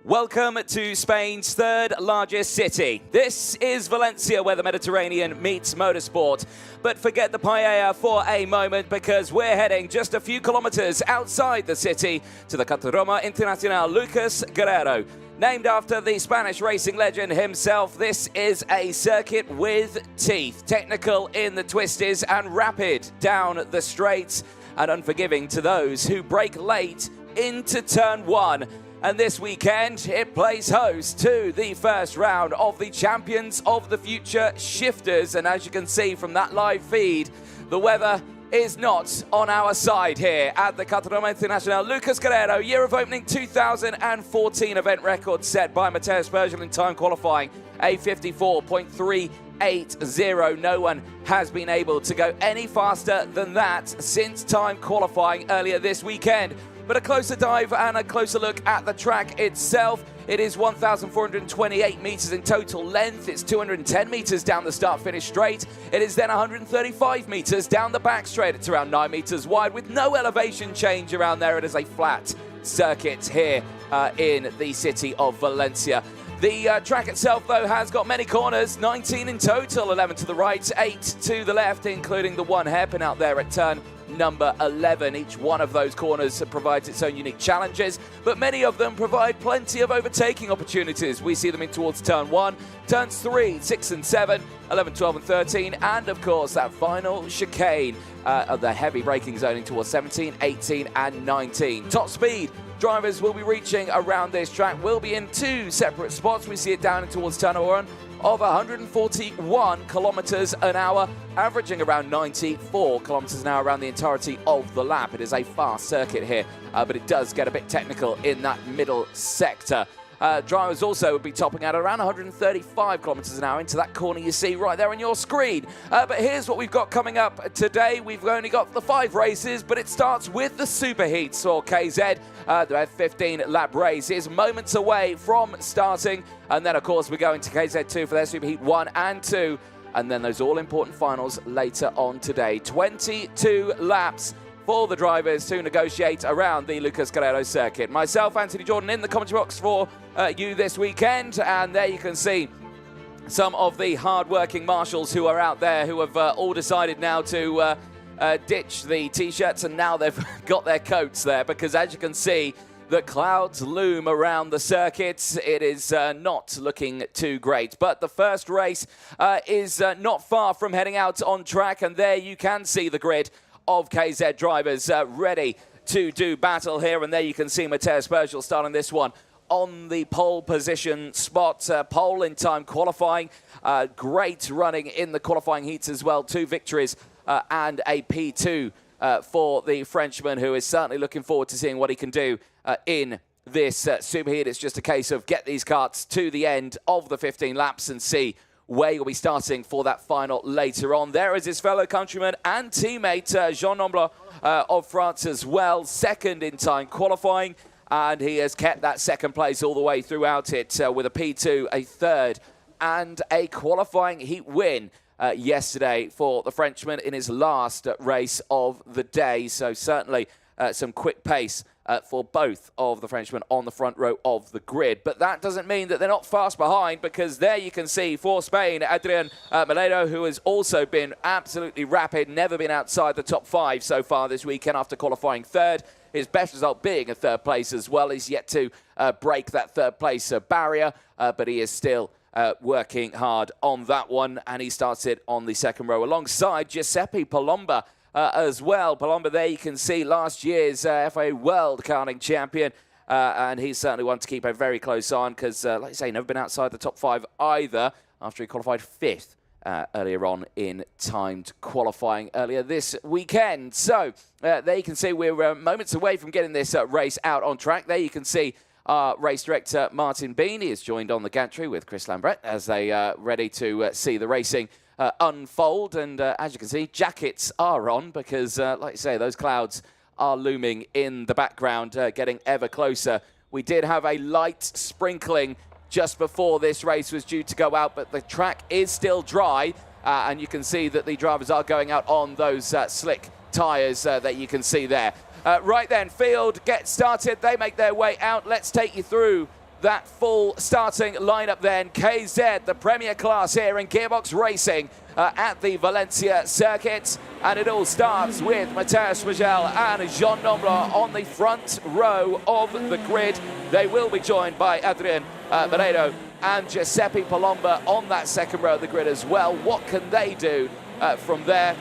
Welcome to Spain's third largest city. This is Valencia, where the Mediterranean meets motorsport. But forget the paella for a moment, because we're heading just a few kilometers outside the city to the Carrera Internacional Lucas Guerrero. Named after the Spanish racing legend himself, this is a circuit with teeth. Technical in the twisties and rapid down the straights, and unforgiving to those who brake late into turn one. And this weekend, it plays host to the first round of the Champions of the Future Shifters. And as you can see from that live feed, the weather is not on our side here at the Carrera Internacional Lucas Guerrero. Year of opening 2014, event record set by Mateo Spergel in time qualifying, a 54.380. No one has been able to go any faster than that since time qualifying earlier this weekend. But a closer dive and a closer look at the track itself. It is 1,428 meters in total length. It's 210 meters down the start-finish straight. It is then 135 meters down the back straight. It's around 9 meters wide with no elevation change around there. It is a flat circuit here in the city of Valencia. The track itself, though, has got many corners, 19 in total, 11 to the right, 8 to the left, including the one hairpin out there at turn number 11. Each one of those corners provides its own unique challenges, but many of them provide plenty of overtaking opportunities. We see them in towards turn 1, turns 3, 6 and 7, 11, 12 and 13, and of course that final chicane of the heavy braking zoning towards 17, 18 and 19. Top speed drivers will be reaching around this track will be in two separate spots. We see it down towards turn 1 of 141 kilometers an hour, averaging around 94 kilometers an hour around the entirety of the lap. It is a fast circuit here, but it does get a bit technical in that middle sector. Drivers also would be topping out around 135 kilometers an hour into that corner you see right there on your screen. But here's what we've got coming up today. We've only got the 5 races, but it starts with the Superheats, or KZ. The 15-lap race is moments away from starting. And then, of course, we're going to KZ2 for their Superheat 1 and 2. And then those all-important finals later on today. 22 laps for the drivers to negotiate around the Lucas Guerrero circuit. Myself, Anthony Jordan, in the commentary box for you this weekend. And there you can see some of the hard-working marshals who are out there who have all decided now to ditch the T-shirts, and now they've got their coats there, because as you can see, the clouds loom around the circuit. It is not looking too great. But the first race is not far from heading out on track, and there you can see the grid of KZ drivers ready to do battle here. And there you can see Mateo Spergel starting this one on the pole position spot. Pole in time qualifying. Great running in the qualifying heats as well. 2 victories and a P2 for the Frenchman, who is certainly looking forward to seeing what he can do in this Superheat. It's just a case of get these karts to the end of the 15 laps and see where you'll be starting for that final later on. There is his fellow countryman and teammate, Jean Nombre of France as well, second in time qualifying, and he has kept that second place all the way throughout it with a P2, a third, and a qualifying heat win yesterday for the Frenchman in his last race of the day. So certainly some quick pace for both of the Frenchmen on the front row of the grid. But that doesn't mean that they're not fast behind, because there you can see for Spain, Adrian Melero, who has also been absolutely rapid, never been outside the top 5 so far this weekend after qualifying third. His best result being a third place as well. He's yet to break that third place barrier, but he is still working hard on that one, and he starts it on the second row alongside Giuseppe Palomba as well. Palomba, there you can see last year's FIA World Karting Champion, and he's certainly one to keep a very close eye on, because, like I say, never been outside the top 5 either after he qualified 5th earlier on in timed qualifying earlier this weekend. So there you can see we're moments away from getting this race out on track. There you can see our race director, Martin Bean. He is joined on the gantry with Chris Lambret as they are ready to see the racing unfold. And as you can see, jackets are on because, like I say, those clouds are looming in the background, getting ever closer. We did have a light sprinkling just before this race was due to go out, but the track is still dry, and you can see that the drivers are going out on those slick tyres that you can see there. Right then, field gets started. They make their way out. Let's take you through that full starting lineup then. KZ, the premier class here in Gearbox Racing at the Valencia circuit. And it all starts with Mateus Rogel and Jean Nombra on the front row of the grid. They will be joined by Adrian Moreiro and Giuseppe Palomba on that second row of the grid as well. What can they do from there?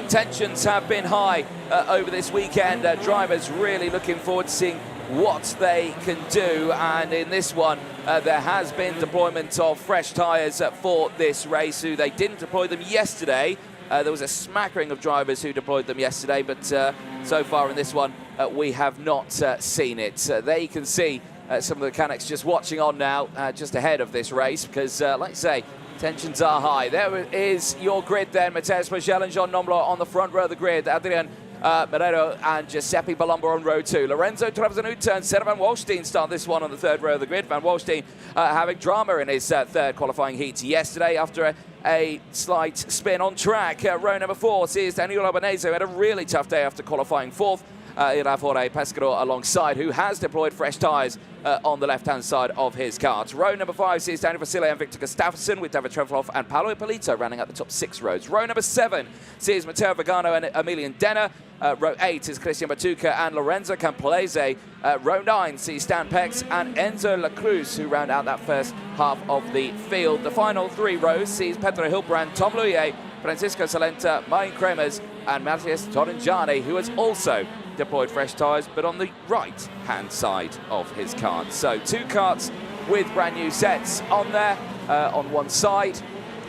Tensions have been high over this weekend. Drivers really looking forward to seeing what they can do, and in this one there has been deployment of fresh tyres for this race. Who they didn't deploy them yesterday. There was a smattering of drivers who deployed them yesterday, but so far in this one we have not seen it. There you can see some of the mechanics just watching on now, just ahead of this race, because like I say, tensions are high. There is your grid then. Mateus Rogel and Jean Nombra on the front row of the grid. Adrian Moreiro and Giuseppe Palomba on row 2. Lorenzo Travazanuta and Sarah Van Walstein start this one on the third row of the grid. Van Walstein having drama in his third qualifying heat yesterday after a slight spin on track. Row number 4 sees Daniel Albanese, who had a really tough day after qualifying fourth. Iravore Pescador alongside, who has deployed fresh tyres on the left-hand side of his kart. Row number 5 sees Daniel Vasile and Victor Gustafsson, with David Trevelhoff and Paolo Ippolito running at the top 6 rows. Row number 7 sees Matteo Vigano and Emilian Denner. Row 8 is Christian Batuca and Lorenzo Campolese. Row 9 sees Stan Pex and Enzo La Cruz, who round out that first half of the field. The final 3 rows sees Pedro Hilbrand, Tom Luye, Francisco Salenta, Martin Kremers and Matthias Torrengiani, who has also deployed fresh tyres, but on the right-hand side of his kart. So 2 karts with brand new sets on there, on one side.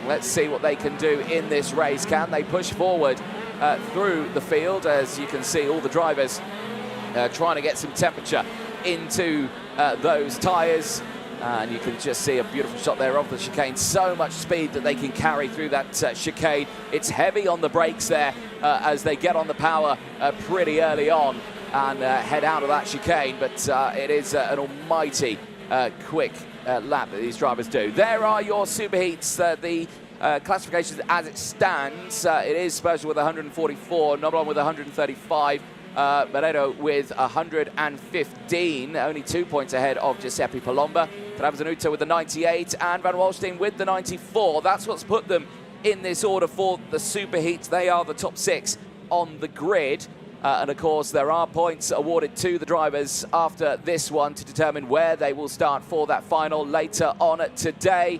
Let's see what they can do in this race. Can they push forward through the field? As you can see, all the drivers trying to get some temperature into those tyres. And you can just see a beautiful shot there of the chicane. So much speed that they can carry through that chicane. It's heavy on the brakes there as they get on the power pretty early on and head out of that chicane. But it is an almighty quick lap that these drivers do. There are your Superheats. The classifications as it stands. It is Spurgeon with 144, Noblan with 135. Moreiro with 115, only 2 points ahead of Giuseppe Palomba. Travazanuta with the 98 and Van Walstein with the 94. That's what's put them in this order for the Superheats. They are the top 6 on the grid. And of course, there are points awarded to the drivers after this one to determine where they will start for that final later on today.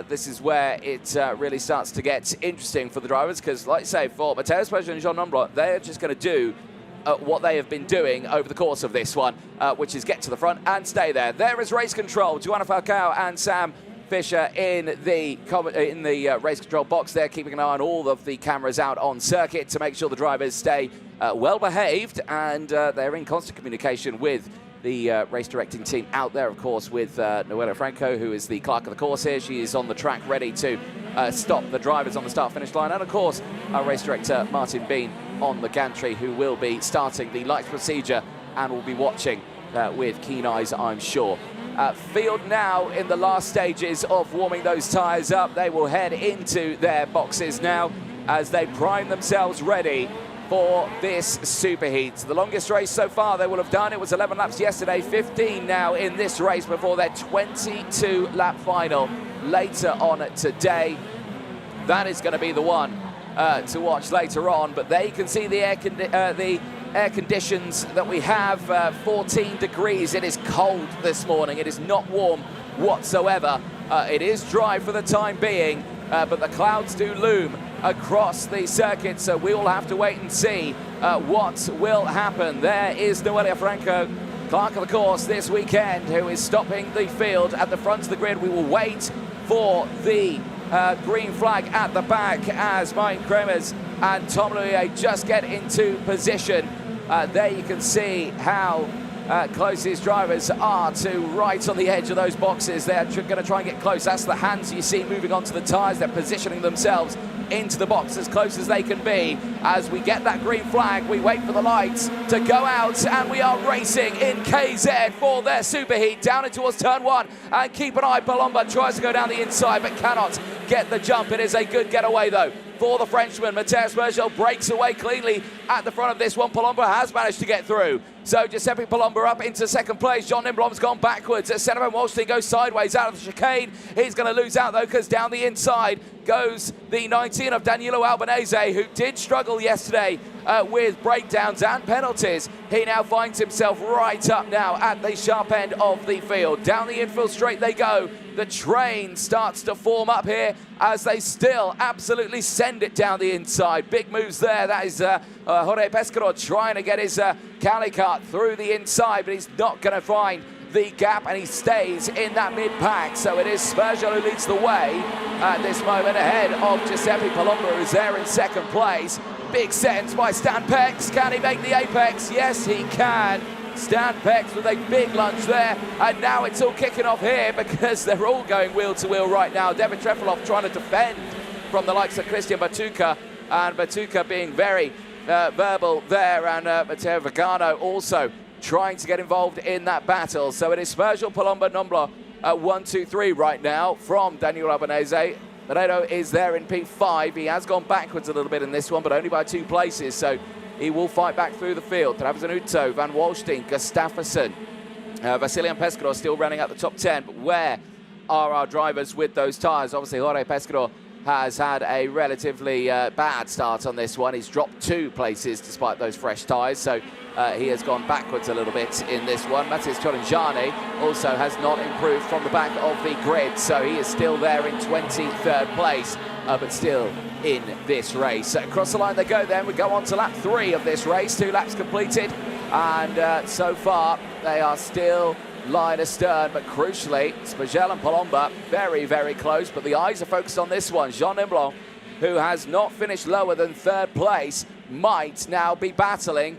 This is where it really starts to get interesting for the drivers, because, like I say, for Mateus Rogel and Jean Nombra, they're just going to do what they have been doing over the course of this one, which is get to the front and stay there. There is race control. Joanna Falcao and Sam Fisher in the race control box there, keeping an eye on all of the cameras out on circuit to make sure the drivers stay well behaved, and they're in constant communication with the race directing team out there, of course, with Noelia Franco, who is the clerk of the course here. She is on the track ready to stop the drivers on the start-finish line. And, of course, our race director, Martin Bean, on the gantry, who will be starting the lights procedure and will be watching with keen eyes, I'm sure. Field now in the last stages of warming those tyres up. They will head into their boxes now as they prime themselves ready for this Superheat. The longest race so far they will have done, it was 11 laps yesterday, 15 now in this race before their 22-lap final later on today. That is going to be the one to watch later on, but there you can see the air conditions that we have, 14 degrees. It is cold this morning. It is not warm whatsoever. It is dry for the time being, but the clouds do loom across the circuit, so we will have to wait and see what will happen. There is Noelia Franco, clerk of the course this weekend, who is stopping the field at the front of the grid. We will wait for the green flag at the back as Martin Kremers and Tom Luye just get into position. There you can see how close these drivers are to right on the edge of those boxes. They're going to try and get close. That's the hands you see moving onto the tyres. They're positioning themselves into the box as close as they can be. As we get that green flag, we wait for the lights to go out, and we are racing in KZ for their Superheat down in towards turn 1. And keep an eye, Palomba tries to go down the inside but cannot get the jump. It is a good getaway though for the Frenchman. Mateus Rogel breaks away cleanly at the front of this one. Palombo has managed to get through. So Giuseppe Palombo up into second place. Jean Nimblom's gone backwards. Senavan Walshstein goes sideways out of the chicane. He's going to lose out though, because down the inside goes the 19 of Danilo Albanese, who did struggle yesterday with breakdowns and penalties. He now finds himself right up now at the sharp end of the field. Down the infield straight they go. The train starts to form up here as they still absolutely send it down the inside. Big moves there. That is Jorge Pescador trying to get his Cali cart through the inside, but he's not going to find the gap, and he stays in that mid-pack. So it is Spurgel who leads the way at this moment, ahead of Giuseppe Palombo, who's there in second place. Big sentence by Stan Pex. Can he make the apex? Yes, he can. Stan Pex with a big lunge there, and now it's all kicking off here because they're all going wheel to wheel right now. Devin Trefilov trying to defend from the likes of Christian Batuka, and Batuka being very verbal there, and Matteo Vagano also trying to get involved in that battle. So it is Spurgel, Palombo, Nomblo at 1, 2, 3 right now from Daniel Albanese. Moreto is there in P5. He has gone backwards a little bit in this one, but only by 2 places, so he will fight back through the field. Travazanuto, Van Walshstein, Gustafsson, Vasilian Pescador still running at the top 10, but where are our drivers with those tyres? Obviously, Jorge Pescador has had a relatively bad start on this one. He's dropped 2 places despite those fresh tyres, so he has gone backwards a little bit in this one. Matthias Torinjani also has not improved from the back of the grid, so he is still there in 23rd place, but still in this race. Across the line they go then. We go on to lap 3 of this race, 2 laps completed, and so far they are still line astern, but crucially, Spurgel and Palombo very, very close, but the eyes are focused on this one. Jean Nimblon, who has not finished lower than 3rd place, might now be battling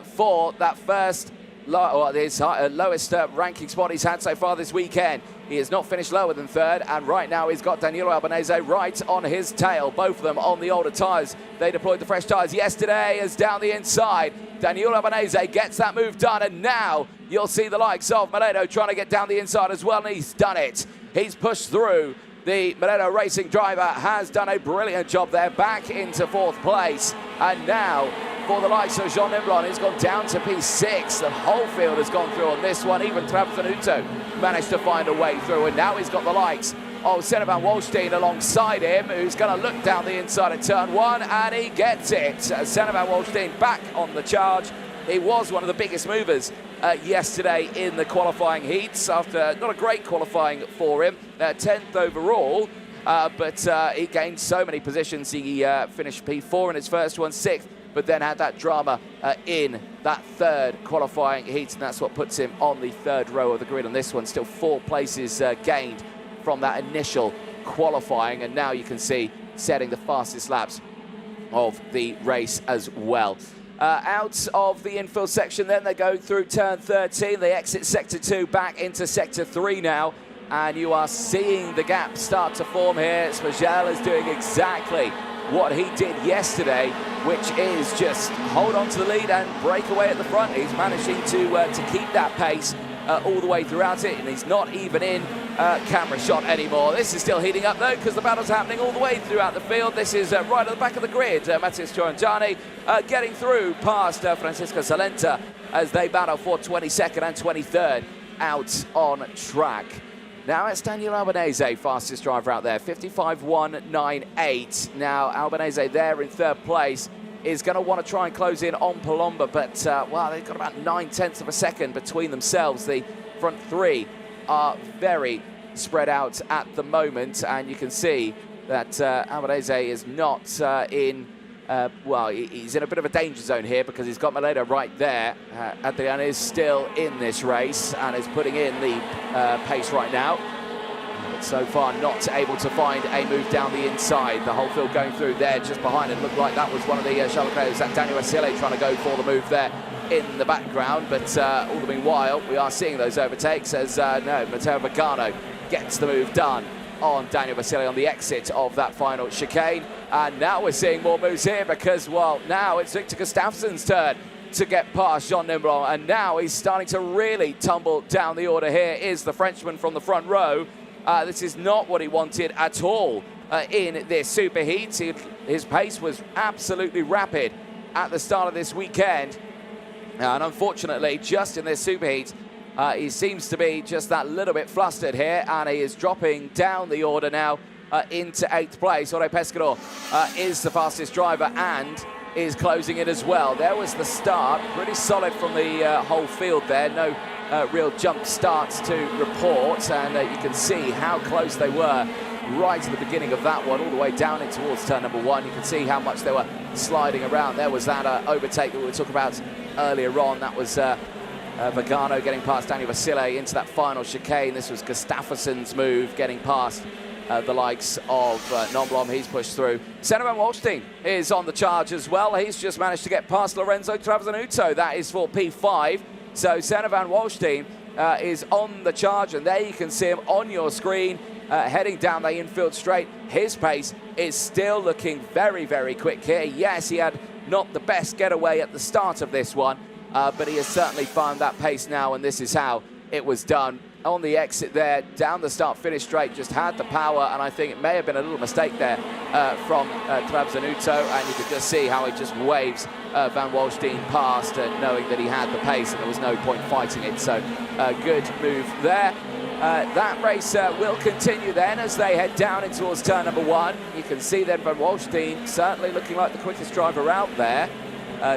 for that first, his lowest ranking spot he's had so far this weekend. He has not finished lower than 3rd, and right now he's got Danilo Albanese right on his tail, both of them on the older tyres. They deployed the fresh tyres yesterday as down the inside. Danilo Albanese gets that move done, and now you'll see the likes of Moreto trying to get down the inside as well, and he's done it. He's pushed through. The Moreto Racing driver has done a brilliant job there, back into 4th place, and now for the likes of Jean Nimblon, he's gone down to P6. The whole field has gone through on this one. Even Travazanuto managed to find a way through, and now he's got the likes of Senavan Walshstein alongside him, who's going to look down the inside of turn 1, and he gets it. Senavan Walshstein back on the charge. He was one of the biggest movers yesterday in the qualifying heats, after not a great qualifying for him, 10th overall, but he gained so many positions. He finished P4 in his first one, 6th, but then had that drama in that 3rd qualifying heat, and that's what puts him on the 3rd row of the grid on this one. Still 4 places gained from that initial qualifying, and now you can see setting the fastest laps of the race as well. Out of the infield section then, they go through turn 13, they exit sector 2 back into sector 3 now, and you are seeing the gap start to form here. Spurgel is doing exactly what he did yesterday, which is just hold on to the lead and break away at the front. He's managing to keep that pace all the way throughout it, and he's not even in camera shot anymore. This is still heating up though, because the battle's happening all the way throughout the field. This is right at the back of the grid. Matthias Torinjani getting through past Francisco Salenta as they battle for 22nd and 23rd out on track. Now it's Daniel Albanese, fastest driver out there, 55.198. Now Albanese there in 3rd place is going to want to try and close in on Palombo, but well, they've got about 9/10 of a second between themselves. The front 3 are very spread out at the moment, and you can see that Albanese is not in, well, he's in a bit of a danger zone here because he's got Moreto right there. Adrian is still in this race and is putting in the pace right now. But so far not able to find a move down the inside. The whole field going through there just behind. It looked like that was one of the Charlotte that Daniel Asile trying to go for the move there in the background, but all the meanwhile we are seeing those overtakes as no, Matteo Vagano gets the move done on Daniel Vasile on the exit of that final chicane. And now we're seeing more moves here because, well, now it's Victor Gustafsson's turn to get past Jean Nimblon, and now he's starting to really tumble down the order. Here is the Frenchman from the front row. This is not what he wanted at all in this superheat. His pace was absolutely rapid at the start of this weekend. And unfortunately, just in this superheat, he seems to be just that little bit flustered here, and he is dropping down the order now into 8th place. Jorge Pescador is the fastest driver and is closing it as well. There was the start, pretty solid from the whole field there. No real jump starts to report, and you can see how close they were right at the beginning of that one, all the way down in towards turn number 1. You can see how much they were sliding around. There was that overtake that we were talking about earlier on. That was Vagano getting past Daniel Vasile into that final chicane. This was Gustafsson's move, getting past the likes of Nomblom. He's pushed through. Senna van Waalstein is on the charge as well. He's just managed to get past Lorenzo Travazanuto. That is for P5. So Senna van Waalstein is on the charge, and there you can see him on your screen heading down the infield straight. His pace is still looking very, very quick here. Yes, he had not the best getaway at the start of this one, but he has certainly found that pace now, and this is how it was done. On the exit there, down the start, finish straight, just had the power, and I think it may have been a little mistake there from Travazanuto, and you could just see how he just waves Van Waalstein past, knowing that he had the pace and there was no point fighting it. So good move there. That race will continue then as they head down in towards turn number 1. You can see then Van Waalstein certainly looking like the quickest driver out there,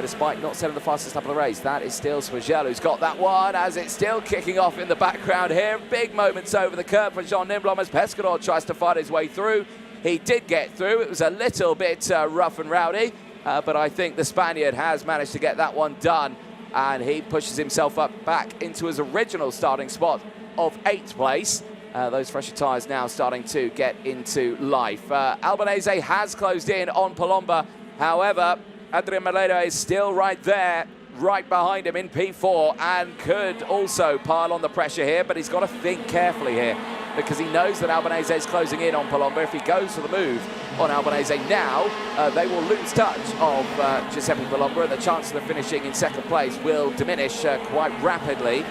despite not setting the fastest lap of the race. That is still Svagel who's got that one, as it's still kicking off in the background here. Big moments over the curb for Jean Nimblom as Pescador tries to fight his way through. He did get through. It was a little bit rough and rowdy, but I think the Spaniard has managed to get that one done, and he pushes himself up back into his original starting spot of 8th place. Those fresher tyres now starting to get into life. Albanese has closed in on Palomba. However, Adrian Maleda is still right there, right behind him in P4, and could also pile on the pressure here, but he's got to think carefully here because he knows that Albanese is closing in on Palomba. If he goes for the move on Albanese now, they will lose touch of Giuseppe Palomba, and the chances of finishing in 2nd place will diminish quite rapidly.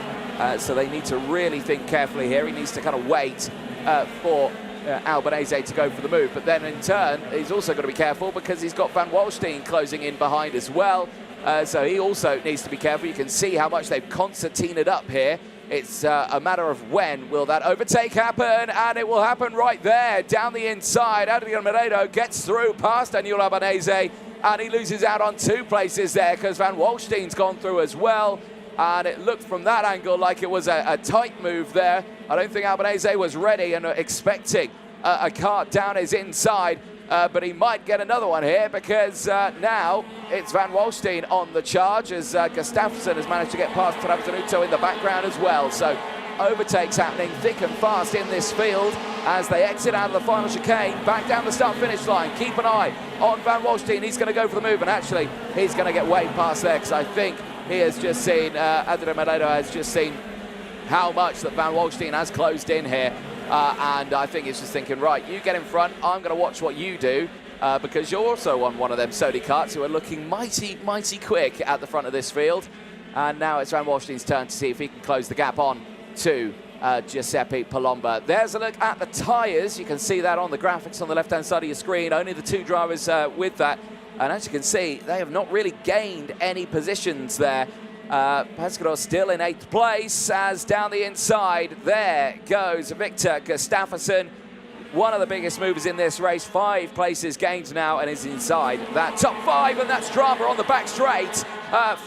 So they need to really think carefully here. He needs to kind of wait for Albanese to go for the move, but then in turn he's also got to be careful because he's got Van Waalstein closing in behind as well, so he also needs to be careful. You can see how much they've concertinaed up here. It's a matter of when will that overtake happen, and it will happen right there down the inside. Adrian Moredo gets through past Daniel Albanese, and he loses out on 2 places there because Van Waalstein's gone through as well. And it looked from that angle like it was a tight move there. I don't think Albanese was ready and expecting a cart down his inside, but he might get another one here because now it's Van Waalstein on the charge as Gustafsson has managed to get past Travazanuto in the background as well. So overtakes happening thick and fast in this field as they exit out of the final chicane, back down the start-finish line. Keep an eye on Van Waalstein. He's going to go for the move, and actually he's going to get way past there because I think he has just seen, Adrian Moredo has just seen how much that Van Waalstein has closed in here. And I think he's just thinking, right, you get in front, I'm going to watch what you do, because you're also on one of them Sodi carts who are looking mighty, mighty quick at the front of this field. And now it's Van Waalstein's turn to see if he can close the gap on to Giuseppe Palomba. There's a look at the tyres. You can see that on the graphics on the left-hand side of your screen. Only the 2 drivers with that. And as you can see, they have not really gained any positions there. Pescador still in 8th place, as down the inside, there goes Victor Gustafsson. One of the biggest movers in this race, 5 places gained now, and is inside that top 5, and that's drama on the back straight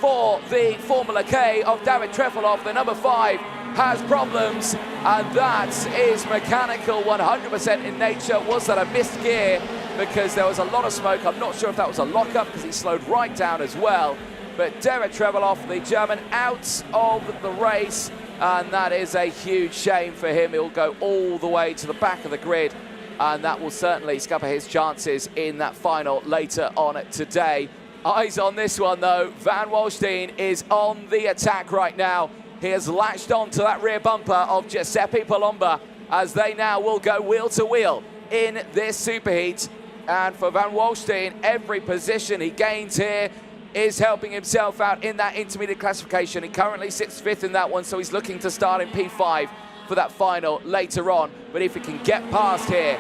for the Formula K of David Trefilov. The number 5 has problems, and that is mechanical 100% in nature. Was that a missed gear? Because there was a lot of smoke. I'm not sure if that was a lockup because he slowed right down as well. But Derek Trefilov, the German, out of the race, and that is a huge shame for him. He'll go all the way to the back of the grid, and that will certainly scupper his chances in that final later on today. Eyes on this one though. Van Waalstein is on the attack right now. He has latched on to that rear bumper of Giuseppe Palomba as they now will go wheel to wheel in this superheat. And for Van Waalstein, every position he gains here is helping himself out in that intermediate classification. He currently sits 5th in that one, so he's looking to start in P5 for that final later on. But if he can get past here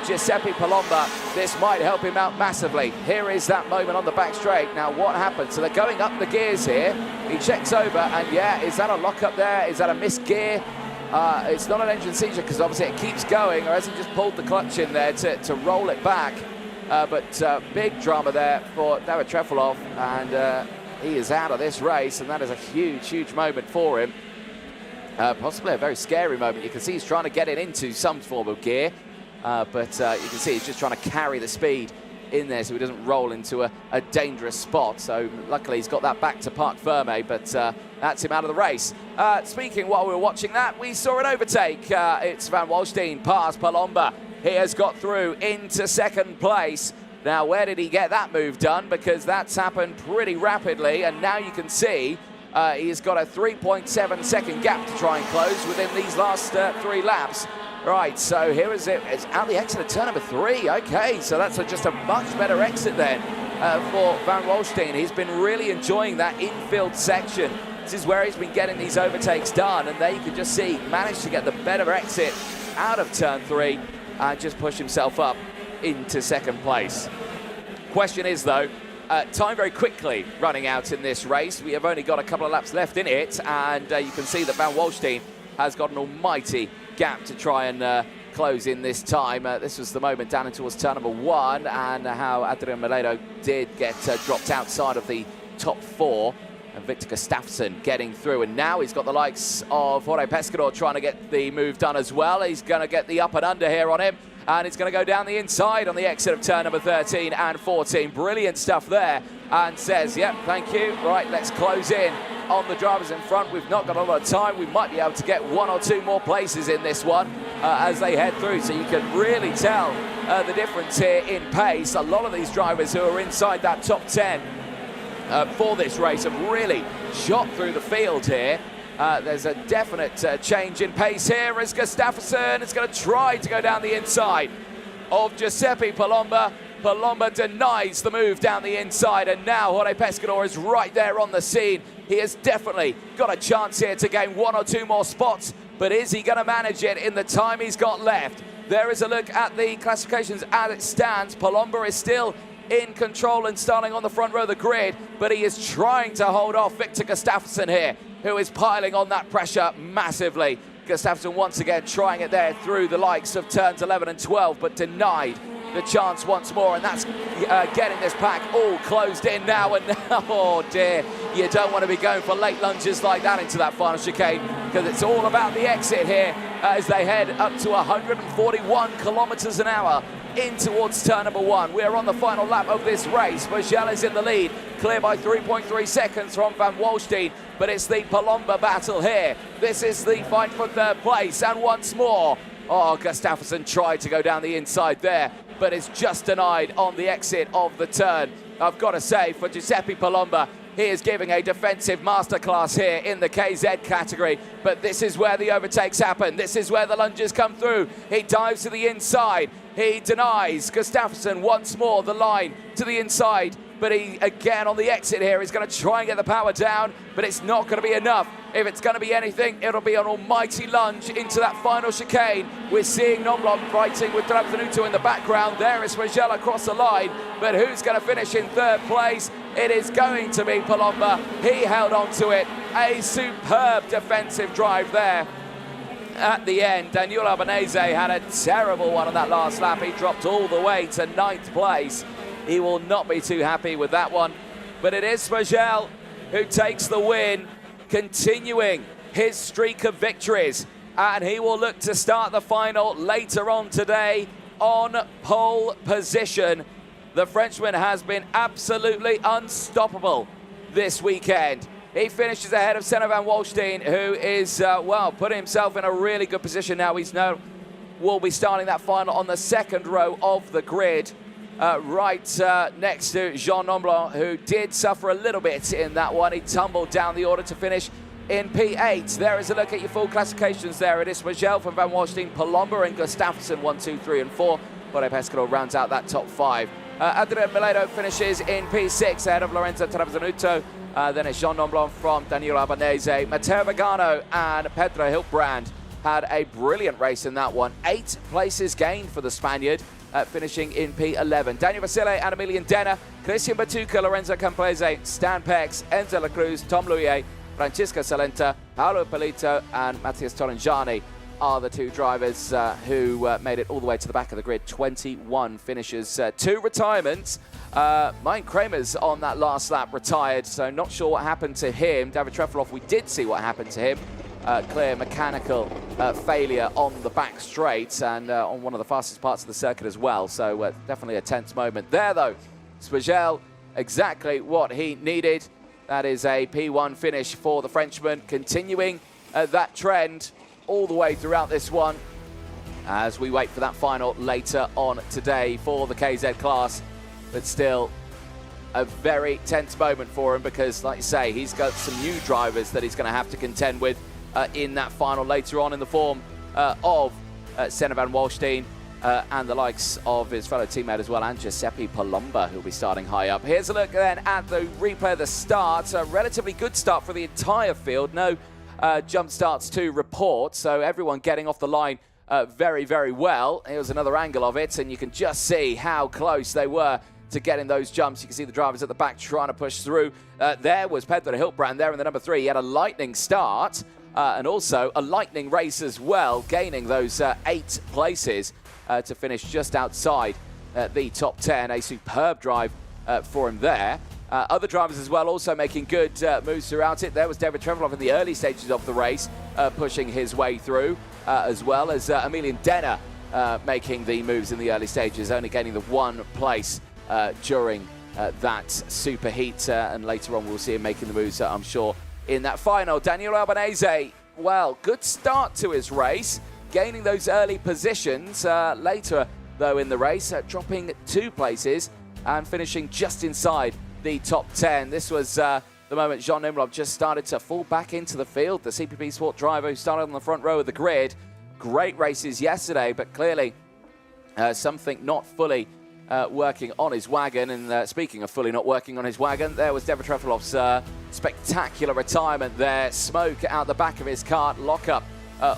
Giuseppe Palomba, this might help him out massively. Here is that moment on the back straight. Now what happened? So they're going up the gears here. He checks over, and yeah, is that a lock up there? Is that a missed gear? It's not an engine seizure because obviously it keeps going, or has he just pulled the clutch in there to roll it back? But big drama there for David Trefilov, and he is out of this race, and that is a huge, huge moment for him. Possibly a very scary moment. You can see he's trying to get it into some form of gear, but you can see he's just trying to carry the speed in there so he doesn't roll into a dangerous spot. So luckily he's got that back to Parc Ferme, but that's him out of the race. Speaking while we were watching that, we saw an overtake. It's Van Waalstein past Palomba. He has got through into second place. Now, where did he get that move done? Because that's happened pretty rapidly, and now you can see he's got a 3.7 second gap to try and close within these last 3 laps. Right, so here is it. It's out the exit of turn number 3. Okay, so that's just a much better exit then for Van Waalstein. He's been really enjoying that infield section. This is where he's been getting these overtakes done, and there you can just see managed to get the better exit out of turn 3 and just push himself up into second place. Question is though, time very quickly running out in this race. We have only got a couple of laps left in it, and you can see that Van Waalstein has got an almighty gap to try and close in this time. This was the moment down towards turn number 1, and how Adrian Meledo did get dropped outside of the top 4. And Victor Gustafsson getting through, and now he's got the likes of Jorge Pescador trying to get the move done as well. He's going to get the up and under here on him, and it's going to go down the inside on the exit of turn number 13 and 14. Brilliant stuff there, and says, yep, thank you. Right, let's close in on the drivers in front. We've not got a lot of time. We might be able to get 1 or 2 more places in this one as they head through, so you can really tell the difference here in pace. A lot of these drivers who are inside that top 10 for this race have really shot through the field here. There's a definite change in pace here as Gustafsson is going to try to go down the inside of Giuseppe Palomba. Palomba denies the move down the inside, and now Jorge Pescador is right there on the scene. He has definitely got a chance here to gain 1 or 2 more spots, but is he going to manage it in the time he's got left? There is a look at the classifications as it stands. Palomba is still in control and starting on the front row of the grid, but he is trying to hold off Victor Gustafsson here, who is piling on that pressure massively. Gustafsson once again trying it there through the likes of turns 11 and 12, but denied the chance once more, and that's getting this pack all closed in now. And oh dear, you don't want to be going for late lunges like that into that final chicane, because it's all about the exit here as they head up to 141 kilometers an hour in towards turn number 1. We're on the final lap of this race. Vogel is in the lead, clear by 3.3 seconds from Van Waalstein, but it's the Palomba battle here. This is the fight for third place, and once more, oh, Gustafsson tried to go down the inside there, but is just denied on the exit of the turn. I've got to say, for Giuseppe Palomba, he is giving a defensive masterclass here in the KZ category, but this is where the overtakes happen. This is where the lunges come through. He dives to the inside. He denies Gustafsson once more the line to the inside, but he, again, on the exit here, is going to try and get the power down, but it's not going to be enough. If it's going to be anything, it'll be an almighty lunge into that final chicane. We're seeing Nomblom fighting with Trabzanuto in the background. There is Vogel across the line, but who's going to finish in third place? It is going to be Palomba. He held on to it. A superb defensive drive there at the end. Daniel Albanese had a terrible one on that last lap. He dropped all the way to 9th place. He will not be too happy with that one. But it is Vogel who takes the win, continuing his streak of victories. And he will look to start the final later on today on pole position. The Frenchman has been absolutely unstoppable this weekend. He finishes ahead of Senna Van Waalstein, who is, well, putting himself in a really good position now. He's now will be starting that final on the second row of the grid, right next to Jean Nomblon, who did suffer a little bit in that one. He tumbled down the order to finish in P8. There is a look at your full classifications there. It is Vogel from Van Waalstein, Palomba and Gustafsson, 1, 2, 3 and 4. Jorge Pescador rounds out that top 5. Adrian Meledo finishes in P6 ahead of Lorenzo Trabzanuto. Then it's Jean Nomblon from Daniel Albanese, Matteo Vigano and Pedro Hiltbrand had a brilliant race in that one. 8 places gained for the Spaniard, finishing in P11. Daniel Vasile and Emilian Denner, Christian Batuca, Lorenzo Camplese, Stan Pex, Enzo La Cruz, Tom Luye, Francisco Salenta, Paolo Polito, and Matthias Torangiani are the 2 drivers who made it all the way to the back of the grid. 21 finishes, 2 retirements. Mike Kramer's on that last lap retired, so not sure what happened to him. David Trefilov, we did see what happened to him. Clear mechanical failure on the back straight and on one of the fastest parts of the circuit as well. So definitely a tense moment there, though. Spagel, exactly what he needed. That is a P1 finish for the Frenchman, continuing that trend all the way throughout this one as we wait for that final later on today for the KZ class. But still a very tense moment for him because, like you say, he's got some new drivers that he's going to have to contend with in that final later on in the form of Senna van Wallstein and the likes of his fellow teammate as well, and Giuseppe Palomba, who'll be starting high up. Here's a look then at the replay of the start. A relatively good start for the entire field. No jump starts to report, so everyone getting off the line very, very well. Here's another angle of it, and you can just see how close they were to getting those jumps. You can see the drivers at the back trying to push through. There was Pedro Hiltbrand there in the number 3. He had a lightning start and also a lightning race as well, gaining those 8 places to finish just outside the top 10. A superb drive for him there. Other drivers as well also making good moves throughout it. There was David Trefilov in the early stages of the race, pushing his way through, as well as Emilian Denner making the moves in the early stages, only gaining the 1 place during that superheat. And later on we'll see him making the moves, I'm sure, in that final. Daniel Albanese, well, good start to his race, gaining those early positions. Later, though, in the race, dropping 2 places and finishing just inside the top 10. This was the moment Jean Nimrov just started to fall back into the field. The CPP Sport driver who started on the front row of the grid. Great races yesterday, but clearly something not fully working on his wagon. And speaking of fully not working on his wagon, there was David Trefilov's spectacular retirement there. Smoke out the back of his kart, lockup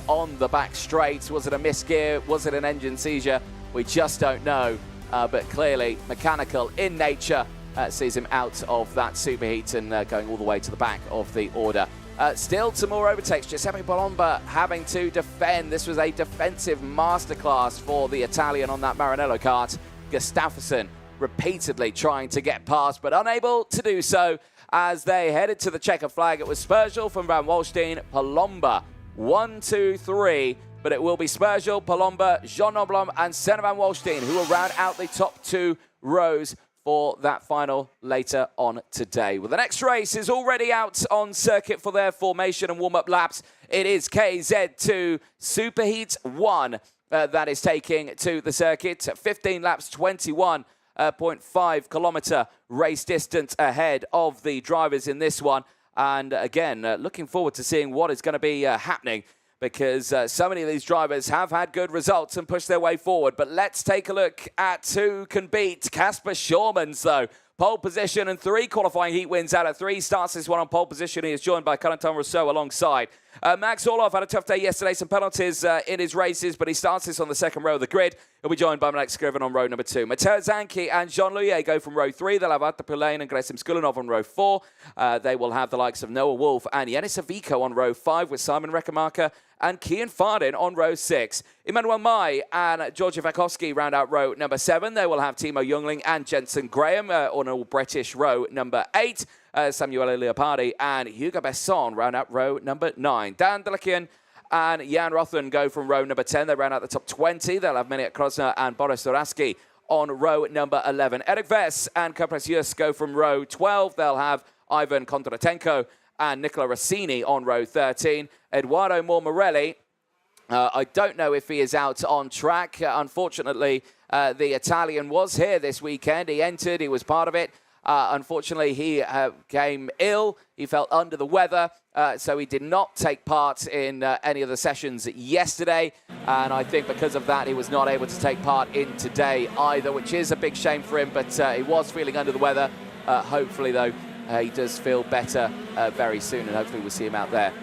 on the back straight. Was it a misgear? Was it an engine seizure? We just don't know. But clearly mechanical in nature. Sees him out of that superheat and going all the way to the back of the order. Still some more overtakes. Giuseppe Palomba having to defend. This was a defensive masterclass for the Italian on that Maranello kart. Gustafsson repeatedly trying to get past, but unable to do so as they headed to the checker flag. It was Spurgel from Van Wallstein, Palomba 1, 2, 3, but it will be Spurgel, Palomba, Jean Noblom, and Senna Van Wallstein who will round out the top 2 rows for that final later on today. Well, the next race is already out on circuit for their formation and warm-up laps. It is KZ2 Superheat 1 that is taking to the circuit. 15 laps, 21.5 kilometer race distance ahead of the drivers in this one. And again, looking forward to seeing what is going to be happening, because so many of these drivers have had good results and pushed their way forward. But let's take a look at who can beat Casper Schormans, though. Pole position and 3 qualifying heat wins out of 3. Starts this one on pole position. He is joined by Corentin Rousseau alongside. Max Orloff had a tough day yesterday. Some penalties in his races, but he starts this on the second row of the grid. He'll be joined by Malek Skriven on row number 2. Matteo Zanchi and Jean Luye go from row 3. They'll have Arta Pulain and Gresim Skulinov on row 4. They will have the likes of Noah Wolf and Yanis Aviko on row 5 with Simon Reckermarker and Kian Fardin on row 6. Emmanuel Mai and Georgia Vakovsky round out row number 7. They will have Timo Jungling and Jensen Graham on a British row number 8. Samuele Leopardi and Hugo Besson round out row number 9. Dan Delakian and Jan Rothen go from row number 10. They round out the top 20. They'll have Meniak Krosner and Boris Doraski on row number 11. Eric Vess and Kapres Jus go from row 12. They'll have Ivan Kondratenko and Nicola Rossini on row 13. Eduardo Mormarelli, I don't know if he is out on track. Unfortunately, the Italian was here this weekend. He entered, he was part of it. Unfortunately, he came ill. He felt under the weather, so he did not take part in any of the sessions yesterday. And I think because of that, he was not able to take part in today either, which is a big shame for him. But he was feeling under the weather. Hopefully, though, he does feel better very soon, and hopefully we'll see him out there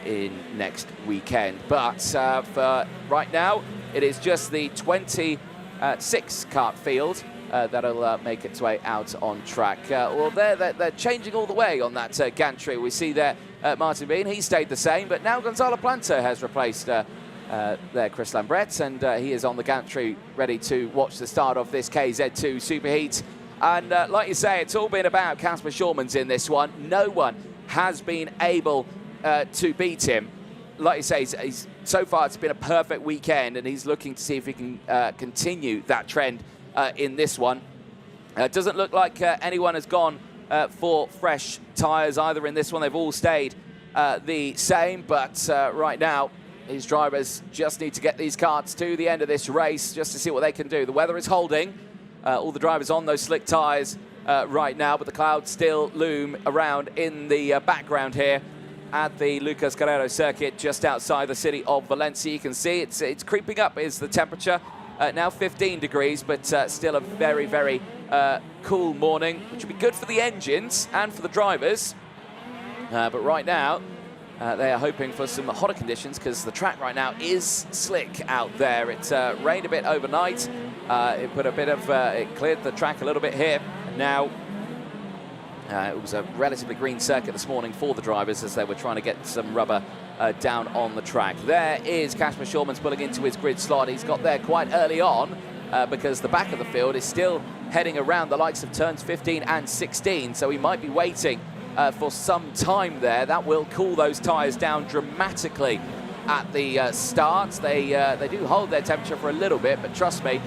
in next weekend. But for right now, it is just the 26 kart field that'll make its way out on track. Well, they're changing all the way on that gantry. We see there Martin Bean, he stayed the same, but now Gonzalo Planto has replaced there Chris Lambret, and he is on the gantry ready to watch the start of this KZ2 Superheats. And like you say, it's all been about Kasper Schulmans in this one. No one has been able to beat him. Like you say, he's so far it's been a perfect weekend, and he's looking to see if he can continue that trend in this one. It doesn't look like anyone has gone for fresh tyres either in this one. They've all stayed the same, but right now his drivers just need to get these karts to the end of this race just to see what they can do. The weather is holding. All the drivers on those slick tyres right now, but the clouds still loom around in the background here at the Lucas Carrero circuit just outside the city of Valencia. You can see it's creeping up is the temperature. Now 15 degrees, but still a very, very cool morning, which will be good for the engines and for the drivers. But right now, they are hoping for some hotter conditions because the track right now is slick out there. It rained a bit overnight. It put a bit of, it cleared the track a little bit here. And now it was a relatively green circuit this morning for the drivers as they were trying to get some rubber down on the track. There is Kasper Schulmans pulling into his grid slot. He's got there quite early on because the back of the field is still heading around the likes of turns 15 and 16, so he might be waiting for some time there. That will cool those tyres down dramatically at the start. They do hold their temperature for a little bit, but trust me,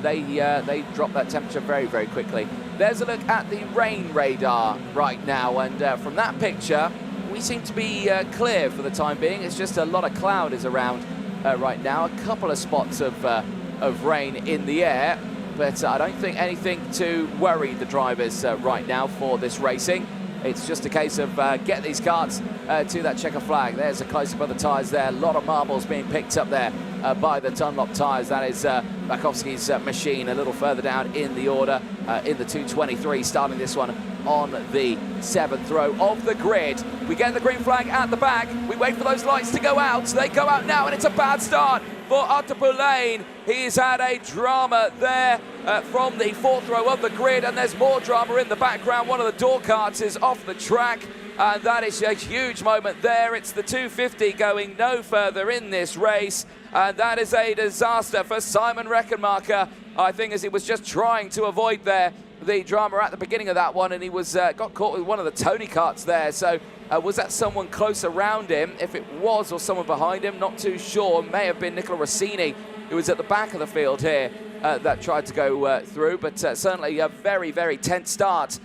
they drop that temperature very, very quickly. There's a look at the rain radar right now, and from that picture, we seem to be clear for the time being. It's just a lot of cloud is around right now. A couple of spots of rain in the air, but I don't think anything to worry the drivers right now for this racing. It's just a case of get these karts to that checker flag. There's a close-up of the tyres there. A lot of marbles being picked up there by the Dunlop tyres. That is Bakovsky's machine a little further down in the order in the 223, starting this one on the 7th row of the grid. We get the green flag at the back. We wait for those lights to go out. They go out now, and it's a bad start for Artapulain. He's had a drama there from the 4th row of the grid, and there's more drama in the background. One of the door carts is off the track, and that is a huge moment there. It's the 250 going no further in this race, and that is a disaster for Simon Reckenmacher. I think as he was just trying to avoid there the drama at the beginning of that one, and he was got caught with one of the Tony karts there. So was that someone close around him? If it was, or someone behind him, not too sure. May have been Nicola Rossini, who was at the back of the field here, that tried to go through. But certainly a very, very tense start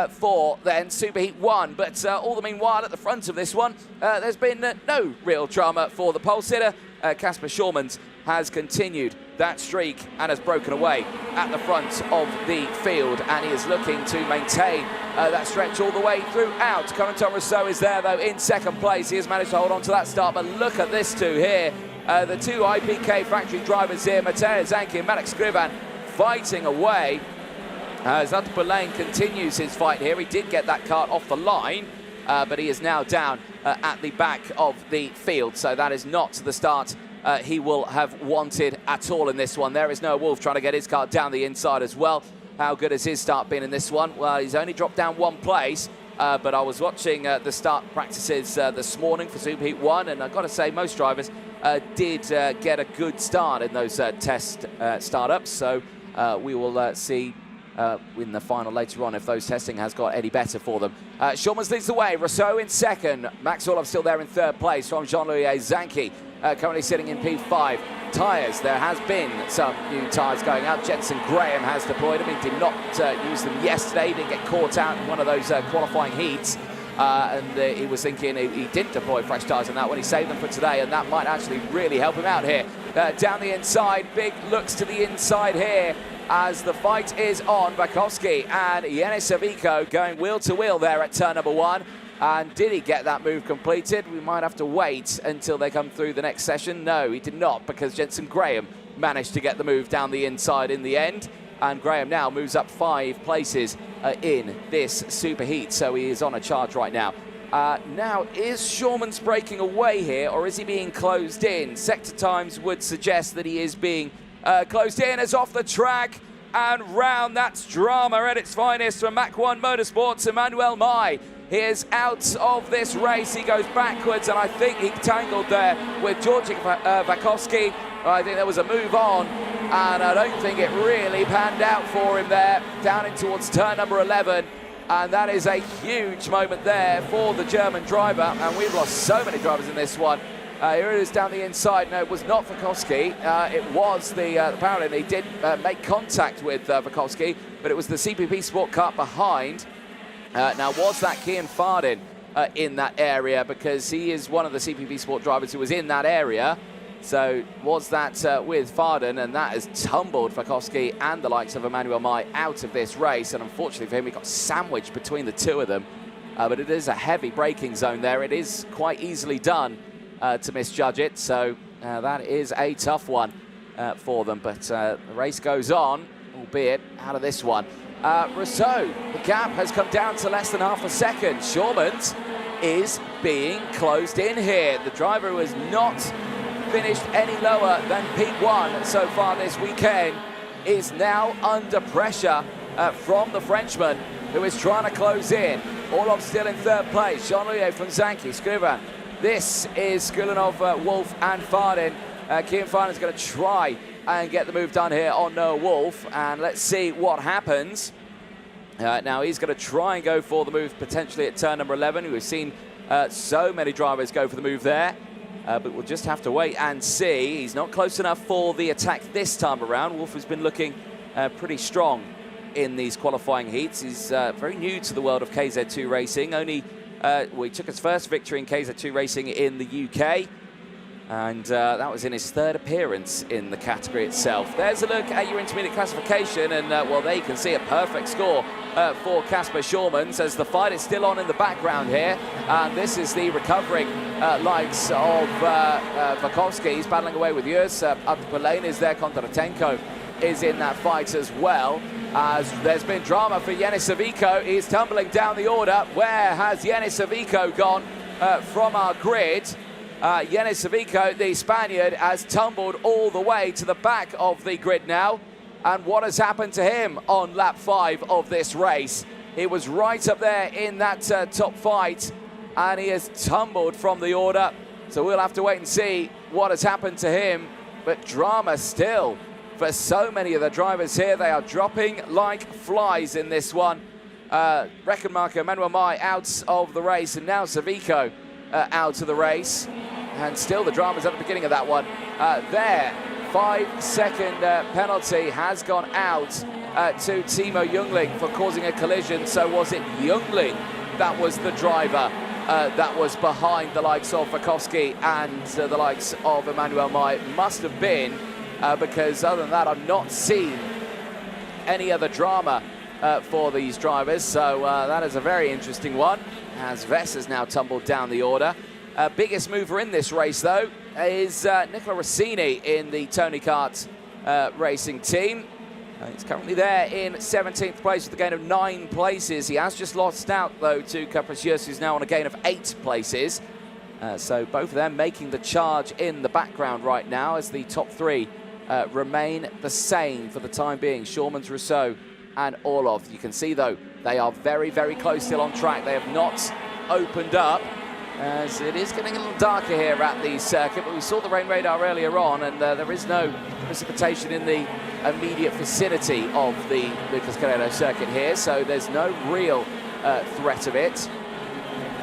for then Superheat 1. But all the meanwhile, at the front of this one, there's been no real drama for the pole sitter. Kasper Schulmans has continued that streak and has broken away at the front of the field, and he is looking to maintain that stretch all the way throughout. Corentin Rousseau is there though in 2nd place. He has managed to hold on to that start, but look at this two here. The two IPK factory drivers here, Mateo Zanchi and Malek Skrivan, fighting away. Artapulain continues his fight here. He did get that kart off the line, but he is now down at the back of the field, so that is not the start he will have wanted at all in this one. There is Noah Wolf trying to get his kart down the inside as well. How good has his start been in this one? Well, he's only dropped down 1 place, but I was watching the start practices this morning for Superheat 1, and I've got to say most drivers did get a good start in those test startups, so we will see in the final later on if those testing has got any better for them. Schulmans leads the way, Rousseau in 2nd, Max Orlov still there in 3rd place from Jean-Louis Zanchi, currently sitting in P5. Tyres, there has been some new tyres going out. Jensen Graham has deployed them. He did not use them yesterday. He didn't get caught out in one of those qualifying heats. And he was thinking he didn't deploy fresh tyres in that one. He saved them for today, and that might actually really help him out here. Down the inside, big looks to the inside here as the fight is on. Bakovsky and Yanis Savico going wheel to wheel there at turn number 1. And did he get that move completed? We might have to wait until they come through the next session. No, he did not, because Jensen Graham managed to get the move down the inside in the end. And Graham now moves up 5 places in this Superheat, so he is on a charge right now. Now, is Shawman's breaking away here, or is he being closed in? Sector times would suggest that he is being closed in. As off the track and round, that's drama at its finest from Mach 1 Motorsports. Emmanuel Mai, he is out of this race. He goes backwards, and I think he tangled there with Georgi Vakovsky. I think there was a move on, and I don't think it really panned out for him there, down in towards turn number 11. And that is a huge moment there for the German driver, and we've lost so many drivers in this one. Here it is down the inside. No, it was not Vakovsky. It was apparently he did make contact with Vakovsky, but it was the CPP Sport car behind. Now, was that Kian Fardin in that area? Because he is one of the CPP Sport drivers who was in that area. So was that with Fardin, and that has tumbled Vakovsky and the likes of Emmanuel Mai out of this race. And unfortunately for him, he got sandwiched between the two of them. But it is a heavy braking zone there. It is quite easily done to misjudge it. So that is a tough one for them. But the race goes on, albeit out of this one. Rousseau, the gap has come down to less than half a second. Shawman's is being closed in here. The driver who has not finished any lower than P1 so far this weekend is now under pressure from the Frenchman, who is trying to close in. Orlov still in third place. Jean-Louis from Zanki, Scrivan. This is Skulinov, Wolf and Fardin. Kian Fardin is going to try and get the move done here on Noah Wolf, and let's see what happens. Now he's going to try and go for the move potentially at turn number 11. We've seen so many drivers go for the move there. But we'll just have to wait and see. He's not close enough for the attack this time around. Wolf has been looking pretty strong in these qualifying heats. He's very new to the world of KZ2 racing. He took his first victory in KZ2 racing in the UK. And that was in his third appearance in the category itself. There's a look at your intermediate classification, and well, there you can see a perfect score for Kasper Schürmanns, as the fight is still on in the background here. And this is the recovering likes of Vakovsky. He's battling away with Jurs. Up the lane is there. Kondratenko is in that fight as well. As there's been drama for Yenis Savico. He's tumbling down the order. Where has Yenis Savico gone from our grid? Yenis Savico, the Spaniard, has tumbled all the way to the back of the grid now. And what has happened to him on lap 5 of this race? He was right up there in that top fight, and he has tumbled from the order. So we'll have to wait and see what has happened to him. But drama still for so many of the drivers here. They are dropping like flies in this one. Record marker Emmanuel Mai out of the race, and now Savico out of the race. And still the drama's at the beginning of that one. There, 5-second penalty has gone out to Timo Jungling for causing a collision. So was it Jungling that was the driver that was behind the likes of Vakovsky and the likes of Emmanuel Mai? Must have been, because other than that, I've not seen any other drama for these drivers. So that is a very interesting one, as Vess has now tumbled down the order. Biggest mover in this race, though, is Nicola Rossini in the Tony Kart racing team. He's currently there in 17th place with a gain of 9 places. He has just lost out, though, to Capricious, who's now on a gain of 8 places. So both of them making the charge in the background right now, as the top 3 remain the same for the time being. Schürmanns, Rousseau and Orlov. You can see, though, they are very, very close still on track. They have not opened up, as it is getting a little darker here at the circuit, but we saw the rain radar earlier on, and there is no precipitation in the immediate vicinity of the Lucas Carrero circuit here, so there's no real threat of it.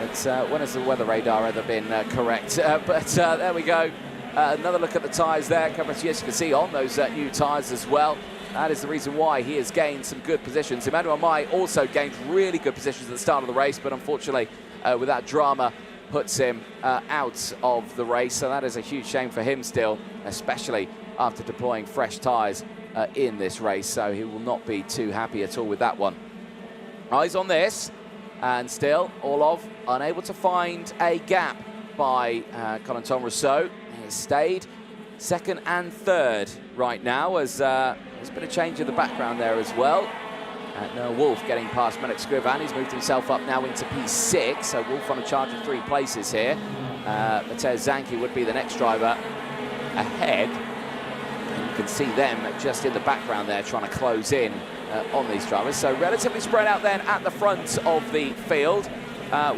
It's, when has the weather radar ever been correct? But there we go. Another look at the tyres there. Yes, you can see on those new tyres as well. That is the reason why he has gained some good positions. Emmanuel Mai also gained really good positions at the start of the race, but unfortunately, with that drama, puts him out of the race. So that is a huge shame for him still, especially after deploying fresh tyres in this race. So he will not be too happy at all with that one. Eyes on this, and still Orlov unable to find a gap by Corentin Rousseau. He has stayed second and third right now, as there's been a change in the background there as well. Noah Wolf getting past Melik Skrivan. He's moved himself up now into P6, so Wolf on a charge of 3 places here. Mateusz Zanki would be the next driver ahead. And you can see them just in the background there trying to close in on these drivers. So relatively spread out then at the front of the field.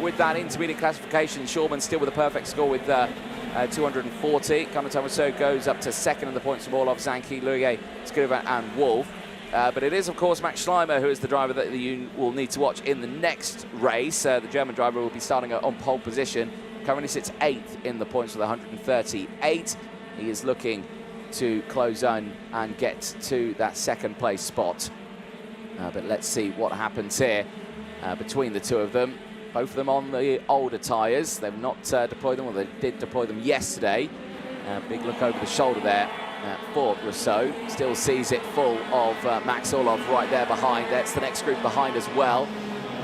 With that intermediate classification, Shulman still with a perfect score with 240. Conor Rousseau goes up to second in the points from Orlov, Zanki, Luye, Skrivan and Wolf. But it is, of course, Max Schleimer who is the driver that you will need to watch in the next race. The German driver will be starting on pole position. Currently sits 8th in the points with 138. He is looking to close on and get to that second place spot. But let's see what happens here between the two of them. Both of them on the older tyres. They've not deployed them, or they did deploy them yesterday. Big look over the shoulder there for Rousseau. Still sees it full of Max Orlov right there behind. That's the next group behind as well.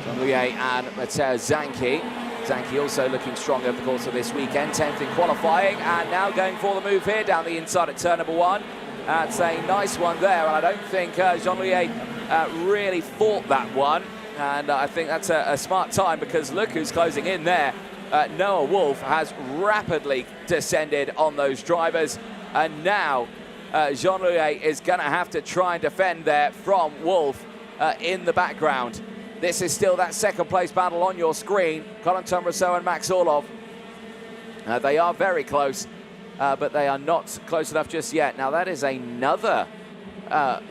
Jean-Louis and Mateusz Zanki. Zanki also looking strong over the course of this weekend. 10th in qualifying, and now going for the move here down the inside at turn number 1. That's a nice one there, and I don't think Jean-Louis really fought that one. And I think that's a smart time, because look who's closing in there. Noah Wolf has rapidly descended on those drivers. And now Jean-Louis is going to have to try and defend there from Wolf in the background. This is still that second place battle on your screen. Corentin Rousseau and Max Orlov. They are very close, but they are not close enough just yet. Now that is another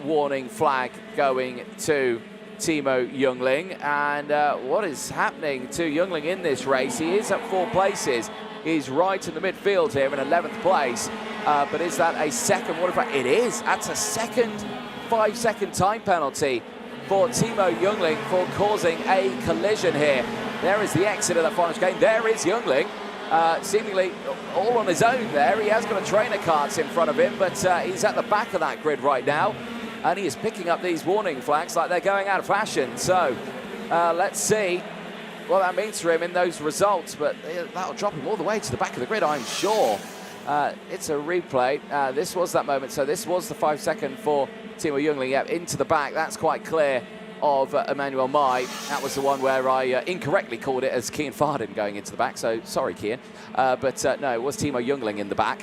warning flag going to Timo Jungling. And what is happening to Jungling in this race? He is at 4 places. He's right in the midfield here in 11th place. But is that a second? What if it is? That's a second 5-second time penalty for Timo Jungling for causing a collision here. There is the exit of that final game. There is Jungling, seemingly all on his own there. He has got a trainer carts in front of him, but he's at the back of that grid right now. And he is picking up these warning flags like they're going out of fashion. So let's see what that means for him in those results. But that'll drop him all the way to the back of the grid, I'm sure. It's a replay. This was that moment. So this was the 5-second for Timo Jungling. Yeah, into the back. That's quite clear of Emmanuel Mai. That was the one where I incorrectly called it as Kian Farden going into the back. So sorry, Kian. But no, it was Timo Jungling in the back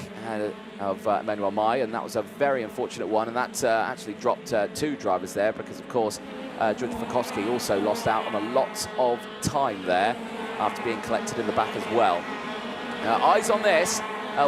of Emmanuel Mai, and that was a very unfortunate one. And that actually dropped 2 drivers there, because of course George Fakowski also lost out on a lot of time there after being collected in the back as well. Eyes on this.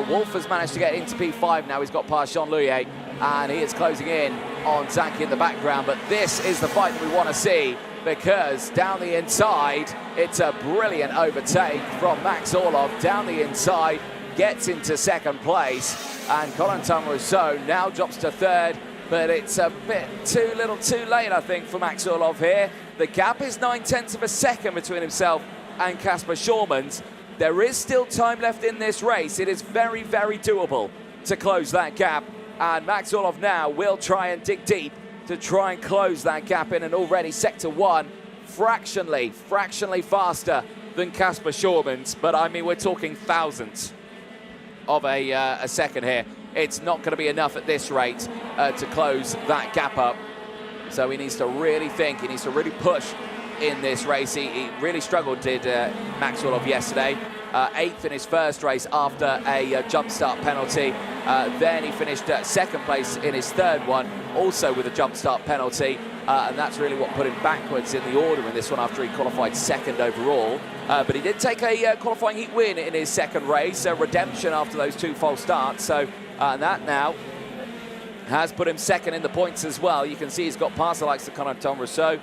Wolf has managed to get into P5 now. He's got past Jean-Louis, and he is closing in on Zanki in the background. But this is the fight that we want to see, because down the inside, it's a brilliant overtake from Max Orlov down the inside, gets into second place, and Corentin Rousseau now drops to 3rd. But it's a bit too little too late, I think, for Max Orlov here. The gap is 9/10 of a second between himself and Kasper Schulmans. There is still time left in this race. It is very, very doable to close that gap. And Max Orlov now will try and dig deep to try and close that gap in. And already Sector 1, fractionally faster than Kasper Schulmans. But I mean, we're talking thousandths of a second here. It's not going to be enough at this rate to close that gap up. So he needs to really think. He needs to really push in this race. He really struggled, did Max Orlov yesterday. 8th in his first race after a jump start penalty. Then he finished 2nd place in his 3rd one, also with a jump start penalty. And that's really what put him backwards in the order in this one after he qualified 2nd overall. But he did take a qualifying heat win in his 2nd race, a redemption after those 2 false starts. So that now has put him 2nd in the points as well. You can see he's got past the likes of Corentin Rousseau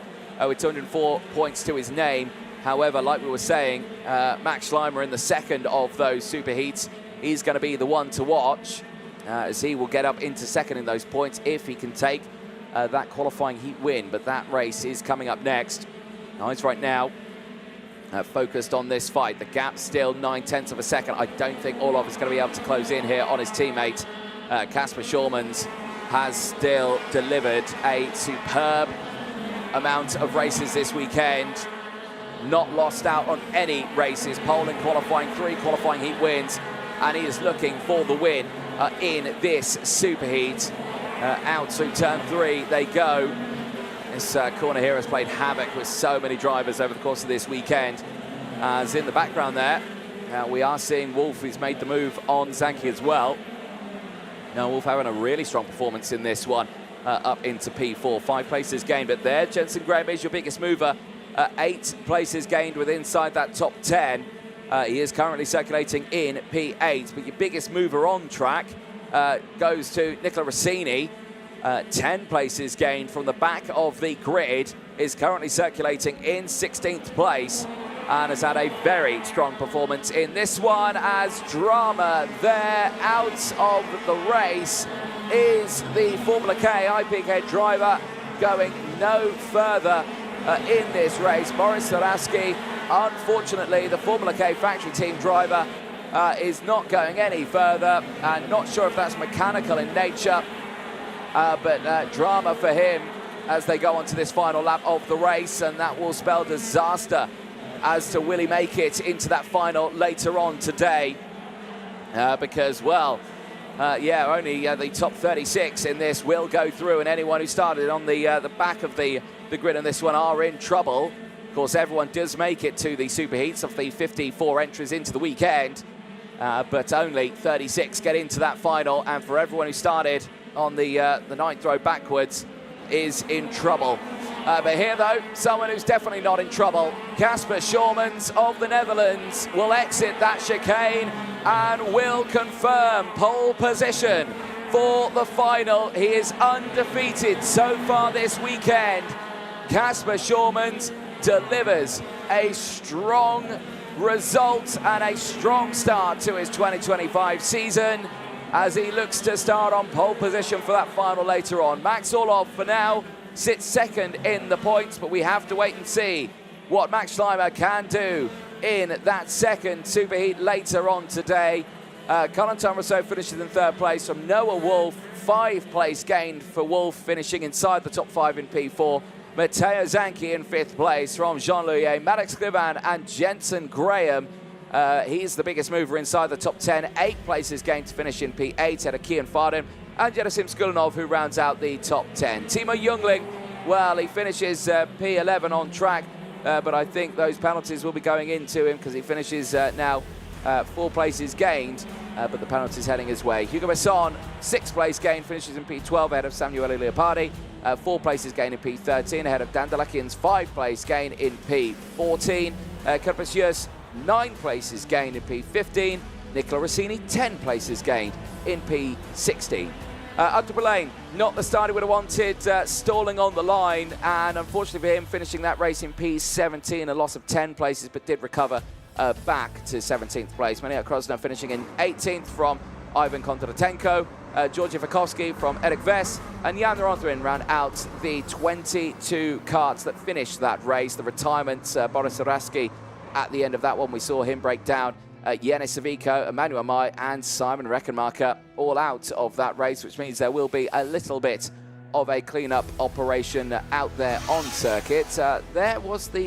with 204 points to his name. However, like we were saying, Max Schleimer in the 2nd of those superheats, he's going to be the one to watch, as he will get up into 2nd in those points if he can take that qualifying heat win. But that race is coming up next. Eyes right now focused on this fight. The gap still 9/10 of a second. I don't think Orlov is going to be able to close in here on his teammate. Kasper Schulmans has still delivered a superb amount of races this weekend. Not lost out on any races. Pole in qualifying, 3 qualifying heat wins, and he is looking for the win in this superheat. Out through turn 3 they go. This corner here has played havoc with so many drivers over the course of this weekend. As in the background there, we are seeing Wolf, who's made the move on Zanke as well. Now Wolf having a really strong performance in this one, up into P4, 5 places gained. But there, Jensen Graham is your biggest mover, 8 places gained with inside that top 10. He is currently circulating in P8, but your biggest mover on track goes to Nicola Rossini. 10 places gained from the back of the grid, is currently circulating in 16th place and has had a very strong performance in this one. As drama there out of the race is the Formula K IPK driver, going no further in this race. Boris Zaraski, unfortunately, the Formula K factory team driver, is not going any further, and not sure if that's mechanical in nature. But drama for him as they go on to this final lap of the race, and that will spell disaster as to will he make it into that final later on today. Because, well, only the top 36 in this will go through, and anyone who started on the back of the grid in this one are in trouble. Of course, everyone does make it to the Superheats of the 54 entries into the weekend, but only 36 get into that final, and for everyone who started on the 9th row backwards is in trouble. But here, though, someone who's definitely not in trouble. Casper Schormans of the Netherlands will exit that chicane and will confirm pole position for the final. He is undefeated so far this weekend. Casper Schormans delivers a strong result and a strong start to his 2025 season, as he looks to start on pole position for that final later on. Max Orlov, for now, sits second in the points, but we have to wait and see what Max Schleimer can do in that second superheat later on today. Corentin Rousseau finishes in 3rd place from Noah Wolf, 5 place gained for Wolf, finishing inside the top 5 in P4. Matteo Zanke in 5th place from Jean Louillet, Maddox Clivan and Jensen Graham. He's the biggest mover inside the top 10, 8 places gained to finish in P8, at Kian Farden and Gerasim Skulinov, who rounds out the top 10. Timo Jungling, well, he finishes P11 on track, but I think those penalties will be going into him because he finishes now 4 places gained, but the penalties heading his way. Hugo Besson, 6th place gained, finishes in P12 ahead of Samuele Leopardi. 4 places gained in P13 ahead of Dan Delakian's 5 place gain in P14. Kerpesius, 9 places gained in P15. Nicola Rossini, 10 places gained in P16. Lane, not the start he would have wanted, stalling on the line, and unfortunately for him, finishing that race in P17, a loss of 10 places, but did recover back to 17th place. Maria Krosno finishing in 18th from Ivan Kondratenko. Georgi Vakovsky from Eric Vess, and Jan Rothrin round out the 22 karts that finished that race. The retirement, Boris Zaraski, at the end of that one, we saw him break down. Yenis Savico, Emmanuel Mai and Simon Reckenmacher all out of that race, which means there will be a little bit of a clean-up operation out there on circuit. There was that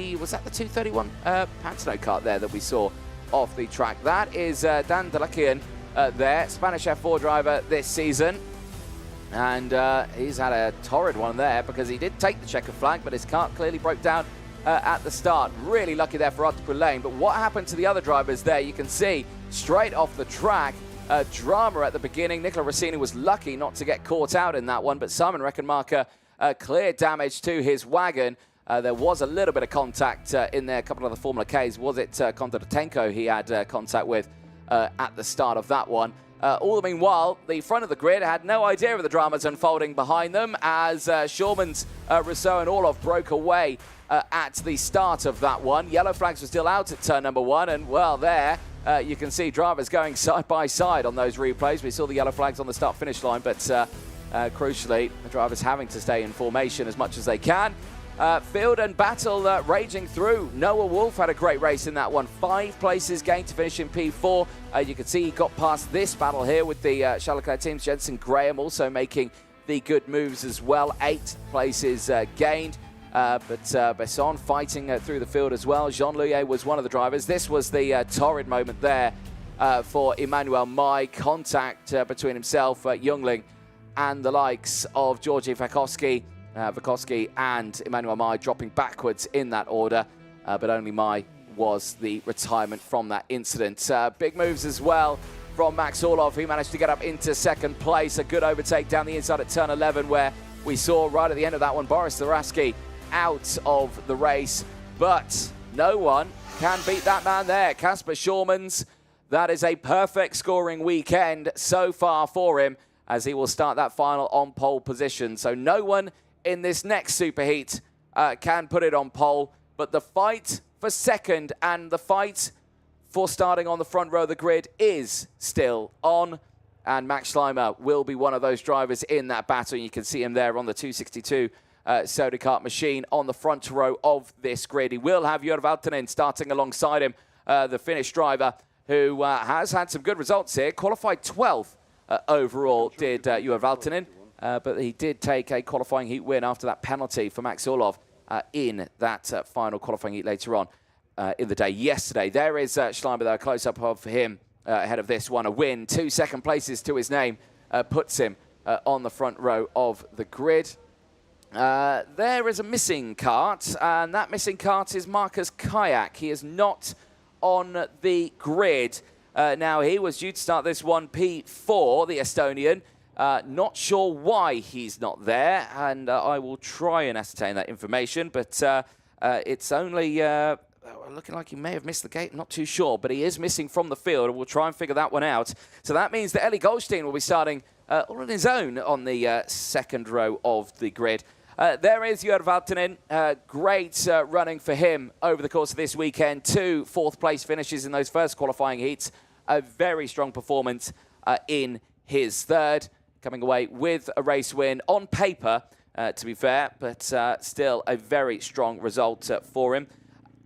the 231 Pantano kart there that we saw off the track? That is Dan Delakian there, Spanish F4 driver this season. And he's had a torrid one there because he did take the checker flag, but his kart clearly broke down at the start. Really lucky there for Lane. But what happened to the other drivers there? You can see straight off the track, drama at the beginning. Nicola Rossini was lucky not to get caught out in that one, but Simon Reckenmacher, clear damage to his wagon. There was a little bit of contact in there, a couple of the Formula Ks. Was it Kondratenko he had contact with at the start of that one? All the meanwhile, the front of the grid had no idea of the dramas unfolding behind them as Schormans, Rousseau and Orlov broke away at the start of that one. Yellow flags were still out at turn number 1, and well, there you can see drivers going side by side on those replays. We saw the yellow flags on the start-finish line, but crucially, the drivers having to stay in formation as much as they can. Field and battle raging through. Noah Wolf had a great race in that one. 5 places gained to finish in P4. You can see he got past this battle here with the Charles Leclerc teams. Jensen Graham also making the good moves as well. 8 places gained. But Besson fighting through the field as well. Jean Louillet was one of the drivers. This was the torrid moment there for Emmanuel Mai. Contact between himself, Jungling, and the likes of Georgi Vakovsky Vukoski and Emmanuel Mai dropping backwards in that order, but only Mai was the retirement from that incident. Big moves as well from Max Orlov. He managed to get up into second place. A good overtake down the inside at turn 11, where we saw right at the end of that one Boris Zaraski out of the race, but no one can beat that man there. Kasper Schulmans, that is a perfect scoring weekend so far for him, as he will start that final on pole position. So no one in this next Superheat can put it on pole, but the fight for second and the fight for starting on the front row of the grid is still on, and Max Schleimer will be one of those drivers in that battle. You can see him there on the 262 Soda Kart machine on the front row of this grid. He will have Jörg Valtonen starting alongside him, the Finnish driver, who has had some good results here. Qualified 12th overall, did Jörg Valtonen, but he did take a qualifying heat win after that penalty for Max Orlov in that final qualifying heat later on in the day yesterday. There is Schleimer, though, a close-up of him ahead of this one. A win, 2 second places to his name, puts him on the front row of the grid. There is a missing kart, and that missing kart is Markus Kayak. He is not on the grid. Now, he was due to start this one P4, the Estonian. Not sure why he's not there, and I will try and ascertain that information, but it's only looking like he may have missed the gate. Not too sure, but he is missing from the field, and we'll try and figure that one out. So that means that Eli Goldstein will be starting all on his own on the second row of the grid. There is Jörg Valtonen. Great running for him over the course of this weekend. 2 fourth-place finishes in those first qualifying heats. A very strong performance in his third, coming away with a race win on paper, to be fair, but still a very strong result for him.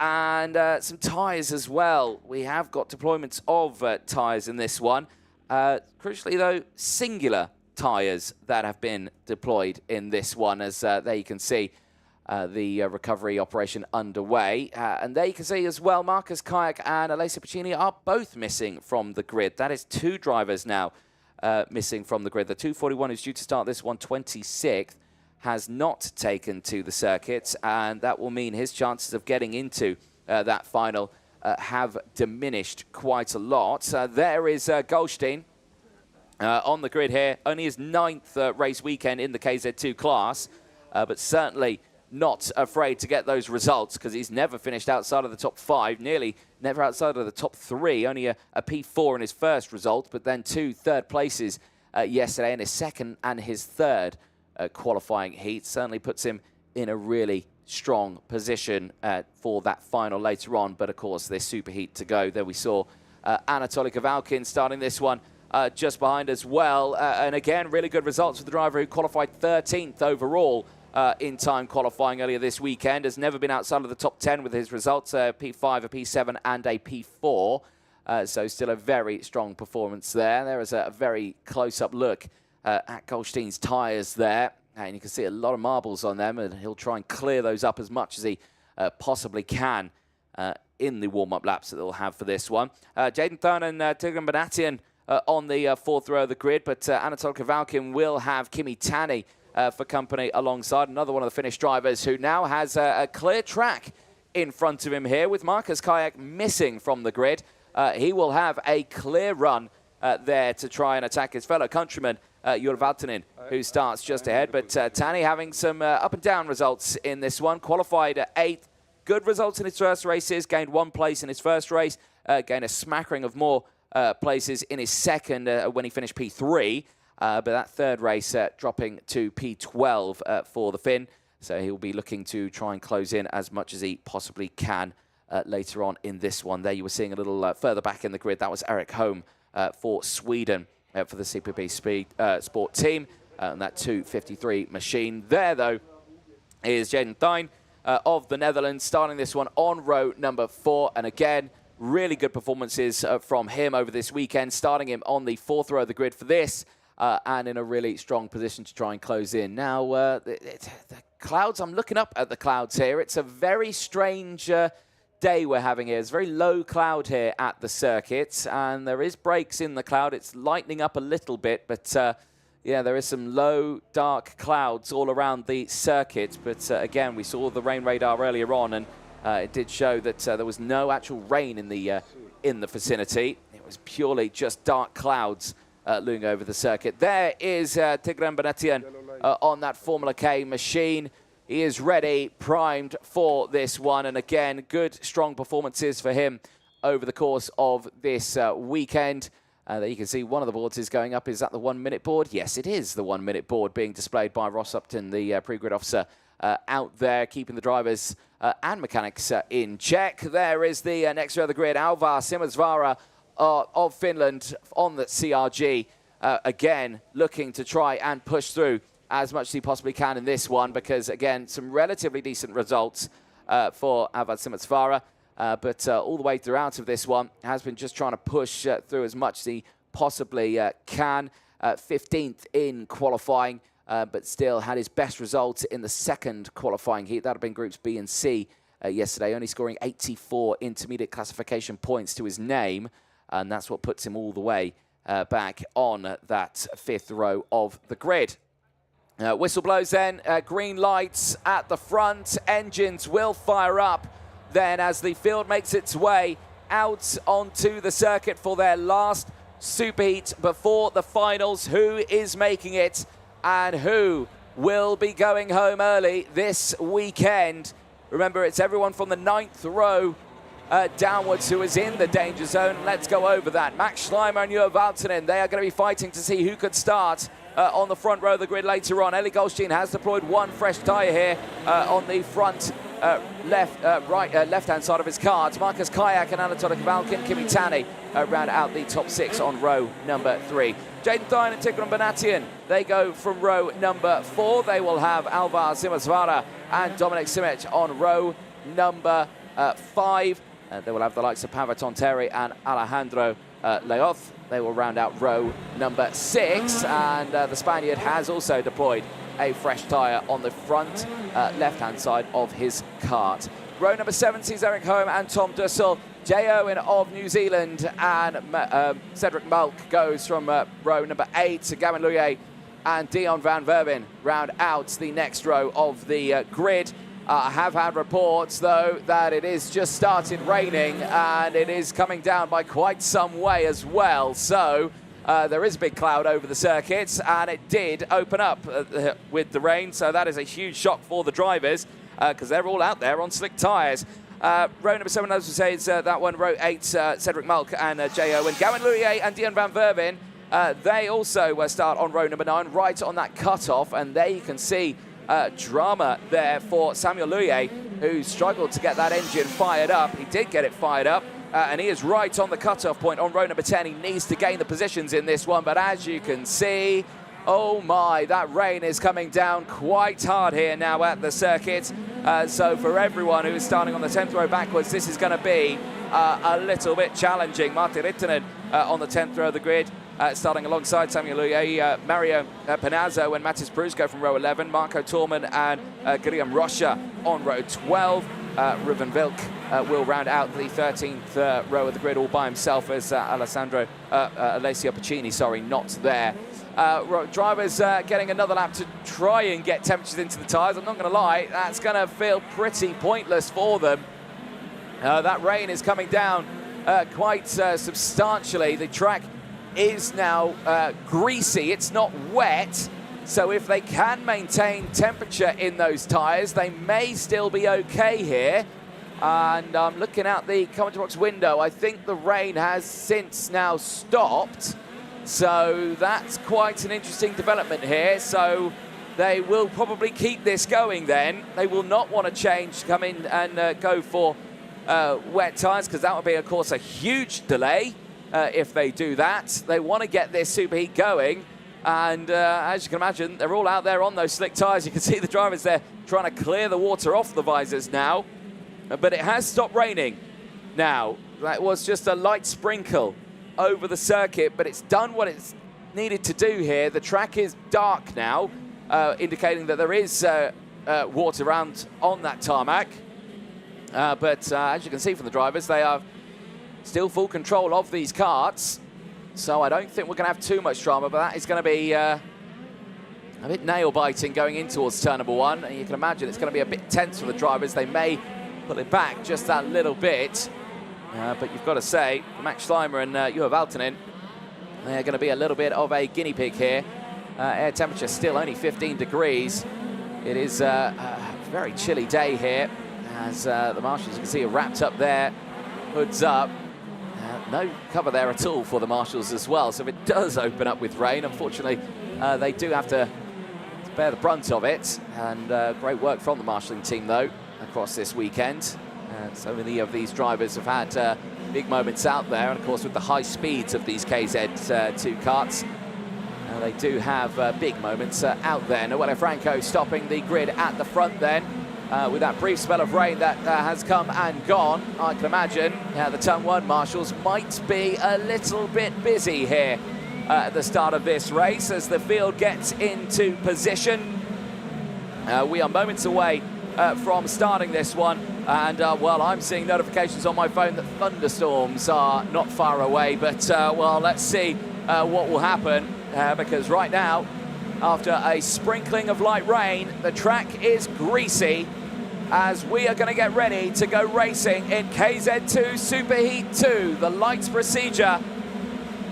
And some tyres as well. We have got deployments of tyres in this one. Crucially, though, singular tyres that have been deployed in this one, as there you can see the recovery operation underway. And there you can see as well, Markus Kayak and Alessia Piccini are both missing from the grid. That is 2 drivers now missing from the grid. The 241 who's due to start this one 26th has not taken to the circuit, and that will mean his chances of getting into that final have diminished quite a lot. There is Goldstein on the grid here. Only his 9th race weekend in the KZ2 class, but certainly not afraid to get those results, because he's never finished outside of the top 5, nearly never outside of the top 3, only a P4 in his first result, but then 2 third places yesterday in his second and his third qualifying heat. Certainly puts him in a really strong position for that final later on, but of course there's super heat to go. There we saw Anatoly Kavalkin starting this one just behind as well, and again really good results for the driver who qualified 13th overall in time qualifying earlier this weekend. Has never been outside of the top 10 with his results, P5, a P7 and a P4. So still a very strong performance there. There is a very close-up look at Goldstein's tyres there. And you can see a lot of marbles on them, and he'll try and clear those up as much as he possibly can in the warm-up laps that they'll have for this one. Jaden Thurn and Tigran Banatian on the fourth row of the grid, but Anatol Kavalkin will have Kimi Tani for company alongside another one of the Finnish drivers who now has a clear track in front of him here with Markus Kayak missing from the grid. He will have a clear run there to try and attack his fellow countryman, Jörg Valtonen, who starts just ahead. But Tani having some up and down results in this one. Qualified at 8th. Good results in his first races. Gained 1 place in his first race. Gained a smattering of more places in his second when he finished P3. But that third race dropping to P12 for the Finn. So he'll be looking to try and close in as much as he possibly can later on in this one. There you were seeing a little further back in the grid. That was Eric Holm for Sweden for the CPP Speed Sport team. And that 253 machine. There, though, is Jaden Thijn of the Netherlands, starting this one on row number 4. And again, really good performances from him over this weekend, starting him on the 4th row of the grid for this, and in a really strong position to try and close in. Now, the clouds, I'm looking up at the clouds here. It's a very strange day we're having here. It's very low cloud here at the circuit, and there is breaks in the cloud. It's lightening up a little bit, but Yeah, there is some low, dark clouds all around the circuit, but again, we saw the rain radar earlier on, and it did show that there was no actual rain in the vicinity. It was purely just dark clouds looming over the circuit. There is Tigran Benatian on that Formula K machine. He is ready, primed for this one, and again, good, strong performances for him over the course of this weekend. There you can see one of the boards is going up. Is that the 1 minute board? Yes, it is the 1 minute board being displayed by Ross Upton, the pre-grid officer out there, keeping the drivers and mechanics in check. There is the next row of the grid, Alvar Simonsvaara of Finland on the CRG. Again, looking to try and push through as much as he possibly can in this one, because, again, some relatively decent results for Alvar Simonsvaara. But all the way throughout of this one has been just trying to push through as much as he possibly can. 15th in qualifying, but still had his best results in the second qualifying heat. That would have been Groups B and C yesterday, only scoring 84 intermediate classification points to his name. And that's what puts him all the way back on that fifth row of the grid. Whistle blows then, green lights at the front. Engines will fire up then as the field makes its way out onto the circuit for their last superheat before the finals. Who is making it and who will be going home early this weekend? Remember, it's everyone from the 9th row downwards who is in the danger zone. Let's go over that. Max Schleimer and Juha Valtonen, they are going to be fighting to see who could start on the front row of the grid later on. Eli Goldstein has deployed one fresh tyre here on the front left-hand side of his cards. Marcus Kayak and Anatoly Kavalkin, Kimi Tani round out the top 6 on row number 3. Jaden Thine and Tigran Benatian, they go from row number 4. They will have Alvar Simonsvaara and Dominic Simic on row number 5. They will have the likes of Pavel Terry and Alejandro Leoth. They will round out row number 6, and the Spaniard has also deployed a fresh tyre on the front left-hand side of his kart. Row number 7 sees Eric Holm and Tom Dussel. Jay Owen of New Zealand and Cedric Mulk goes from row number 8 to Gavin Luye and Dion van Verben round out the next row of the grid. I have had reports, though, that it is just started raining and it is coming down by quite some way as well. So there is a big cloud over the circuits, and it did open up with the rain. So that is a huge shock for the drivers because they're all out there on slick tyres. Row number 7, as we say, is that one. Row 8, Cedric Mulk and Jay Owen. Gavin Luye and Dion van Verben, they also start on row number 9, right on that cut-off. And there you can see drama there for Samuel Luye, who struggled to get that engine fired up. He did get it fired up, and he is right on the cut-off point on row number 10. He needs to gain the positions in this one, but as you can see, oh my, that rain is coming down quite hard here now at the circuit. So for everyone who is starting on the 10th row backwards, this is going to be a little bit challenging. Martti Rittinen on the 10th row of the grid, starting alongside Samuel Luye, Mario Panazzo and Matis Brusco from row 11, Marco Torman and Guillaume Rocha on row 12. Ruben Vilk will round out the 13th row of the grid all by himself as Alessio Piccini, sorry, not there. Drivers getting another lap to try and get temperatures into the tyres. I'm not going to lie, that's going to feel pretty pointless for them. That rain is coming down quite substantially. The track is now greasy, it's not wet, so if they can maintain temperature in those tyres, they may still be okay here. And I'm looking out the commentary box window. I think the rain has since now stopped, so that's quite an interesting development here. So they will probably keep this going then. They will not want to change, come in and go for wet tyres, because that would be, of course, a huge delay. If they do that, they want to get this superheat going, and as you can imagine, they're all out there on those slick tyres. You can see the drivers there trying to clear the water off the visors now, but it has stopped raining now. That was just a light sprinkle over the circuit, but it's done what it's needed to do here. The track is dark now, indicating that there is water around on that tarmac, but as you can see from the drivers, they are still full control of these karts, so I don't think we're going to have too much drama, but that is going to be a bit nail-biting going in towards turn number 1. And you can imagine it's going to be a bit tense for the drivers. They may pull it back just that little bit. But you've got to say, Max Schleimer and Juha Valtonen, they're going to be a little bit of a guinea pig here. Air temperature still only 15 degrees. It is a very chilly day here, as the marshals, you can see, are wrapped up there, hoods up. No cover there at all for the marshals as well. So if it does open up with rain, unfortunately, they do have to bear the brunt of it. And great work from the marshalling team, though, across this weekend. So many of these drivers have had big moments out there, and of course with the high speeds of these KZ2 karts, they do have big moments out there. Noelle Franco stopping the grid at the front then, with that brief spell of rain that has come and gone. I can imagine the Turn 1 marshals might be a little bit busy here at the start of this race as the field gets into position. We are moments away from starting this one, and well, I'm seeing notifications on my phone that thunderstorms are not far away, but well, let's see what will happen, because right now, after a sprinkling of light rain, the track is greasy as we are going to get ready to go racing in KZ2 Superheat 2. The lights procedure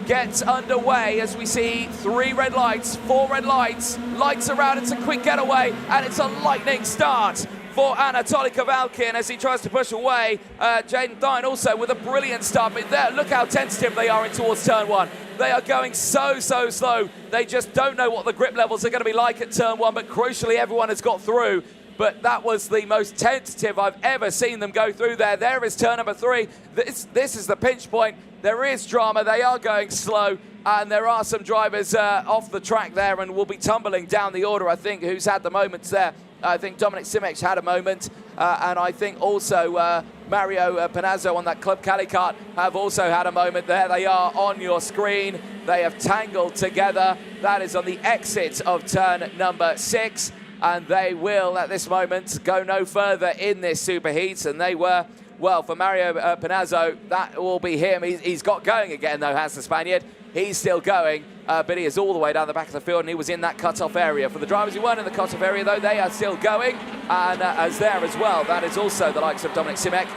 gets underway as we see 3 red lights, 4 red lights, lights around. It's a quick getaway, and it's a lightning start for Anatoly Kavalkin as he tries to push away. Jaden Dine also with a brilliant start, but there, look how tentative they are in towards turn 1. They are going so slow. They just don't know what the grip levels are going to be like at turn 1, but crucially everyone has got through. But that was the most tentative I've ever seen them go through there. There is turn number 3. This is the pinch point. There is drama. They are going slow, and there are some drivers off the track there and will be tumbling down the order, I think, who's had the moments there. I think Dominic Simic had a moment, and I think also Mario Panazzo on that Club Cali kart have also had a moment. There they are on your screen. They have tangled together. That is on the exit of turn number 6, and they will, at this moment, go no further in this Superheats, and they were, well, for Mario Panazzo, that will be him. He's got going again, though, has the Spaniard. He's still going, but he is all the way down the back of the field, and he was in that cut-off area. For the drivers who weren't in the cut-off area, though, they are still going, and as there as well, that is also the likes of Dominic Simic,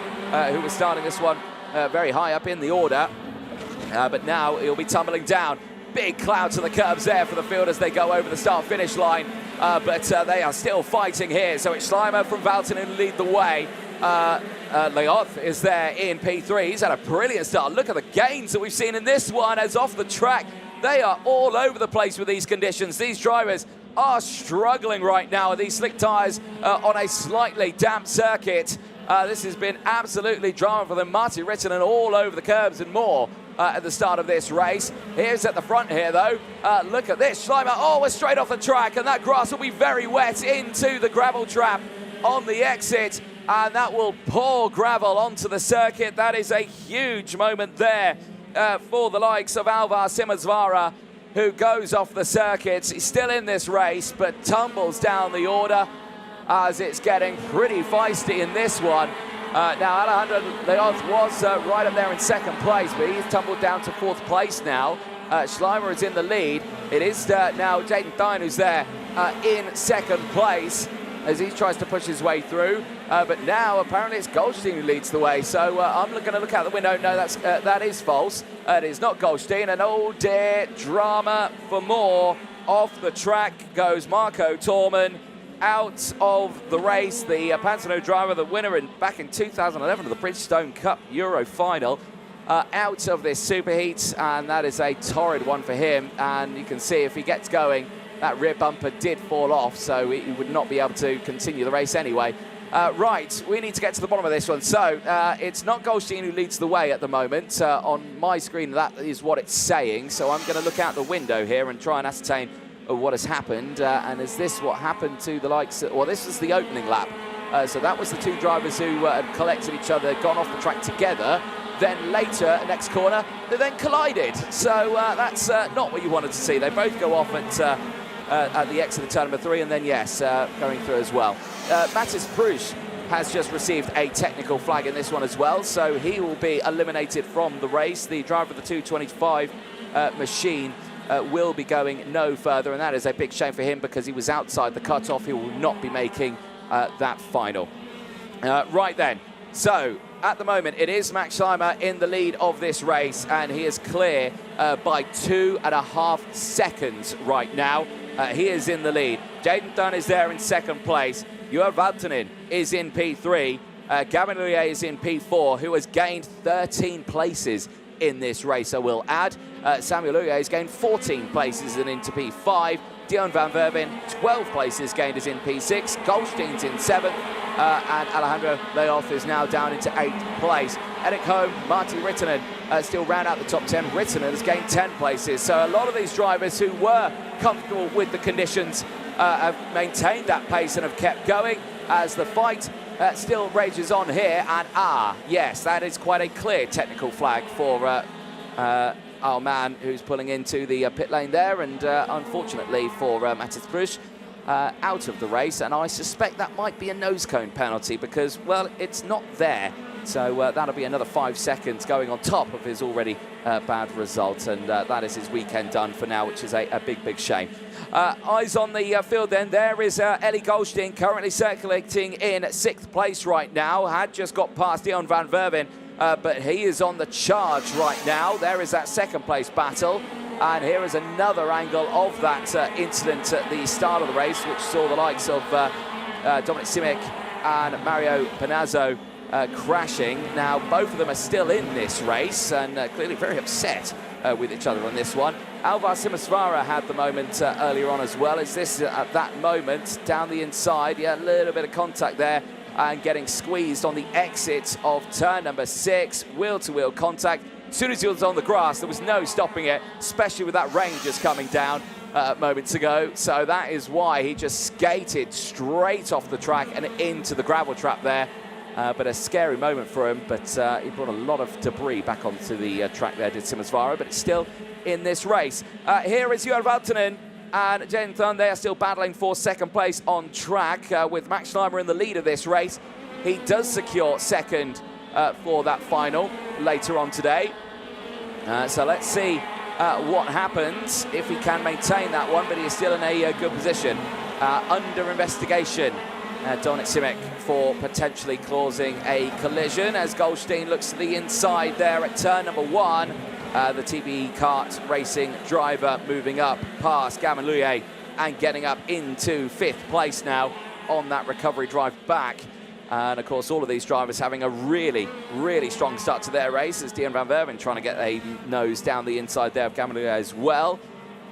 who was starting this one very high up in the order, but now he'll be tumbling down. Big cloud to the curbs there for the field as they go over the start-finish line, but they are still fighting here. So it's Schleimer from Valtonen who lead the way. Leoth is there in P3. He's had a brilliant start. Look at the gains that we've seen in this one as off the track. They are all over the place with these conditions. These drivers are struggling right now with these slick tyres on a slightly damp circuit. This has been absolutely drama for them. Marty Rittinen all over the curbs and more at the start of this race. Here's at the front here, though. Look at this. Schleimer, we're straight off the track, and that grass will be very wet into the gravel trap on the exit, and that will pour gravel onto the circuit. That is a huge moment there for the likes of Alvar Simazvara, who goes off the circuit. He's still in this race, but tumbles down the order as it's getting pretty feisty in this one. Now, Alejandro Leoth was right up there in second place, but he's tumbled down to 4th place now. Schleimer is in the lead. It is now Jaden Dine who's there in second place as he tries to push his way through. But now, apparently, it's Goldstein who leads the way. So I'm going to look out the window. No, that is false. It is not Goldstein. And oh dear, drama for more. Off the track goes Marco Torman. Out of the race, the Panzano driver, the winner back in 2011 of the Bridgestone Cup Euro final, out of this Superheats, and that is a torrid one for him. And you can see if he gets going, that rear bumper did fall off, so he would not be able to continue the race anyway. Right, we need to get to the bottom of this one. So it's not Goldstein who leads the way at the moment. On my screen, that is what it's saying. So I'm going to look out the window here and try and ascertain what has happened, and is this what happened to the likes of, well, this was the opening lap, so that was the 2 drivers who had collected each other, gone off the track together, then later, next corner, they then collided, so that's not what you wanted to see. They both go off at the exit of turn number 3, and then yes, going through as well. Matis Prush has just received a technical flag in this one as well, so he will be eliminated from the race. The driver of the 225 machine will be going no further, and that is a big shame for him because he was outside the cutoff. He will not be making that final. Right then, so at the moment it is Max Schleimer in the lead of this race, and he is clear by 2.5 seconds right now. He is in the lead. Jaden Dunn is there in second place. Johan Valtonen is in P3. Gavin Loulier is in P4, who has gained 13 places in this race. I will add, Samuel Loulier has gained 14 places and into P5. Dion van Verven, 12 places gained, is in P6. Goldstein's in 7th. And Alejandro Leoth is now down into 8th place. Eric Holm, Marty Rittinen still round out the top 10. Rittinen has gained 10 places. So a lot of these drivers who were comfortable with the conditions have maintained that pace and have kept going as the fight still rages on here. And yes, that is quite a clear technical flag for our man who's pulling into the pit lane there, and unfortunately for Matis Bruch, out of the race, and I suspect that might be a nose cone penalty because, well, it's not there. So that'll be another 5 seconds going on top of his already bad result, and that is his weekend done for now, which is a big, big shame. Eyes on the field then. There is Ellie Goldstein currently circulating in 6th place right now. Had just got past Dion van Verven, but he is on the charge right now. There is that second place battle. And here is another angle of that incident at the start of the race, which saw the likes of Dominic Simic and Mario Panazzo crashing. Now, both of them are still in this race and clearly very upset with each other on this one. Alvar Simasvara had the moment earlier on as well. Is this at that moment down the inside? Yeah, a little bit of contact there and getting squeezed on the exit of turn number 6. Wheel-to-wheel contact. As soon as he was on the grass, there was no stopping it, especially with that rain just coming down moments ago. So that is why he just skated straight off the track and into the gravel trap there. But a scary moment for him, but he brought a lot of debris back onto the track there, did Simasvara, but it's still in this race. Here is Johan Valtonen and Jaden Thun. They are still battling for second place on track with Max Schleimer in the lead of this race. He does secure second for that final later on today. So let's see what happens if he can maintain that one, but he is still in a good position. Under investigation, Dominic Simic for potentially causing a collision as Goldstein looks to the inside there at turn number 1. The TBE kart racing driver moving up past Gavin Loulier and getting up into 5th place now on that recovery drive back. And of course, all of these drivers having a really, really strong start to their race, as Dion van Verven trying to get a nose down the inside there of Gavin Loulier as well.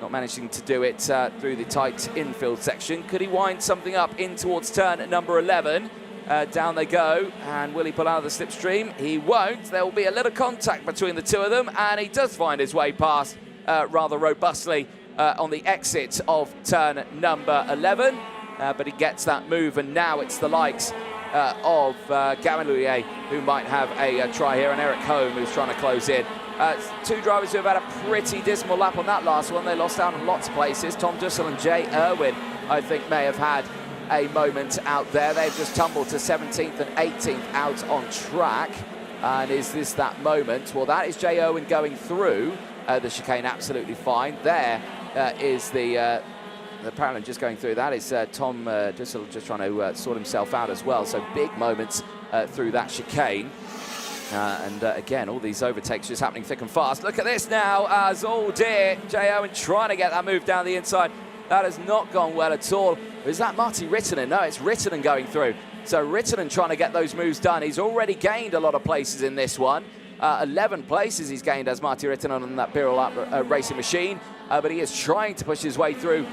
Not managing to do it through the tight infield section. Could he wind something up in towards turn number 11? Down they go, and will he pull out of the slipstream? He won't. There will be a little contact between the two of them, and he does find his way past rather robustly on the exit of turn number 11. But he gets that move, and now it's the likes of Gavin Loulier who might have a try here, and Eric Holm who's trying to close in. Two drivers who have had a pretty dismal lap on that last one. They lost out on lots of places. Tom Dussel and Jay Irwin, I think, may have had a moment out there. They've just tumbled to 17th and 18th out on track. And is this that moment? Well, that is Jay Irwin going through the chicane absolutely fine. There is the parallel just going through. That is Tom Dussel just trying to sort himself out as well. So big moments through that chicane. Again, all these overtakes just happening thick and fast. Look at this now, as oh dear, Jay Owen trying to get that move down the inside. That has not gone well at all. Is that Marty Rittinen? No, it's Rittinen going through. So Rittinen trying to get those moves done. He's already gained a lot of places in this one. 11 places he's gained as Marty Rittinen on that Birol racing machine. But he is trying to push his way through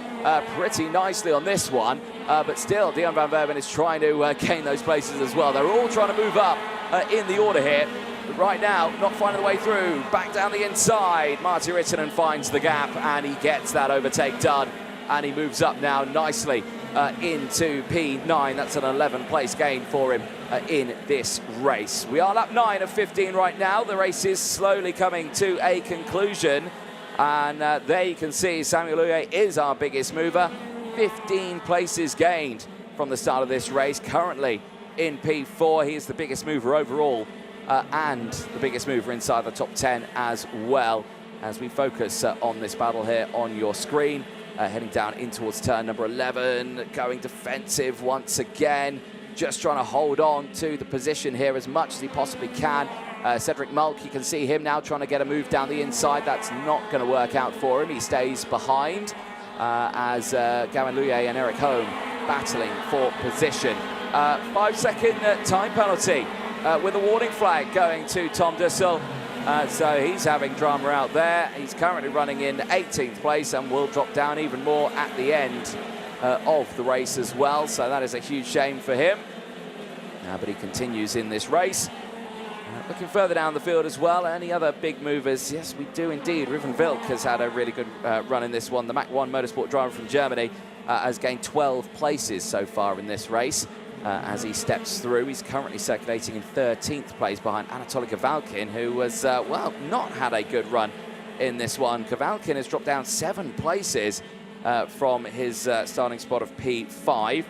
pretty nicely on this one. But still, Dion van Verven is trying to gain those places as well. They're all trying to move up in the order here. But right now, not finding the way through. Back down the inside. Marty Rittinen finds the gap and he gets that overtake done. And he moves up now nicely into P9. That's an 11th place gain for him in this race. We are lap 9 of 15 right now. The race is slowly coming to a conclusion. And there you can see Samuel Loulier is our biggest mover. 15 places gained from the start of this race. Currently in P4, he is the biggest mover overall and the biggest mover inside the top 10 as well. as we focus on this battle here on your screen. Heading down in towards turn number 11, going defensive once again, just trying to hold on to the position here as much as he possibly can. Cedric Mulk, you can see him now trying to get a move down the inside. That's not going to work out for him. He stays behind as Gavin Luye and Eric Holm battling for position. 5-second time penalty with a warning flag going to Tom Dussel. So he's having drama out there. He's currently running in 18th place and will drop down even more at the end of the race as well. So that is a huge shame for him. But he continues in this race. Looking further down the field as well, any other big movers? Yes, we do indeed. Riven Vilk has had a really good run in this one. The Mach 1 motorsport driver from Germany has gained 12 places so far in this race. As he steps through, he's currently circulating in 13th place behind Anatoly Kavalkin, who has, well, not had a good run in this one. Kavalkin has dropped down 7 places from his starting spot of P5.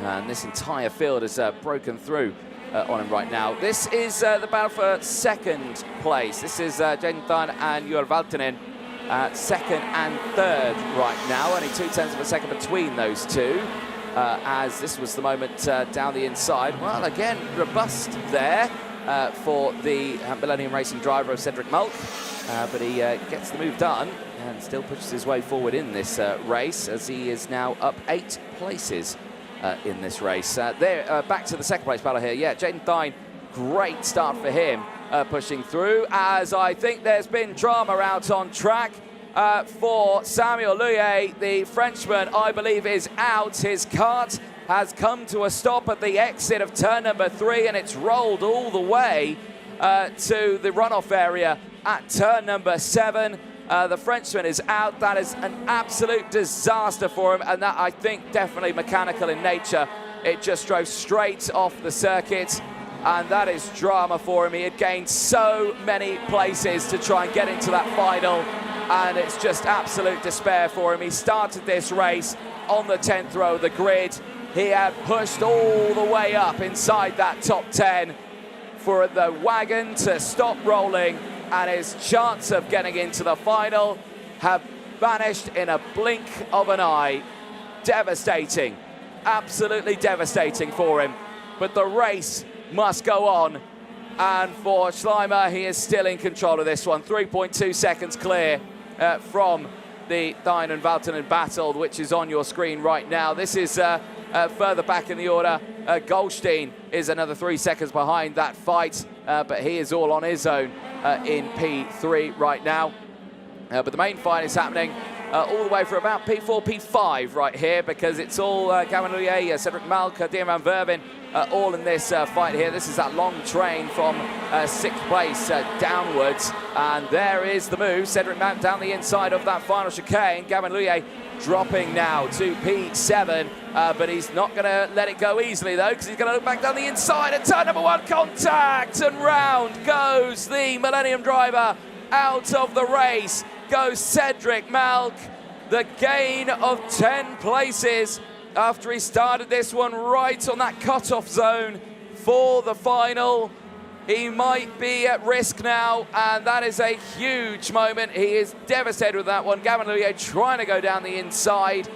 And this entire field has broken through on him right now. This is the battle for 2nd place. This is Jaden Thun and Joel Valtonen, 2nd and 3rd right now. Only 0.2 of a second between those two. As this was the moment down the inside. Well, again, robust there for the Millennium Racing driver of Cedric Mulk. But he gets the move done and still pushes his way forward in this race, as he is now up 8 places in this race. Back to the 2nd place battle here. Yeah, Jaden Thine, great start for him pushing through, as I think there's been drama out on track. For Samuel Luye, the Frenchman, I believe, is out. His kart has come to a stop at the exit of turn number 3, and it's rolled all the way to the runoff area at turn number 7. The Frenchman is out. That is an absolute disaster for him, and that, I think, definitely mechanical in nature. It just drove straight off the circuit, and that is drama for him. He had gained so many places to try and get into that final, and it's just absolute despair for him. He started this race on the 10th row of the grid. He had pushed all the way up inside that top 10 for the wagon to stop rolling, and his chance of getting into the final have vanished in a blink of an eye. Devastating, absolutely devastating for him. But the race must go on, and for Schleimer, he is still in control of this one. 3.2 seconds clear from the Thine and Valtonen battle, which is on your screen right now. This is further back in the order. Goldstein is another 3 seconds behind that fight, but he is all on his own in P3 right now. But the main fight is happening all the way for about P4, P5 right here, because it's all Gavin Luye, Cedric Malk, Dean Van Verven, all in this fight here. This is that long train from 6th place downwards, and there is the move. Cedric Malk down the inside of that final chicane. Gavin Luye dropping now to P7, but he's not going to let it go easily, though, because he's going to look back down the inside at turn number 1, contact, and round goes the Millennium driver. Out of the race goes Cedric Malk. The gain of 10 places after he started this one right on that cut-off zone for the final. He might be at risk now, and that is a huge moment. He is devastated with that one. Gavin Luye trying to go down the inside.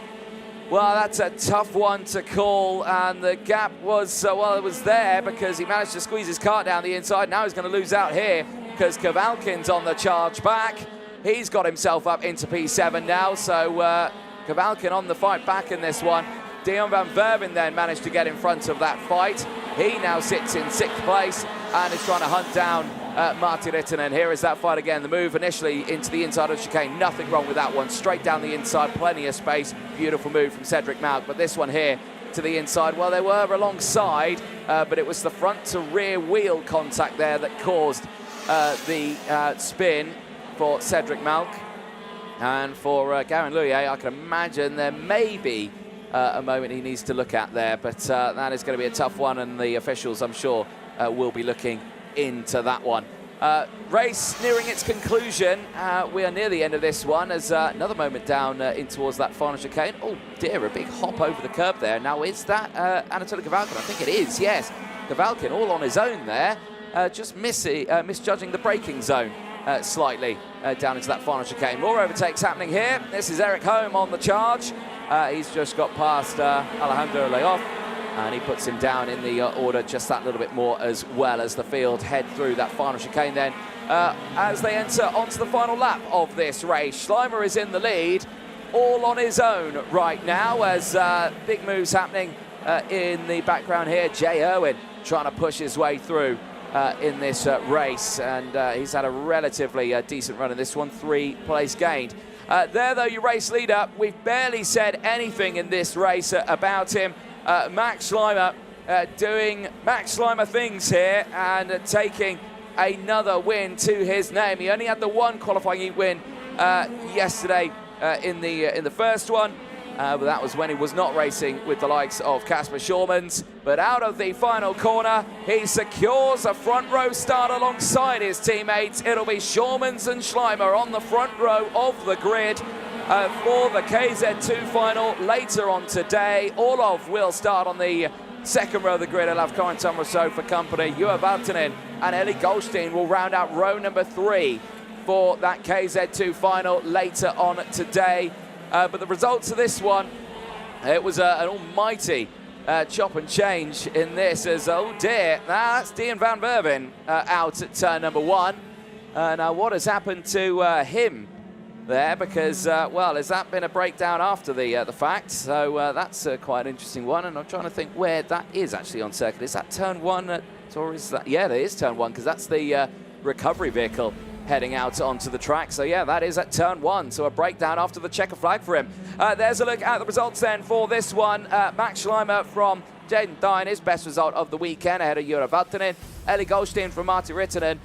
Well, that's a tough one to call, and the gap was, well, it was there because he managed to squeeze his kart down the inside. Now he's going to lose out here because Kavalkin's on the charge back. He's got himself up into P7 now, so Kavalkin on the fight back in this one. Dion Van Verven then managed to get in front of that fight. He now sits in 6th place and is trying to hunt down Martti Rittinen. Here is that fight again. The move initially into the inside of the chicane. Nothing wrong with that one. Straight down the inside, plenty of space. Beautiful move from Cedric Malk. But this one here to the inside, well, they were alongside, but it was the front to rear wheel contact there that caused the spin for Cedric Malk. And for Gavin Luye, I can imagine there may be a moment he needs to look at there, but that is going to be a tough one, and the officials, I'm sure, will be looking into that one. Race nearing its conclusion. We are near the end of this one as another moment down in towards that final chicane. Oh dear, a big hop over the curb there. Now, is that Anatoly Kavalkin? I think it is, yes. Kavalkin all on his own there, just misjudging the braking zone slightly. down into that final chicane. More overtakes happening here. This is Eric Holm on the charge. He's just got past Alejandro Leof, and he puts him down in the order just that little bit more, as well as the field head through that final chicane then. As they enter onto the final lap of this race, Schleimer is in the lead, all on his own right now, as big moves happening in the background here. Jay Irwin trying to push his way through in this race, and he's had a relatively decent run in this one, 3 place gained. There though, your race leader, we've barely said anything in this race about him. Max Schleimer doing Max Schleimer things here and taking another win to his name. He only had the 1 qualifying win yesterday in the first one, but that was when he was not racing with the likes of Casper Schurmans. But out of the final corner, he secures a front row start alongside his teammates. It'll be Schurmans and Schleimer on the front row of the grid for the KZ2 final later on today. Orlov will start on the second row of the grid. He'll have Corentin Rousseau for company. Juha Valtonen and Eli Goldstein will round out row number 3 for that KZ2 final later on today. But the results of this one, it was an almighty chop and change in this, as, oh dear, that's Dean Van Verven out at turn number 1. Now what has happened to him there, because, well, has that been a breakdown after the fact? So that's quite an interesting one, and I'm trying to think where that is actually on circuit. Is that turn 1, or is that, yeah, it is turn 1, because that's the recovery vehicle heading out onto the track. So yeah, that is at turn 1, so a breakdown after the checker flag for him. There's a look at the results then for this one. Max Schleimer from Jaden Dine, his best result of the weekend, ahead of Juha Valtonen. Eli Goldstein from Marty Rittinen.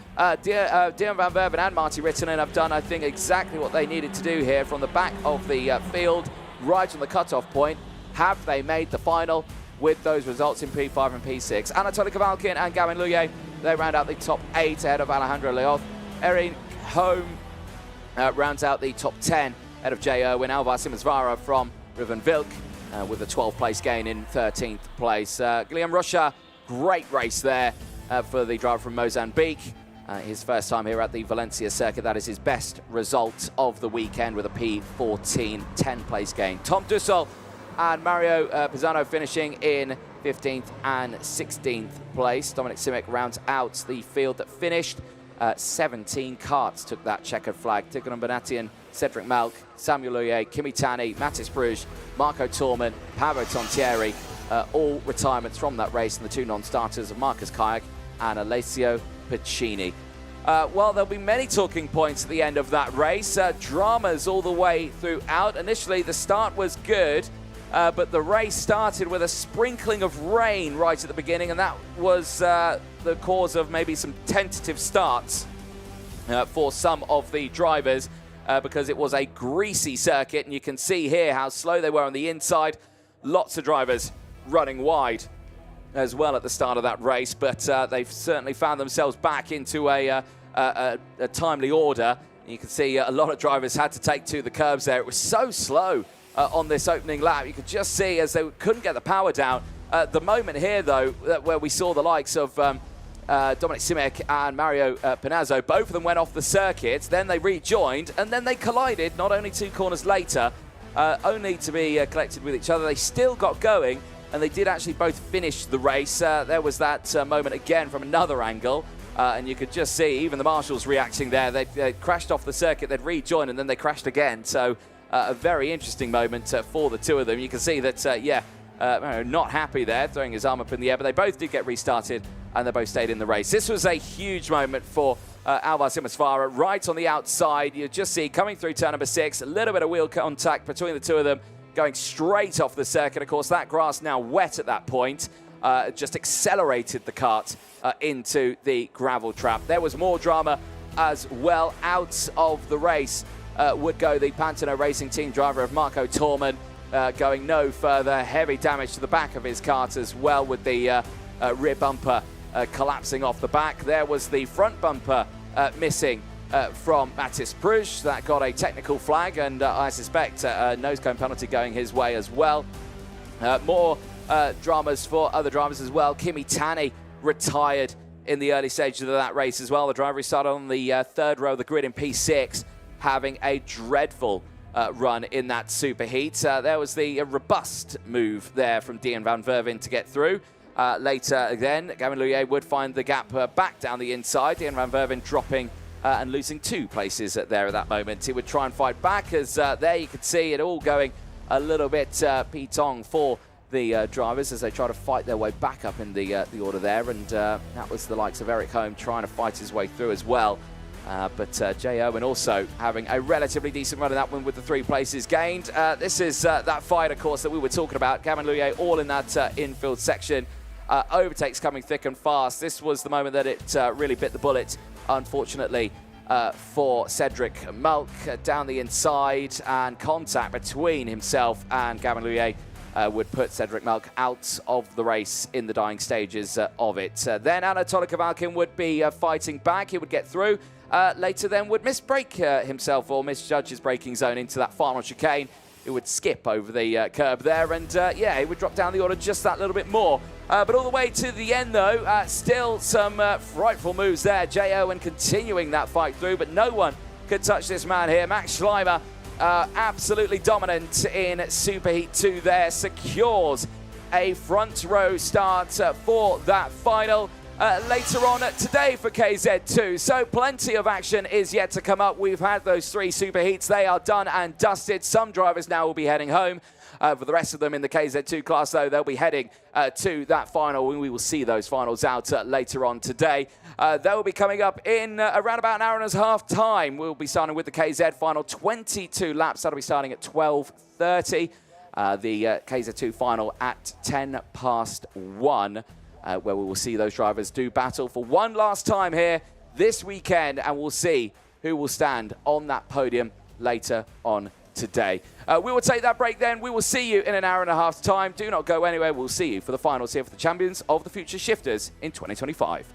Dion Van Verven and Marty Rittinen have done, I think, exactly what they needed to do here from the back of the field, right on the cutoff point. Have they made the final with those results in P5 and P6? Anatoly Kavalkin and Gavin Luye, they round out the top 8 ahead of Alejandro Leof. Erin Holm rounds out the top 10 ahead of Jay Irwin. Alvar Simonsvara from Riven Vilk with a 12th place gain in 13th place. Guillaume Rocha, great race there for the driver from Mozambique. His first time here at the Valencia circuit. That is his best result of the weekend with a P14 10th place gain. Tom Dussel and Mario Pisano finishing in 15th and 16th place. Dominic Simic rounds out the field that finished. 17 karts took that checkered flag. Tigran Benatian, Cedric Malk, Samuel Loyer, Kimi Tani, Matis Bruges, Marco Torman, Paavo Tontieri, all retirements from that race, and the 2 non-starters of Marcus Kayak and Alessio Piccini. Well, there'll be many talking points at the end of that race. Dramas all the way throughout. Initially, the start was good, but the race started with a sprinkling of rain right at the beginning, and that was the cause of maybe some tentative starts for some of the drivers, because it was a greasy circuit, and you can see here how slow they were on the inside. Lots of drivers running wide as well at the start of that race, but they've certainly found themselves back into a timely order. You can see a lot of drivers had to take to the curbs there. It was so slow on this opening lap. You could just see as they couldn't get the power down. The moment here, though, where we saw the likes of Dominic Simic and Mario Pinazzo, both of them went off the circuit, then they rejoined, and then they collided, not only 2 corners later, only to be collected with each other. They still got going, and they did actually both finish the race. There was that moment again from another angle, and you could just see even the marshals reacting there. They crashed off the circuit, they'd rejoined, and then they crashed again. So a very interesting moment for the 2 of them. You can see that, yeah, not happy there, throwing his arm up in the air, but they both did get restarted, and they both stayed in the race. This was a huge moment for Alvar Simonsvara right on the outside. You just see coming through turn number 6, a little bit of wheel contact between the 2 of them, going straight off the circuit. Of course, that grass now wet at that point, just accelerated the kart into the gravel trap. There was more drama as well. Out of the race would go the Pantano Racing Team driver of Marco Torman, going no further. Heavy damage to the back of his kart as well, with the rear bumper collapsing off the back. There was the front bumper missing from Matis Bruges. That got a technical flag, and I suspect a nose cone penalty going his way as well. More dramas for other drivers as well. Kimi Tani retired in the early stages of that race as well. The driver who started on the third row of the grid in P6, having a dreadful run in that Superheats. There was the robust move there from Dean van Verven to get through. Later then, Gavin Louye would find the gap back down the inside. Dean van Verven dropping and losing 2 places there at that moment. He would try and fight back, as there you could see it all going a little bit pitong for the drivers as they try to fight their way back up in the order there, and that was the likes of Eric Holm trying to fight his way through as well. But Jay Owen also having a relatively decent run in that one with the 3 places gained. This is that fight, of course, that we were talking about. Gavin Louye all in that infield section. Overtakes coming thick and fast. This was the moment that it really bit the bullet, unfortunately, for Cedric Mulk down the inside, and contact between himself and Gavin Louye would put Cedric Mulk out of the race in the dying stages of it. Then Anatoly Kavalkin would be fighting back. He would get through. Later then would misbrake himself, or misjudge his braking zone into that final chicane. He would skip over the curb there, and yeah, he would drop down the order just that little bit more. But all the way to the end, though, still some frightful moves there. Jay Owen continuing that fight through, but no one could touch this man here. Max Schleimer, absolutely dominant in Superheat 2 there, secures a front row start for that final. Later on today for KZ2. So plenty of action is yet to come up. We've had those 3 Superheats. They are done and dusted. Some drivers now will be heading home. For the rest of them in the KZ2 class, though, they'll be heading to that final, and we will see those finals out later on today. They will be coming up in around about an hour and a half time. We'll be starting with the KZ final, 22 laps. That'll be starting at 12:30. The KZ2 final at 10 past 1. Where we will see those drivers do battle for one last time here this weekend, and we'll see who will stand on that podium later on today. We will take that break then. We will see you in an hour and a half's time. Do not go anywhere. We'll see you for the finals here for the Champions of the Future Shifters in 2025.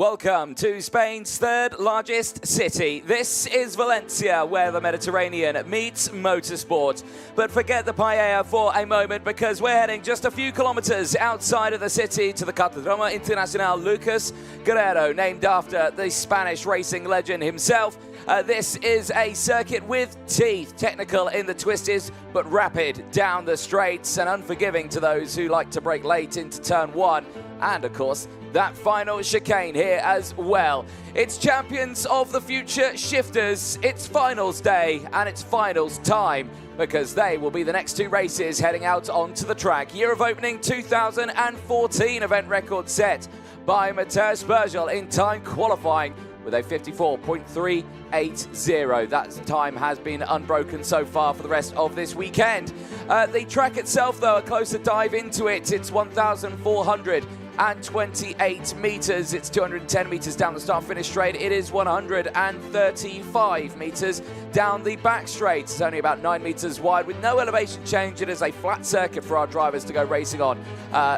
welcome to Spain's third largest city. This is Valencia, where the Mediterranean meets motorsport. But forget the paella for a moment, because we're heading just a few kilometers outside of the city to the Cartódromo Internacional Lucas Guerrero, named after the Spanish racing legend himself. This is a circuit with teeth, technical in the twisties, but rapid down the straights and unforgiving to those who like to brake late into turn one. And of course, that final chicane here as well. It's Champions of the Future shifters, it's finals day and it's finals time, because they will be the next two races heading out onto the track. Year of opening 2014, event record set by Mateusz Bergel in time qualifying with a 54.380. That time has been unbroken so far for the rest of this weekend. The track itself, though, a closer dive into it. It's 1,428 meters. It's 210 meters down the start-finish straight. It is 135 meters down the back straight. It's only about 9 meters wide with no elevation change. It is a flat circuit for our drivers to go racing on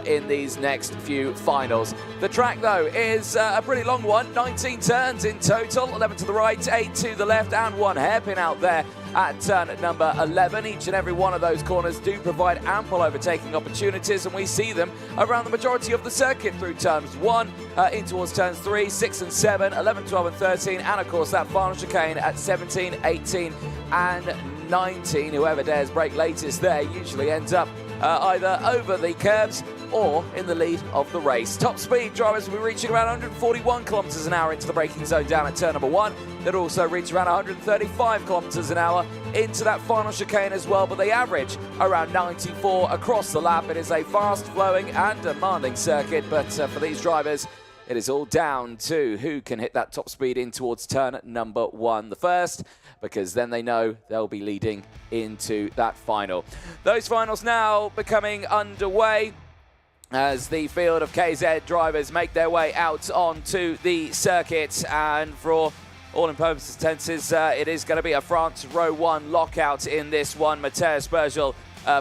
in these next few finals. The track, though, is a pretty long one. 19 turns in total, 11 to the right, 8 to the left, and one hairpin out there at turn number 11. Each and every one of those corners do provide ample overtaking opportunities, and we see them around the majority of the circuit through turns 1 in towards turns 3, 6 and 7, 11, 12 and 13, and of course that final chicane at 17, 18 and 19. Whoever dares brake latest there usually ends up either over the curbs or in the lead of the race. Top speed drivers will be reaching around 141 kilometers an hour into the braking zone down at turn number 1. They'll also reach around 135 kilometers an hour into that final chicane as well, but they average around 94 across the lap. It is a fast-flowing and demanding circuit, but for these drivers, it is all down to who can hit that top speed in towards turn number 1 the first, because then they know they'll be leading into that final. Those finals now becoming underway as the field of KZ drivers make their way out onto the circuit, and for all intents, it is going to be a France row 1 lockout in this one. Mateusz Bergel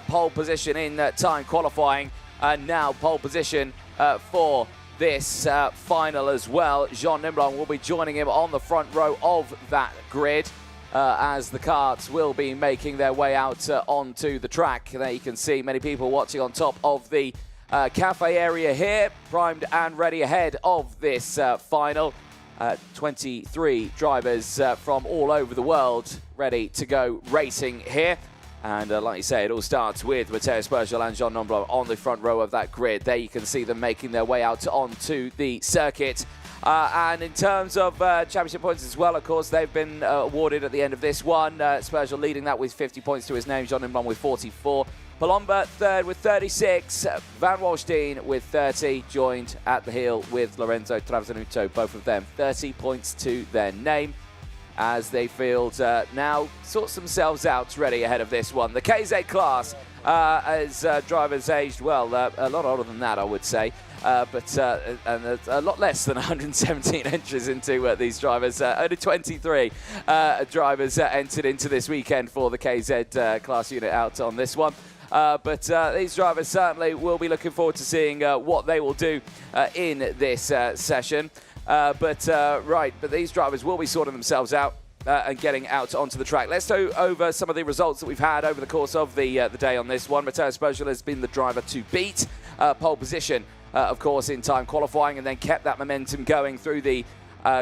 pole position in time qualifying, and now pole position for this final as well. Jean Nimblon will be joining him on the front row of that grid as the karts will be making their way out onto the track. There you can see many people watching on top of the cafe area here, primed and ready ahead of this final. 23 drivers from all over the world ready to go racing here. And like you say, it all starts with Mateusz Bergel and Jean Nimblon on the front row of that grid. There you can see them making their way out onto the circuit. And in terms of championship points as well, of course, they've been awarded at the end of this one. Bergel leading that with 50 points to his name, Jean Nimblon with 44. Palomba third with 36, Van Walstein with 30, joined at the heel with Lorenzo Travasanuto, both of them 30 points to their name, as they field now sorts themselves out ready ahead of this one. The KZ class, as drivers aged, well, a lot older than that, I would say, but and a lot less than 117 entries into these drivers. Only 23 drivers entered into this weekend for the KZ class unit out on this one. But these drivers certainly will be looking forward to seeing what they will do in this session. But these drivers will be sorting themselves out and getting out onto the track. Let's go over some of the results that we've had over the course of the day on this one. Mateusz Bergel has been the driver to beat. Pole position, of course, in time qualifying, and then kept that momentum going through the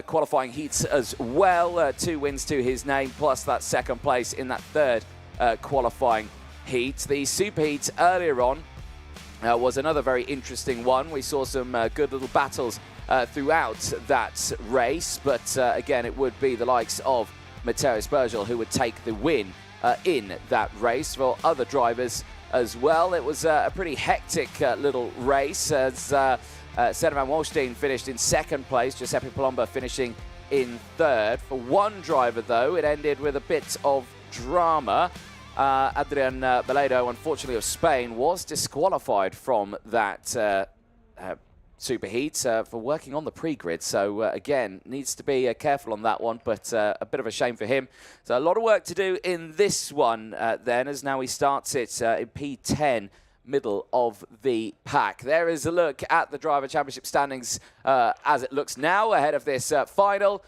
qualifying heats as well. 2 wins to his name, plus that second place in that third qualifying heat. The Superheats earlier on was another very interesting one. We saw some good little battles throughout that race, but again, it would be the likes of Mateusz Bergel who would take the win in that race. For other drivers as well, it was a pretty hectic little race, as Van Walstein finished in second place, Giuseppe Palomba finishing in third. For one driver, though, it ended with a bit of drama. Adrian Beledo, unfortunately of Spain, was disqualified from that Superheats for working on the pre-grid. So again, needs to be careful on that one, but a bit of a shame for him. So a lot of work to do in this one then, as now he starts it in P10. middle of the pack. There is a look at the Driver Championship standings as it looks now ahead of this final.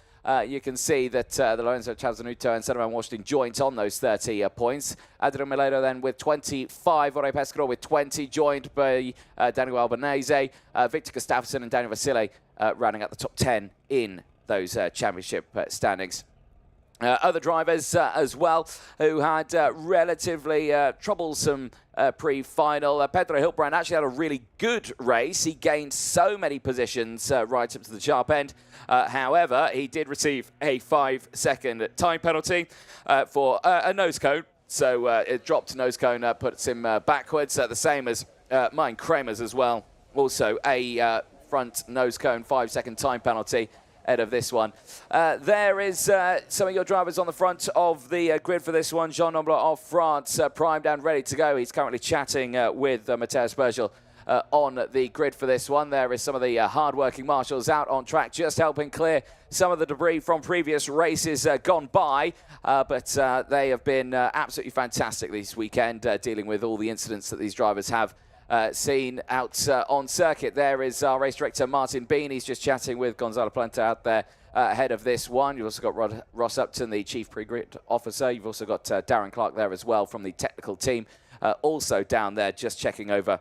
You can see that the Lorenzo Chazanuto and Senaman Washington joint on those 30 points. Adrian Miledo then with 25, Jorge Pescador with 20, joined by Daniel Albanese, Victor Gustafsson and Daniel Vasile rounding out the top 10 in those championship standings. Other drivers as well who had relatively troublesome pre-final. Pedro Hilbrand actually had a really good race. He gained so many positions right up to the sharp end. However, he did receive a 5-second time penalty for a nose cone. So it dropped nose cone, puts him backwards, the same as mine Kramer's as well. Also a front nose cone 5-second time penalty ahead of this one. There is some of your drivers on the front of the grid for this one. Jean Nombler of France, primed and ready to go. He's currently chatting with Mateusz Bergel on the grid for this one. There is some of the hard-working marshals out on track, just helping clear some of the debris from previous races gone by. But they have been absolutely fantastic this weekend, dealing with all the incidents that these drivers have seen out on circuit. There is our race director Martin Bean. He's just chatting with Gonzalo Planta out there ahead of this one. You've also got Ross Upton, the chief pre-grid officer. You've also got Darren Clark there as well from the technical team, also down there just checking over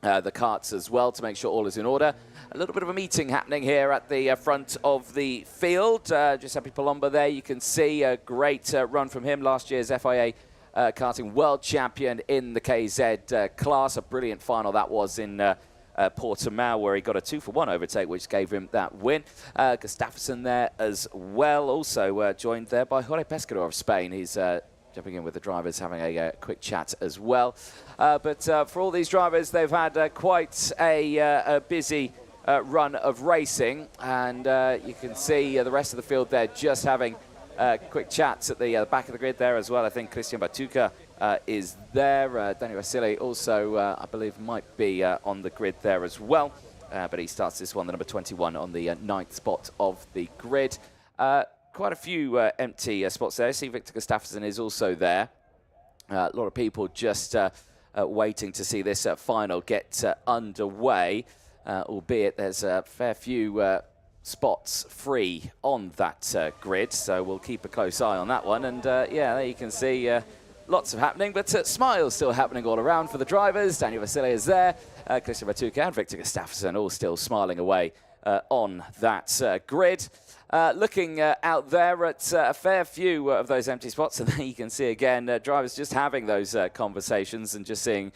the carts as well to make sure all is in order. A little bit of a meeting happening here at the front of the field. Giuseppe Palomba there, you can see a great run from him, last year's FIA karting world champion in the KZ class. A brilliant final that was in Portimao, where he got a 2-for-1 overtake, which gave him that win. Gustafsson there as well, also joined there by Jorge Pescador of Spain. He's jumping in with the drivers, having a quick chat as well. But for all these drivers, they've had quite a busy run of racing, and you can see the rest of the field there just having quick chats at the back of the grid there as well. I think Christian Batuca is there. Daniel Vasile also, I believe, might be on the grid there as well. But he starts this one, the number 21, on the 9th spot of the grid. Quite a few empty spots there. I see Victor Gustafsson is also there. A lot of people just waiting to see this final get underway, albeit there's a fair few spots free on that grid, so we'll keep a close eye on that one. And yeah, there you can see lots of happening, but smiles still happening all around for the drivers. Daniel Vasile is there, Christian Batuca and Victor Gustafsson all still smiling away on that grid. Looking out there at a fair few of those empty spots, and there you can see again drivers just having those conversations and just seeing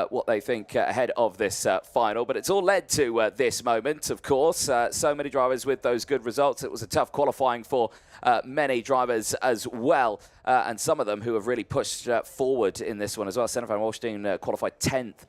what they think ahead of this final. But it's all led to this moment, of course. So many drivers with those good results. It was a tough qualifying for many drivers as well, and some of them who have really pushed forward in this one as well. Senaman Washington qualified 10th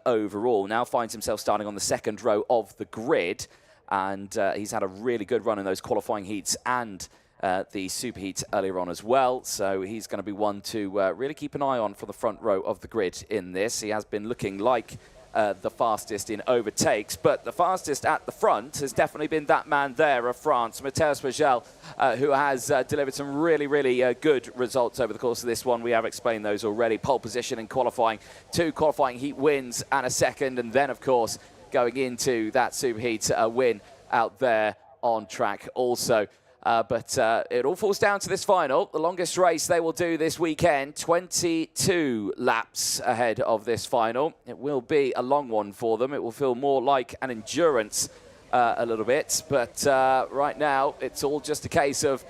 overall, now finds himself starting on the second row of the grid, and he's had a really good run in those qualifying heats and the Superheats earlier on as well. So he's going to be one to really keep an eye on for the front row of the grid in this. He has been looking like the fastest in overtakes, but the fastest at the front has definitely been that man there of France, Mateusz Bergel, who has delivered some really, really good results over the course of this one. We have explained those already. Pole position in qualifying, 2 qualifying heat wins and a second, and then, of course, going into that Superheat win out there on track also. But it all falls down to this final, the longest race they will do this weekend, 22 laps ahead of this final. It will be a long one for them. It will feel more like an endurance a little bit. But right now, it's all just a case of,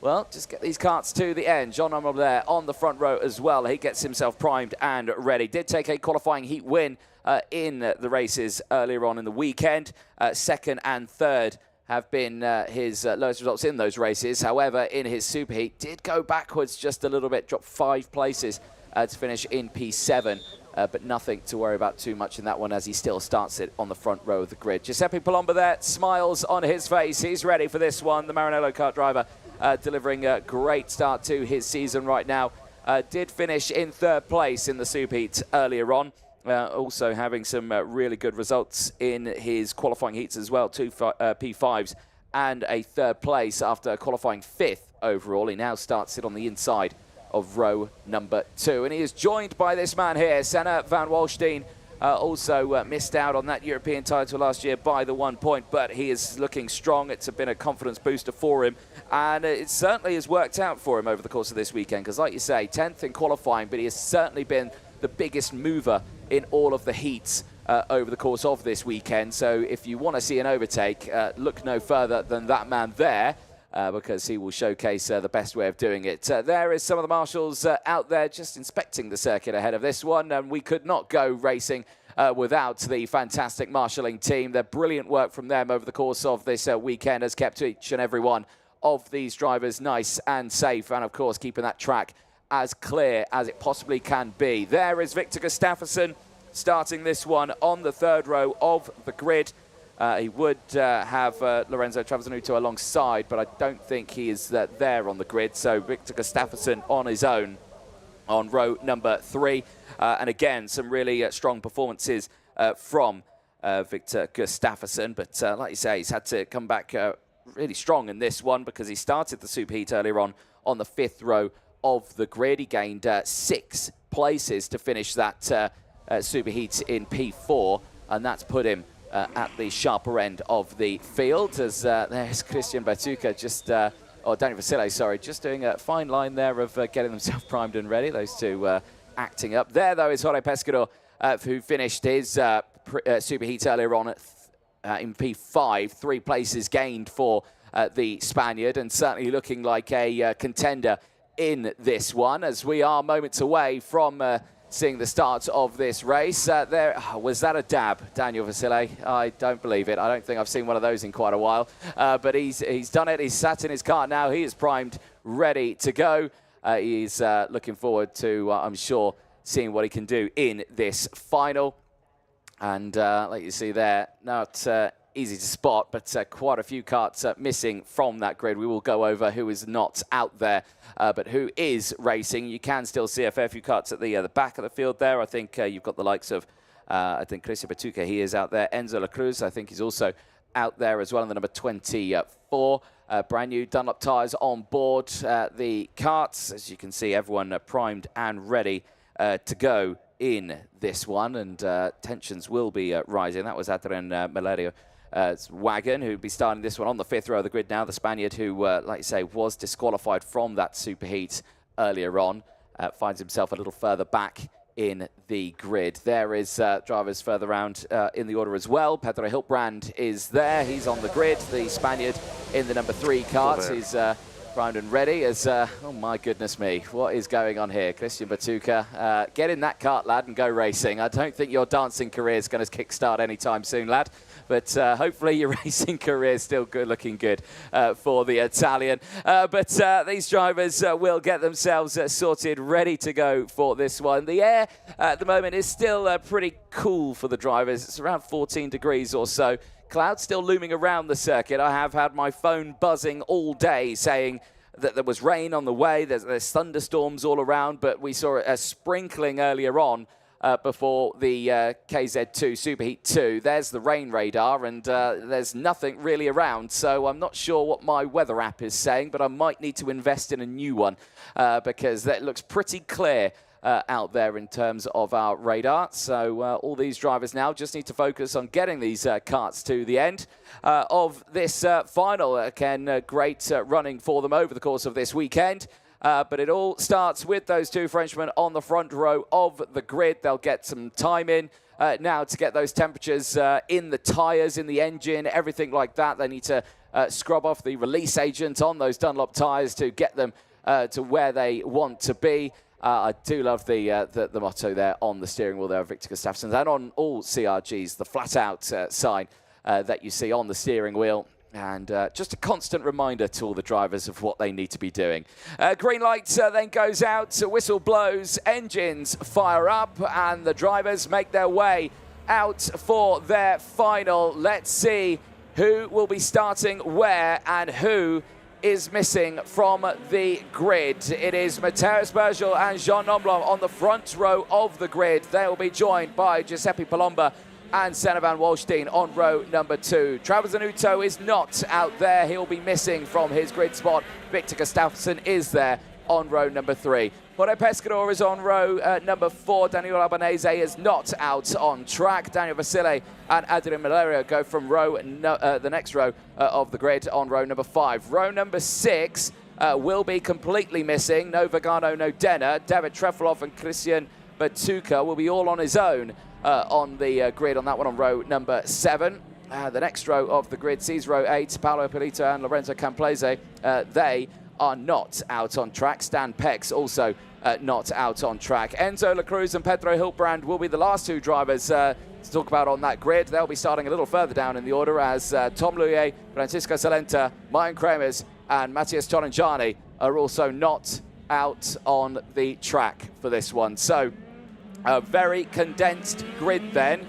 well, just get these karts to the end. Jean Nombler there on the front row as well. He gets himself primed and ready. Did take a qualifying heat win in the races earlier on in the weekend. Second and third have been his lowest results in those races. However, in his Superheat, did go backwards just a little bit, dropped 5 places to finish in P7, but nothing to worry about too much in that one as he still starts it on the front row of the grid. Giuseppe Palomba there, smiles on his face. He's ready for this one. The Maranello kart driver delivering a great start to his season right now. Did finish in 3rd place in the Superheat earlier on. Also having some really good results in his qualifying heats as well, 2 P5s and a 3rd place after qualifying 5th overall. He now starts it on the inside of row number 2. And he is joined by this man here, Senna van Walstein. Also missed out on that European title last year by the 1 point, but he is looking strong. It's been a confidence booster for him, and it certainly has worked out for him over the course of this weekend, because like you say, 10th in qualifying, but he has certainly been the biggest mover in all of the heats over the course of this weekend. So if you want to see an overtake, look no further than that man there, because he will showcase the best way of doing it. There is some of the marshals out there just inspecting the circuit ahead of this one, and we could not go racing without the fantastic marshalling team. The brilliant work from them over the course of this weekend has kept each and every one of these drivers nice and safe, and of course keeping that track as clear as it possibly can be. There is Victor Gustafsson starting this one on the 3rd row of the grid. He would have Lorenzo Travasanuto alongside, but I don't think he is there on the grid. So Victor Gustafsson on his own on row number 3. And again, some really strong performances from Victor Gustafsson. But like you say, he's had to come back really strong in this one, because he started the Superheat earlier on the 5th row of the grid. He gained 6 places to finish that Superheat in P4, and that's put him at the sharper end of the field, as there's Christian Batuca or Daniel Vasile, sorry, just doing a fine line there of getting themselves primed and ready. Those two acting up. There, though, is Jorge Pescador, who finished his Superheat earlier on in P5. 3 places gained for the Spaniard, and certainly looking like a contender in this one, as we are moments away from seeing the start of this race. Was that a dab, Daniel Vasile? I don't believe it. I don't think I've seen one of those in quite a while. But he's done it. He's sat in his car now. He is primed, ready to go. He's looking forward to, I'm sure, seeing what he can do in this final. And like you see there, not easy to spot, but quite a few karts missing from that grid. We will go over who is not out there, but who is racing. You can still see a fair few karts at the back of the field there. I think you've got the likes of, I think Christian Batuca, he is out there. Enzo La Cruz, I think he's also out there as well in the number 24. Brand new Dunlop tyres on board the karts. As you can see, everyone primed and ready to go in this one, and tensions will be rising. That was Adrian Melerio. Wagon, who'd be starting this one on the 5th row of the grid now. The Spaniard, who, like you say, was disqualified from that Superheat earlier on, finds himself a little further back in the grid. There is drivers further around in the order as well. Pedro Hiltbrand is there. He's on the grid. The Spaniard in the number 3 kart is primed and ready as, oh my goodness me, what is going on here? Christian Batuca, get in that kart, lad, and go racing. I don't think your dancing career is going to kickstart anytime soon, lad. But hopefully your racing career is still looking good for the Italian. But these drivers will get themselves sorted, ready to go for this one. The air at the moment is still pretty cool for the drivers. It's around 14 degrees or so. Clouds still looming around the circuit. I have had my phone buzzing all day saying that there was rain on the way. There's thunderstorms all around, but we saw a sprinkling earlier on before the KZ2 Superheat 2. There's the rain radar, and there's nothing really around, so I'm not sure what my weather app is saying, but I might need to invest in a new one because that looks pretty clear out there in terms of our radar. So all these drivers now just need to focus on getting these karts to the end of this final. Again, great running for them over the course of this weekend. But it all starts with those 2 Frenchmen on the front row of the grid. They'll get some time in now to get those temperatures in the tyres, in the engine, everything like that. They need to scrub off the release agent on those Dunlop tyres to get them to where they want to be. I do love the motto there on the steering wheel there of Victor Gustafsson, and on all CRGs, the flat-out sign that you see on the steering wheel. And just a constant reminder to all the drivers of what they need to be doing. Green light then goes out, whistle blows, engines fire up, and the drivers make their way out for their final. Let's see who will be starting where and who is missing from the grid. It is Mateus Bergel and Jean Nomblom on the front row of the grid. They will be joined by Giuseppe Palomba and Senna van Walstein on row number 2. Travasanuto is not out there. He'll be missing from his grid spot. Victor Gustafsson is there on row number 3. Jorge Pescador is on row number 4. Daniel Albanese is not out on track. Daniel Vasile and Adrian Malario go from the next row of the grid on row number 5. Row number 6 will be completely missing. No Vagano, no Denner. David Trefilov and Christian Batuka will be all on his own on the grid on that one on row number 7. The next row of the grid sees row 8, Paolo Polito and Lorenzo Camplese. They are not out on track. Stan Peck's also not out on track. Enzo La Cruz and Pedro Hiltbrand will be the last 2 drivers to talk about on that grid. They'll be starting a little further down in the order as Tom Luye, Francisco Salenta, Mayan Kremers and Matthias Torangiani are also not out on the track for this one. So a very condensed grid then,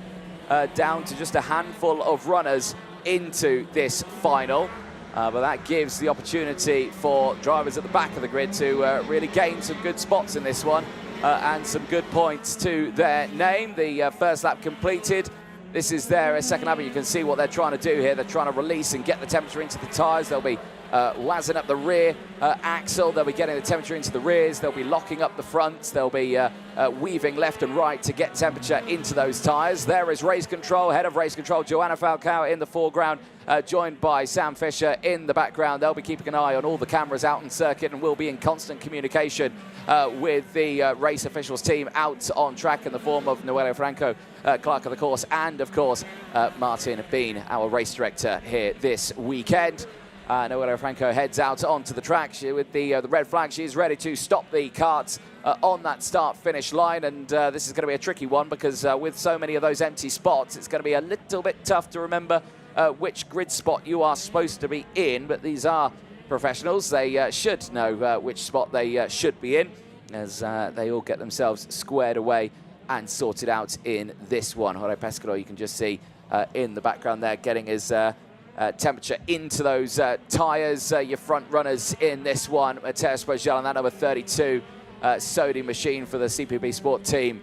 down to just a handful of runners into this final. But that gives the opportunity for drivers at the back of the grid to really gain some good spots in this one and some good points to their name. The first lap completed. This is their second lap, and you can see what they're trying to do here. They're trying to release and get the temperature into the tyres. They'll be wazzing up the rear axle. They'll be getting the temperature into the rears. They'll be locking up the fronts. They'll be weaving left and right to get temperature into those tyres. There is race control, head of race control, Joanna Falcao in the foreground, joined by Sam Fisher in the background. They'll be keeping an eye on all the cameras out on circuit and will be in constant communication with the race officials team out on track in the form of Noelio Franco, clerk of the course, and of course Martin Bean, our race director here this weekend. Noelio Franco heads out onto the track with the red flag. She's ready to stop the karts on that start-finish line, and this is going to be a tricky one because with so many of those empty spots, it's going to be a little bit tough to remember which grid spot you are supposed to be in, but these are professionals. They should know which spot they should be in as they all get themselves squared away and sorted out in this one. Jorge Pescador, you can just see in the background there, getting his temperature into those tyres. Your front runners in this one, Matteo Spogel and that number 32 Sodi machine for the CPB Sport team.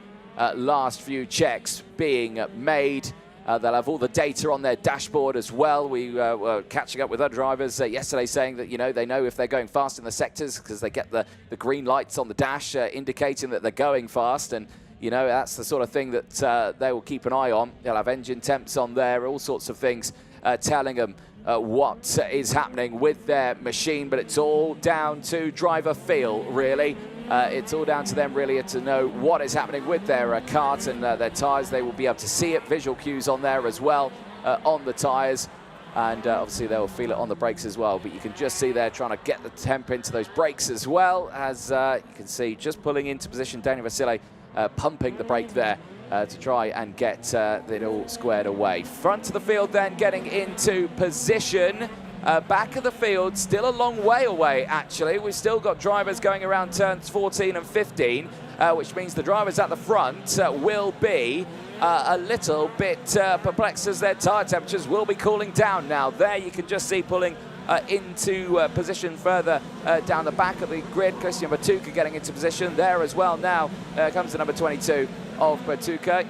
Last few checks being made. They'll have all the data on their dashboard as well. We were catching up with other drivers yesterday saying that, you know, they know if they're going fast in the sectors because they get the green lights on the dash indicating that they're going fast. And, you know, that's the sort of thing that they will keep an eye on. They'll have engine temps on there, all sorts of things telling them what is happening with their machine. But it's all down to driver feel, really. It's all down to them really to know what is happening with their kart and their tyres. They will be able to see it, visual cues on there as well on the tyres, and obviously they will feel it on the brakes as well. But you can just see they're trying to get the temp into those brakes as well, as you can see just pulling into position. Daniel Vasile pumping the brake there to try and get it all squared away. Front of the field then getting into position. Back of the field, still a long way away, actually. We've still got drivers going around turns 14 and 15, which means the drivers at the front will be a little bit perplexed as their tyre temperatures will be cooling down now. There you can just see pulling into position further down the back of the grid. Christian Batuka getting into position there as well now. Comes the number 22 of Batuka.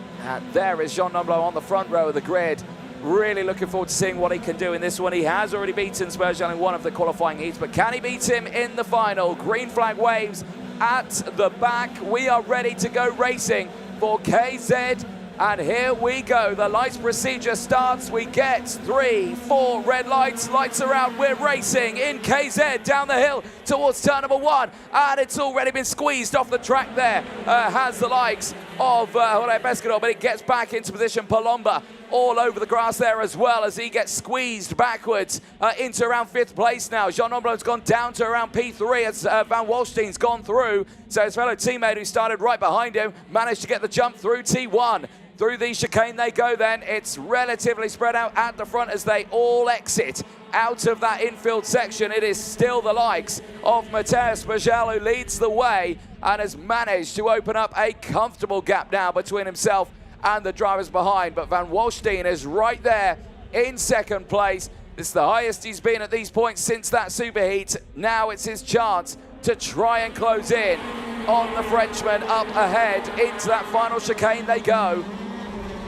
There is Jean Nomblot on the front row of the grid. Really looking forward to seeing what he can do in this one. He has already beaten Spurgeon in one of the qualifying heats, but can he beat him in the final? Green flag waves at the back. We are ready to go racing for KZ, and here we go. The lights procedure starts. We get 3, 4 red lights. Lights are out. We're racing in KZ down the hill towards turn number 1, and it's already been squeezed off the track there. Has the likes of Jorge Pescador, but it gets back into position. Palomba all over the grass there as well as he gets squeezed backwards into around 5th place now. Jean Nomblot's gone down to around P3 as Van Walstein's gone through. So his fellow teammate who started right behind him managed to get the jump through T1. Through the chicane they go then. It's relatively spread out at the front as they all exit out of that infield section. It is still the likes of Matteo Spogel who leads the way and has managed to open up a comfortable gap now between himself and the drivers behind. But Van Walstein is right there in 2nd place. This is the highest he's been at these points since that superheat. Now it's his chance to try and close in on the Frenchman. Up ahead into that final chicane they go.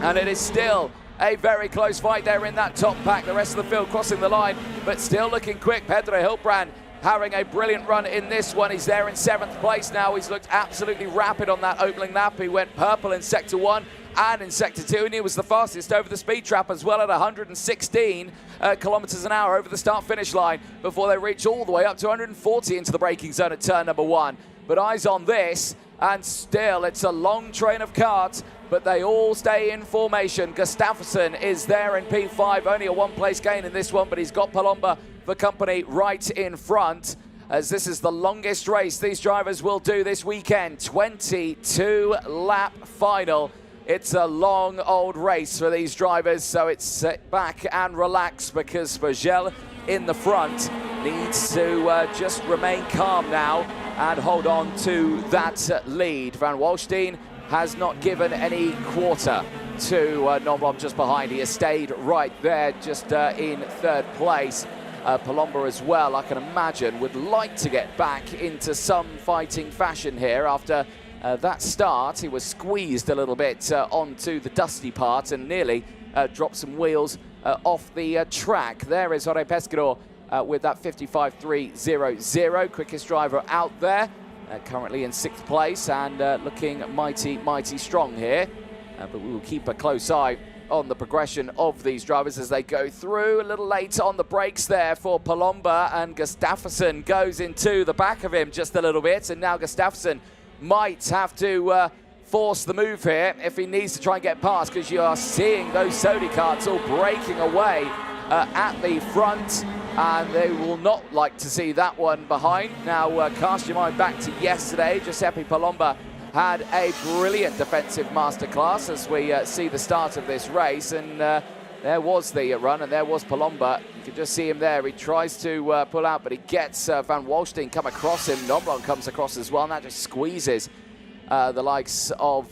And it is still a very close fight there in that top pack. The rest of the field crossing the line, but still looking quick. Pedro Hiltbrand having a brilliant run in this one. He's there in 7th place now. He's looked absolutely rapid on that opening lap. He went purple in Sector 1 and in Sector 2, and he was the fastest over the speed trap as well at 116 kilometers an hour over the start-finish line before they reach all the way up to 140 into the braking zone at turn number 1. But eyes on this, and still it's a long train of karts, but they all stay in formation. Gustafsson is there in P5, only a one-place gain in this one, but he's got Palomba for company right in front, as this is the longest race these drivers will do this weekend. 22-lap final. It's a long old race for these drivers, so it's sit back and relax, because Vogel in the front needs to just remain calm now and hold on to that lead. Van Walstein has not given any quarter to Nomblom just behind. He has stayed right there just in 3rd place. Palomba as well, I can imagine, would like to get back into some fighting fashion here after that start. He was squeezed a little bit onto the dusty part and nearly dropped some wheels off the track. There is Jorge Pescador with that 55.300, quickest driver out there, currently in 6th place and looking mighty strong here. But we will keep a close eye on the progression of these drivers as they go through. A little late on the brakes there for Palomba, and Gustafsson goes into the back of him just a little bit, and now Gustafsson might have to force the move here if he needs to try and get past, because you are seeing those Sodi karts all breaking away at the front, and they will not like to see that one behind. Now cast your mind back to yesterday. Giuseppe Palomba had a brilliant defensive masterclass as we see the start of this race, and there was the run, and there was Palomba. You can just see him there. He tries to pull out, but he gets Van Walstein come across him. Nomblom comes across as well, and that just squeezes the likes of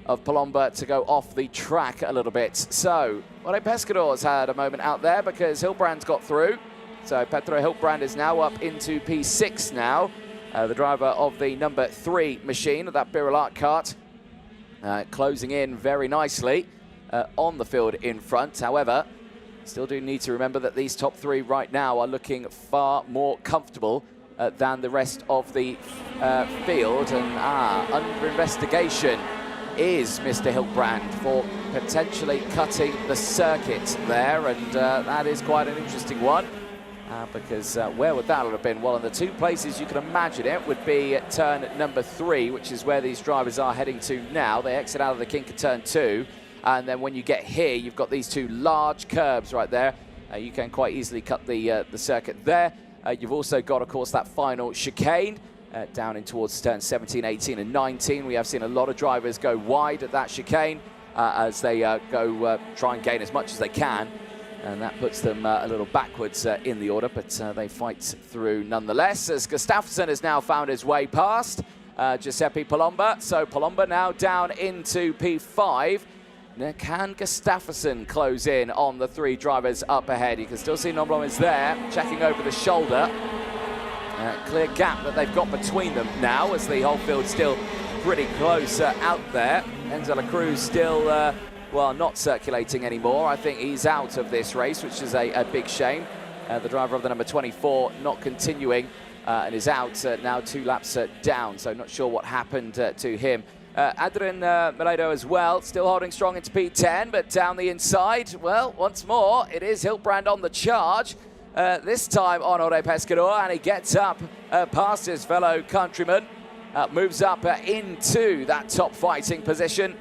Palomba to go off the track a little bit. So, well, Pescador's had a moment out there because Hilbrand's got through. So Pedro Hilbrand is now up into P6 now. The driver of the number 3 machine of that Birol kart, closing in very nicely on the field in front. However, still do need to remember that these top 3 right now are looking far more comfortable than the rest of the field. And under investigation is Mr. Hilbrand for potentially cutting the circuit there, and that is quite an interesting one. Because where would that have been? Well, in the 2 places you can imagine it would be at turn number 3, which is where these drivers are heading to now. They exit out of the kink at turn 2, and then when you get here, you've got these 2 large curbs right there. You can quite easily cut the circuit there. You've also got, of course, that final chicane down in towards turn 17, 18, and 19. We have seen a lot of drivers go wide at that chicane as they go try and gain as much as they can. And that puts them a little backwards in the order, but they fight through nonetheless, as Gustafsson has now found his way past Giuseppe Palomba. So Palomba now down into P5. Now, can Gustafsson close in on the 3 drivers up ahead? You can still see Nomblom is there, checking over the shoulder. Clear gap that they've got between them now, as the whole field's still pretty close out there. Enzo La Cruz still... well, not circulating anymore. I think he's out of this race, which is a big shame. The driver of the number 24 not continuing and is out now 2 laps down, so not sure what happened to him. Adrian Meledo as well, still holding strong into P10, but down the inside, well, once more, it is Hilbrand on the charge. This time on Jorge Pescador, and he gets up past his fellow countryman, moves up into that top fighting position.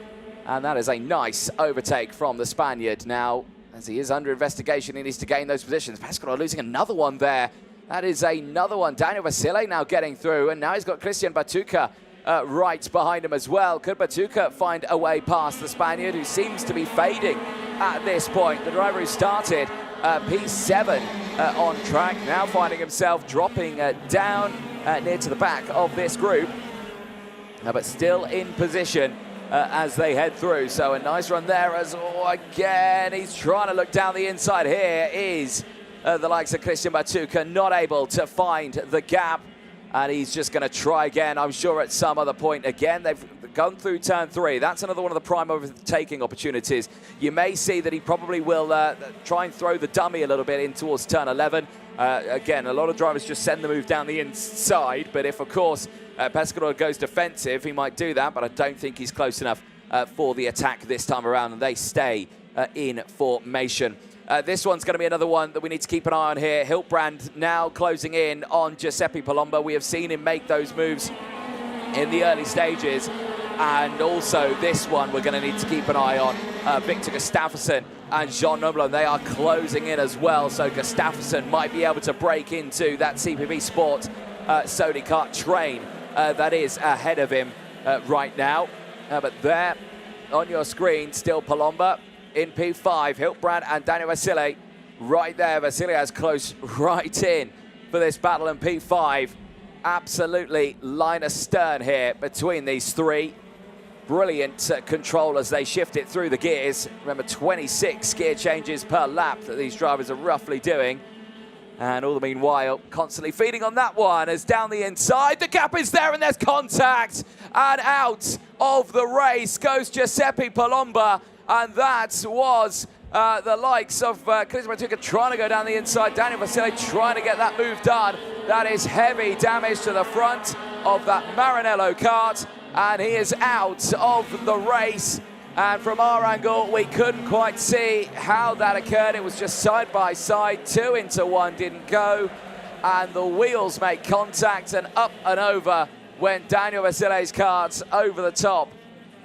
And that is a nice overtake from the Spaniard. Now, as he is under investigation, he needs to gain those positions. Pescador losing another one there. That is another one. Daniel Vasile now getting through, and now he's got Christian Batuca right behind him as well. Could Batuca find a way past the Spaniard, who seems to be fading at this point? The driver who started P7 on track, now finding himself dropping down near to the back of this group, but still in position as they head through. So a nice run there as, again, he's trying to look down the inside. Here is the likes of Christian Batuca, not able to find the gap, and he's just going to try again, I'm sure, at some other point. Again, they've gone through turn 3. That's another one of the prime overtaking opportunities. You may see that he probably will try and throw the dummy a little bit in towards turn 11, Again, a lot of drivers just send the move down the inside, but if, of course, Pescador goes defensive, he might do that, but I don't think he's close enough for the attack this time around, and they stay in formation. This one's going to be another one that we need to keep an eye on here. Hiltbrand now closing in on Giuseppe Palombo. We have seen him make those moves in the early stages. And also this one we're going to need to keep an eye on. Victor Gustafsson and Jean Nomblon, they are closing in as well. So Gustafsson might be able to break into that CPV Sport Sony kart train that is ahead of him right now. But there on your screen, still Palombo in P5. Hiltbrand and Daniel Vasile right there. Vasile has close right in for this battle in P5. Absolutely line astern here between these three. Brilliant control as they shift it through the gears. Remember, 26 gear changes per lap that these drivers are roughly doing. And all the meanwhile, constantly feeding on that one as down the inside. The gap is there and there's contact. And out of the race goes Giuseppe Palombo. And that was the likes of Chris Matuka trying to go down the inside. Daniel Vasile trying to get that move done. That is heavy damage to the front of that Maranello kart. And he is out of the race. And from our angle, we couldn't quite see how that occurred. It was just side by side, 2 into 1 didn't go. And the wheels make contact, and up and over went Daniel Vasile's kart over the top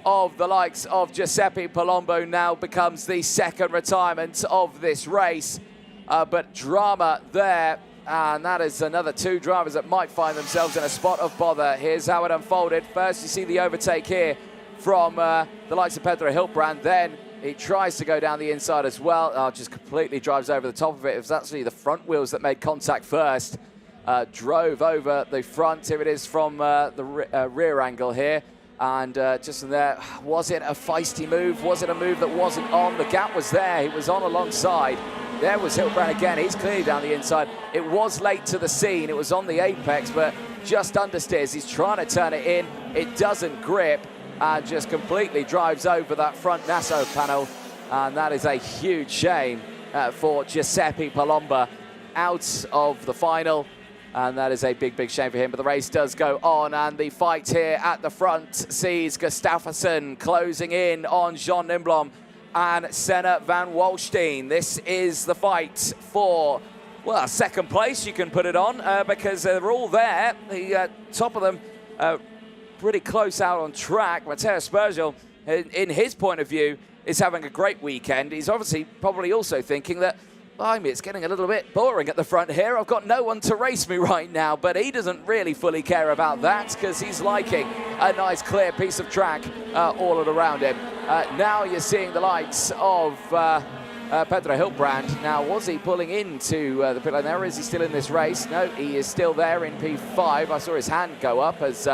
of the likes of Giuseppe Palombo. Now becomes the second retirement of this race. But drama there. And that is another 2 drivers that might find themselves in a spot of bother. Here's how it unfolded. First, you see the overtake here from the likes of Pedro Hiltbrand. Then he tries to go down the inside as well. Just completely drives over the top of it. It was actually the front wheels that made contact first. Drove over the front. Here it is from the rear angle here. And just from there, was it a feisty move? Was it a move that wasn't on? The gap was there. He was on alongside. There was Hiltbrand again. He's clearly down the inside. It was late to the scene. It was on the apex, but just understeers. He's trying to turn it in. It doesn't grip and just completely drives over that front Nasso panel. And that is a huge shame for Giuseppe Palombo, out of the final. And that is a big, big shame for him. But the race does go on, and the fight here at the front sees Gustafsson closing in on Jean Nimblom and Senna van Walstein. This is the fight for, well, second place, you can put it on, because they're all there. The top of them pretty close out on track. Matteo Spergel, in his point of view, is having a great weekend. He's obviously probably also thinking that, blimey, it's getting a little bit boring at the front here. I've got no one to race me right now, but he doesn't really fully care about that because he's liking a nice clear piece of track all around him. Now you're seeing the likes of Pedro Hiltbrand. Now, was he pulling into the pit lane there, or is he still in this race? No, he is still there in P5. I saw his hand go up as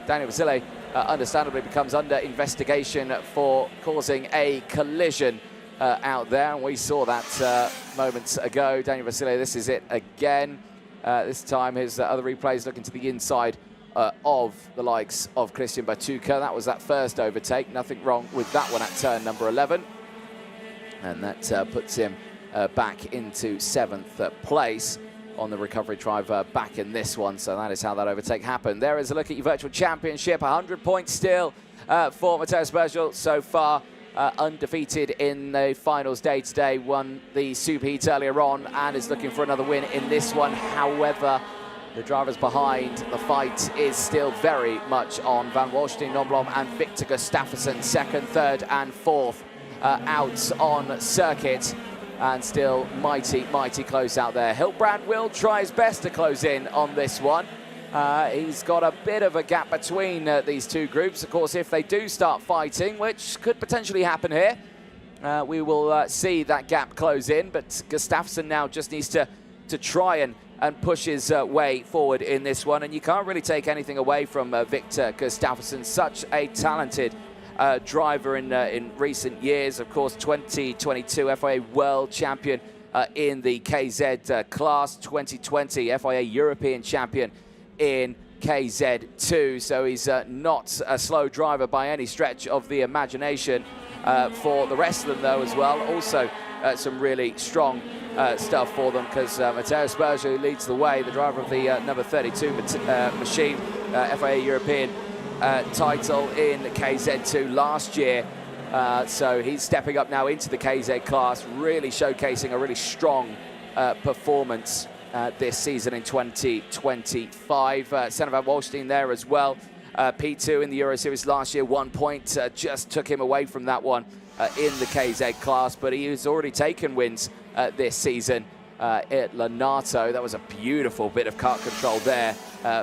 Daniel Vasile understandably becomes under investigation for causing a collision out there, and we saw that moments ago. Daniel Vasile, this is it again. This time his other replays looking to the inside of the likes of Christian Batuka. That was that first overtake. Nothing wrong with that one at turn number 11. And that puts him back into 7th place on the recovery drive back in this one. So that is how that overtake happened. There is a look at your virtual championship. 100 points still for Matteo Spergel so far. Undefeated in the finals day today, won the Superheats earlier on and is looking for another win in this one. However, the drivers behind, the fight is still very much on. Van Walstein, Nomblom and Victor Gustafsson, 2nd, 3rd and 4th out on circuit, and still mighty, mighty close out there. Hiltbrand will try his best to close in on this one. He's got a bit of a gap between these two groups. Of course, if they do start fighting, which could potentially happen here, we will see that gap close in. But Gustafsson now just needs to try and push his way forward in this one. And you can't really take anything away from Victor Gustafsson, such a talented driver in recent years. Of course, 2022 FIA World Champion in the KZ class, 2020 FIA European Champion in KZ2, so he's not a slow driver by any stretch of the imagination. For the rest of them, though, as well, also some really strong stuff for them, because Matteo Sperger, who leads the way, the driver of the number 32 machine, FIA European title in KZ2 last year. So he's stepping up now into the KZ class, really showcasing a really strong performance this season in 2025. Senna van Waalstein there as well. P2 in the Euro Series last year, 1 point, just took him away from that one in the KZ class, but he has already taken wins this season at Lonato. That was a beautiful bit of kart control there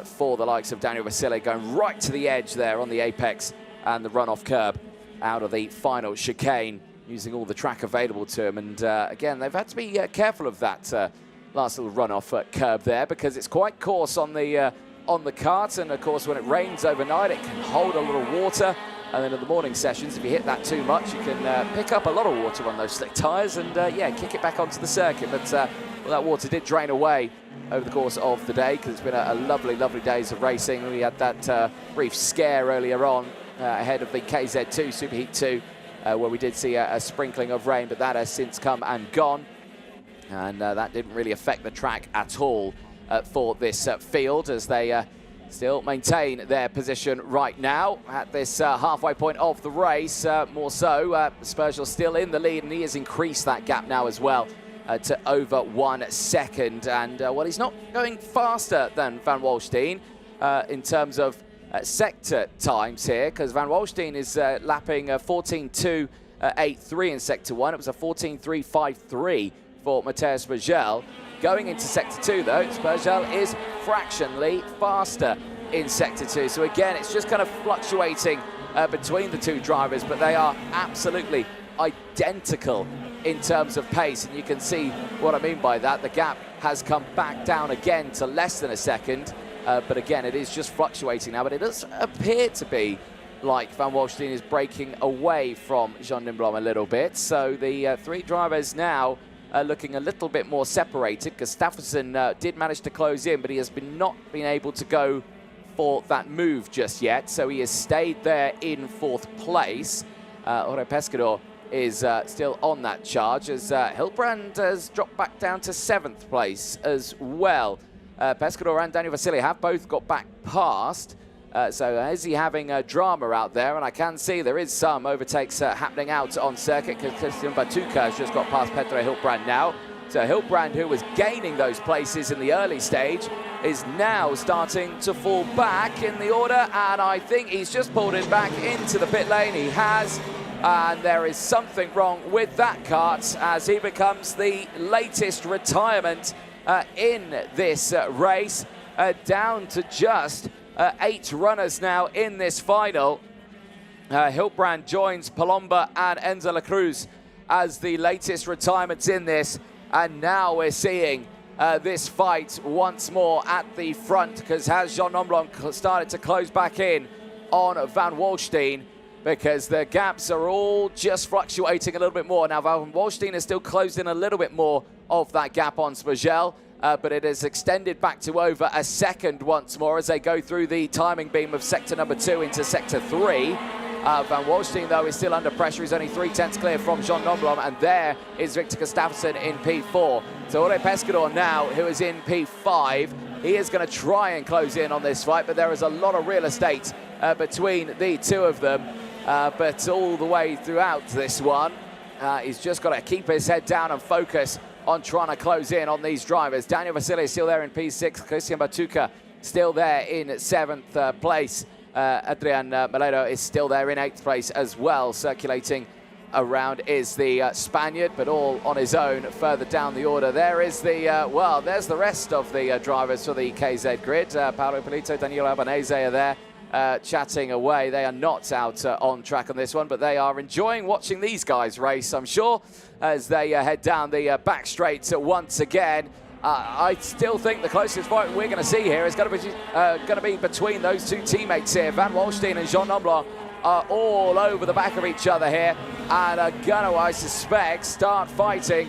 for the likes of Daniel Vasile, going right to the edge there on the apex and the runoff curb out of the final chicane, using all the track available to him. And again, they've had to be careful of that last little runoff curb there, because it's quite coarse on the kart, and of course when it rains overnight it can hold a little water, and then in the morning sessions, if you hit that too much, you can pick up a lot of water on those slick tyres and yeah, kick it back onto the circuit. But well, that water did drain away over the course of the day, because it's been a lovely days of racing. We had that brief scare earlier on ahead of the KZ2 Superheat 2 where we did see a sprinkling of rain, but that has since come and gone, and that didn't really affect the track at all for this field, as they still maintain their position right now at this halfway point of the race. More so, Spergel still in the lead, and he has increased that gap now as well to over 1 second. And well, he's not going faster than Van Waalstein in terms of sector times here, because Van Waalstein is lapping 14.283 in Sector 1. It was a 14.353 for Matteo Spergel. Going into Sector 2, though, Spergel is fractionally faster in Sector 2. So again, it's just kind of fluctuating between the two drivers, but they are absolutely identical in terms of pace. And you can see what I mean by that. The gap has come back down again to less than a second. But again, it is just fluctuating now. But it does appear to be like Van Waalstein is breaking away from Jean Nimblom a little bit. So the three drivers now looking a little bit more separated. Gustafsson did manage to close in, but he has not been able to go for that move just yet. So he has stayed there in 4th place. Jorge Pescador is still on that charge, as Hilbrand has dropped back down to 7th place as well. Pescador and Daniel Vasile have both got back past. So is he having a drama out there? And I can see there is some overtakes happening out on circuit, because Christian Batuka has just got past Petre Hilbrand now. So Hilbrand, who was gaining those places in the early stage, is now starting to fall back in the order, and I think he's just pulled him back into the pit lane. He has, and there is something wrong with that kart, as he becomes the latest retirement in this race, down to just 8 runners now in this final. Hilbrand joins Palomba and Enzo La Cruz as the latest retirements in this, and now we're seeing this fight once more at the front, because has Jean Nomblon started to close back in on Van Waalstein, because the gaps are all just fluctuating a little bit more. Now Van Waalstein has still closed in a little bit more of that gap on Spergel, but it has extended back to over a second once more as they go through the timing beam of sector number 2 into sector 3. Van Waalstein, though, is still under pressure. He's only 3/10 clear from Jean Nomblom, and there is Victor Gustafsson in P4. So Jorge Pescador now, who is in P5, he is going to try and close in on this fight, but there is a lot of real estate between the two of them. But all the way throughout this one, he's just got to keep his head down and focus on trying to close in on these drivers. Daniel Vasile is still there in P6. Christian Batuka still there in 7th place. Adrian Melero is still there in 8th place as well. Circulating around is the Spaniard, but all on his own further down the order. There is the, well, there's the rest of the drivers for the KZ grid. Paolo Polito, Daniel Albanese are there chatting away. They are not out on track on this one, but they are enjoying watching these guys race, I'm sure, as they head down the back straight once again. I still think the closest fight we're going to see here is going to be between those two teammates here. Van Waalstein and Jean Nomblon are all over the back of each other here, and are going to, I suspect, start fighting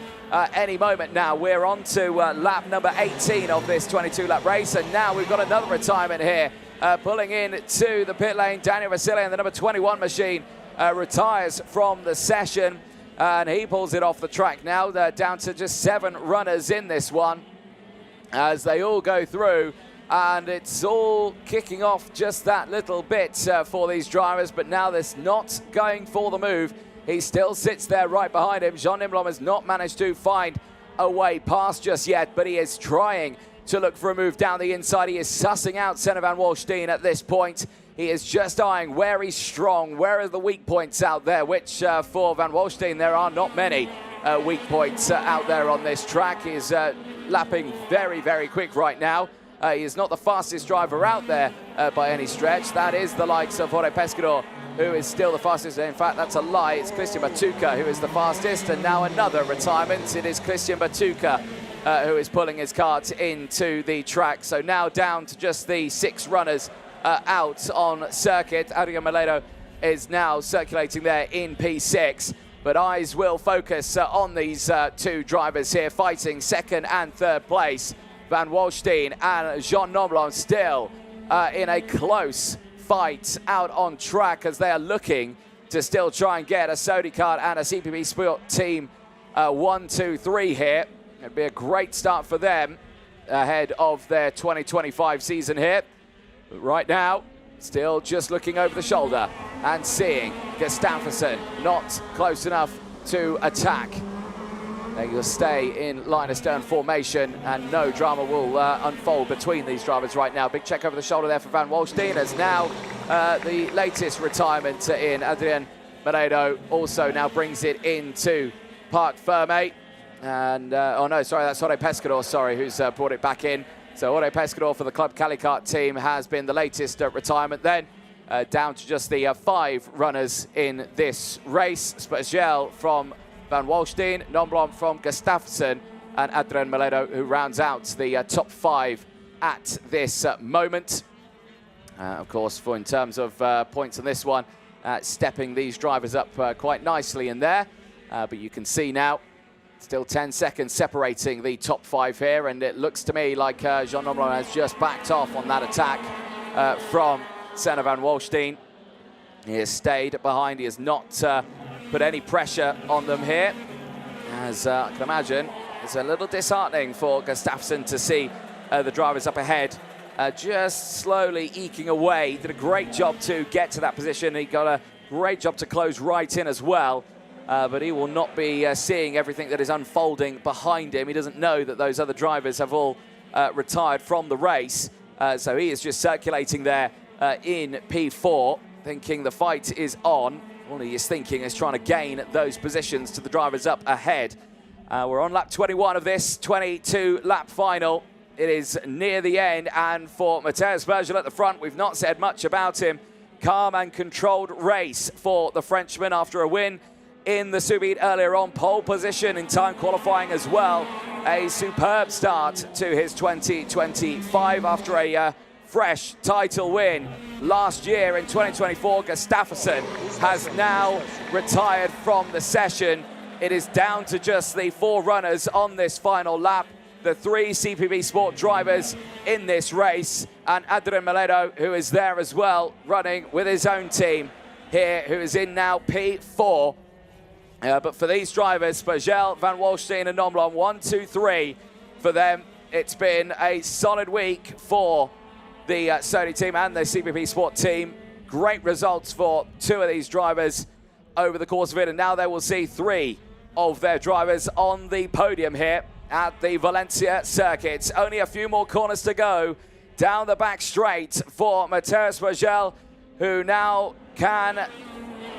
any moment now. We're on to lap number 18 of this 22-lap race, and now we've got another retirement here. Pulling in to the pit lane, Daniel Vasile, and the number 21 machine retires from the session. and he pulls it off the track now. They're down to just 7 runners in this one as they all go through, and it's all kicking off just that little bit for these drivers, but now there's not going for the move. He still sits there right behind him. Jean Nimblom has not managed to find a way past just yet, but he is trying to look for a move down the inside. He is sussing out Senna van Walsteen at this point. He is just eyeing where he's strong, where are the weak points out there, which for Van Walsteen, there are not many weak points out there on this track. He's lapping very, very quick right now. He is not the fastest driver out there by any stretch. That is the likes of Jorge Pescador, who is still the fastest. In fact, that's a lie. It's Christian Batuca who is the fastest, and now another retirement. It is Christian Batuca who is pulling his cart into the track. So now down to just the 6 runners out on circuit. RGMMC Meledo is now circulating there in P6, but eyes will focus on these 2 drivers here fighting 2nd and 3rd place. Van Walsteen and Jean Nimblom still in a close fight out on track as they are looking to still try and get a Sodi card and a CPB Sport team 1, 2, 3 here. It'd be a great start for them ahead of their 2025 season here. But right now, still just looking over the shoulder and seeing Gustafsson not close enough to attack. They will stay in line of stern formation, and no drama will unfold between these drivers right now. Big check over the shoulder there for Van Walsteen, as now the latest retirement in Adrien Meledo also now brings it into Parc Ferme. And, oh no, sorry, that's Jorge Pescador, sorry, who's brought it back in. So Jorge Pescador for the Club Calicart team has been the latest retirement then. Down to just the 5 runners in this race. Special from Van Walsteen, Nimblom from Gustafsson, and Adrien Meledo, who rounds out the top 5 at this moment. Of course, for in terms of points on this one, stepping these drivers up quite nicely in there. But you can see now, still 10 seconds separating the top 5 here, and it looks to me like Jean Nimblom has just backed off on that attack from Senna van Walsteen. He has stayed behind. He has not put any pressure on them here. As I can imagine, it's a little disheartening for Gustafsson to see the drivers up ahead just slowly eking away. He did a great job to get to that position. He got a great job to close right in as well. But he will not be seeing everything that is unfolding behind him. He doesn't know that those other drivers have all retired from the race. So he is just circulating there in P4, thinking the fight is on. All he is thinking is trying to gain those positions to the drivers up ahead. We're on lap 21 of this 22-lap final. It is near the end, and for Mathias Bergel at the front, we've not said much about him. Calm and controlled race for the Frenchman after a win in the Superheat earlier on, pole position in time qualifying as well. A superb start to his 2025 after a fresh title win last year in 2024. Gustafsson has now retired from the session. It is down to just the 4 runners on this final lap, the 3 CPB Sport drivers in this race, and Adrien Meledo, who is there as well, running with his own team here, who is in now P4. But for these drivers, Bergel, Van Walsteen and Nimblom, 1, 2, 3 for them. It's been a solid week for the Sony team and the CPP Sport team. Great results for 2 of these drivers over the course of it. And now they will see 3 of their drivers on the podium here at the Valencia circuit. Only a few more corners to go down the back straight for Mathias Bergel, who now can,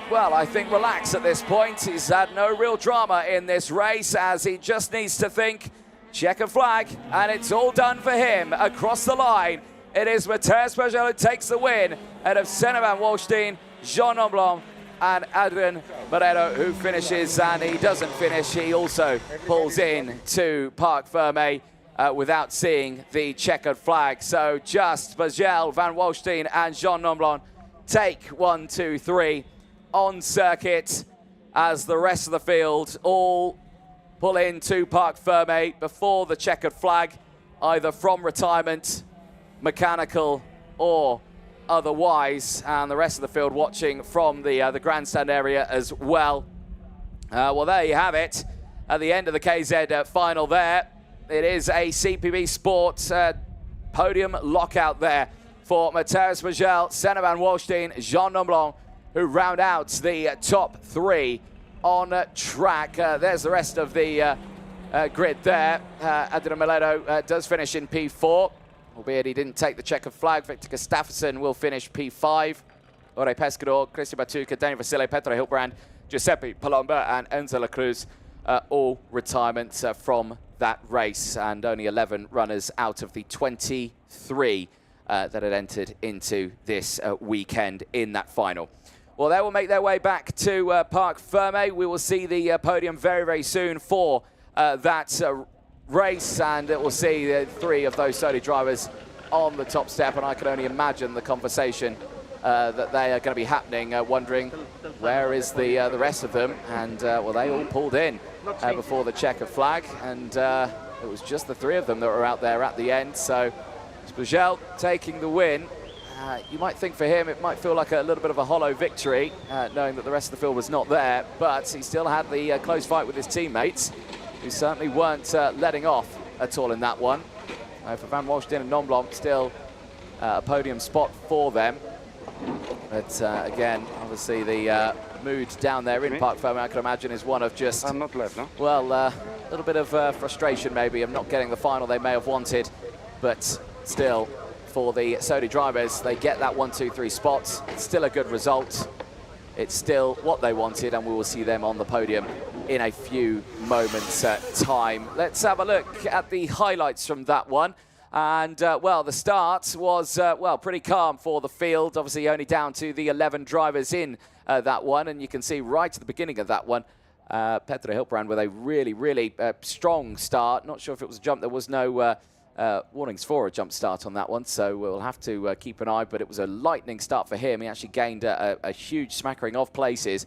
well, I think relax at this point. He's had no real drama in this race, as he just needs to think checkered flag, and it's all done for him across the line. It is Mathias Bergel who takes the win out of Senna van Walsteen, Jean Nimblom, and Adrien Meledo, who finishes, and he doesn't finish. He also pulls in to Parc Ferme without seeing the checkered flag. So just Bergel, Van Walsteen, and Jean Nimblom take 1, 2, 3 on circuit, as the rest of the field all pull into Parc Ferme before the checkered flag, either from retirement, mechanical, or otherwise, and the rest of the field watching from the grandstand area as well. Well, there you have it. At the end of the KZ final there, it is a CPB Sports podium lockout there for Mathias Magel, Senna van Wallstein, Jean Nomblon, who round out the top 3 on track. There's the rest of the grid there. Adrian Mileto does finish in P4, albeit he didn't take the checkered flag. Victor Gustafsson will finish P5. Ore Pescador, Christian Batuca, Daniel Vasile, Petro Hilbrand, Giuseppe Palomba and Enzo La Cruz, all retirements from that race, and only 11 runners out of the 23 that had entered into this weekend in that final. Well, they will make their way back to Parc Ferme. We will see the podium very, very soon for that race, and it will see 3 of those Sodi drivers on the top step, and I can only imagine the conversation that they are going to be happening, wondering where is the rest of them. And well, they all pulled in before the checkered flag, and it was just the 3 of them that were out there at the end. So Magel taking the win. You might think for him it might feel like a little bit of a hollow victory, knowing that the rest of the field was not there, but he still had the close fight with his teammates, who certainly weren't letting off at all in that one. For Van Wallstein and Nomblon, still a podium spot for them. But again, obviously the mood down there in Parc Ferme, I can imagine, is one of just, I'm not left, no? well, a little bit of frustration maybe of not getting the final they may have wanted, but still, for the Sodi drivers, they get that 1, 2, 3 spots. It's still a good result. It's still what they wanted, and we will see them on the podium in a few moments' time. Let's have a look at the highlights from that one. And, well, the start was, well, pretty calm for the field. Obviously, only down to the 11 drivers in that one. And you can see right at the beginning of that one, Petro Hilbrand with a really, really strong start. Not sure if it was a jump. There was no warnings for a jump start on that one, so we'll have to keep an eye. But it was a lightning start for him. He actually gained a huge smattering of places,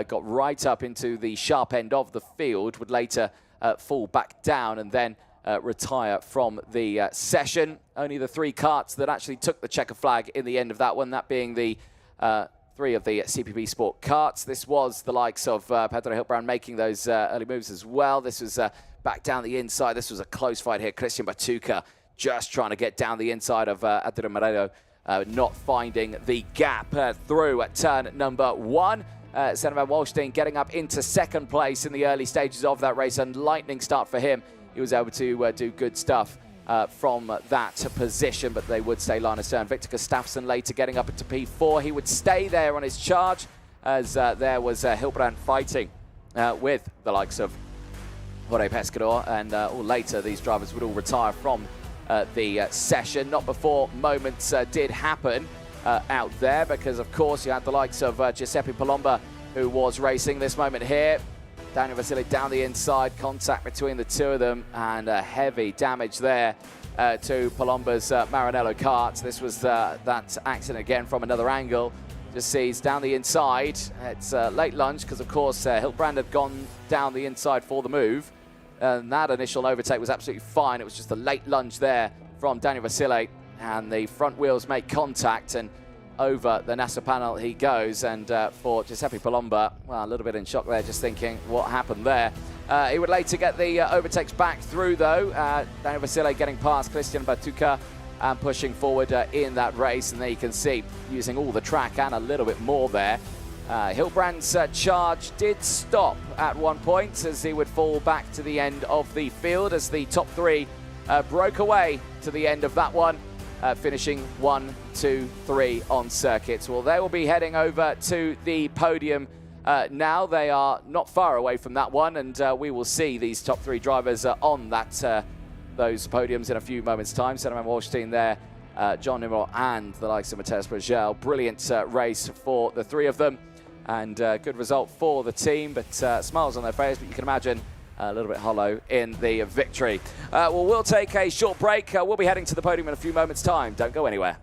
got right up into the sharp end of the field, would later fall back down and then retire from the session. Only the 3 karts that actually took the checker flag in the end of that one, that being the 3 of the CPB Sport karts. This was the likes of Petro Hilbrand making those early moves as well. This was back down the inside. This was a close fight here. Christian Batuca just trying to get down the inside of Adrian Mileto, not finding the gap through at turn number 1. Senna van Wallstein getting up into 2nd place in the early stages of that race, and lightning start for him. He was able to do good stuff from that position, but they would stay line astern. Victor Gustafsson later getting up into P4. He would stay there on his charge, as there was Hilbrand fighting with the likes of Ore Pescador, and later these drivers would all retire from the session. Not before moments did happen out there, because of course you had the likes of Giuseppe Palomba, who was racing this moment here. Daniel Vasile down the inside, contact between the 2 of them, and heavy damage there to Palomba's Maranello kart. This was that accident again from another angle. Just sees down the inside. It's late lunge, because of course Hilbrand had gone down the inside for the move, and that initial overtake was absolutely fine. It was just a late lunge there from Daniel Vasile, and the front wheels make contact, and over the NASA panel he goes. And for Giuseppe Palomba, well, a little bit in shock there, just thinking what happened there. He would later get the overtakes back through, though. Daniel Vasile getting past Christian Batuca and pushing forward in that race. And there you can see, using all the track and a little bit more there. Hilbrand's charge did stop at one point, as he would fall back to the end of the field, as the top 3 broke away to the end of that one. Finishing 1, 2, 3 on circuits. Well, they will be heading over to the podium now. They are not far away from that one, and we will see these top 3 drivers on that those podiums in a few moments' time. Senna van Wallstein there, John Nimmo, and the likes of Mathias Magel. Brilliant race for the 3 of them, and good result for the team, but smiles on their face, but you can imagine a little bit hollow in the victory. Well, we'll take a short break. We'll be heading to the podium in a few moments' time. Don't go anywhere.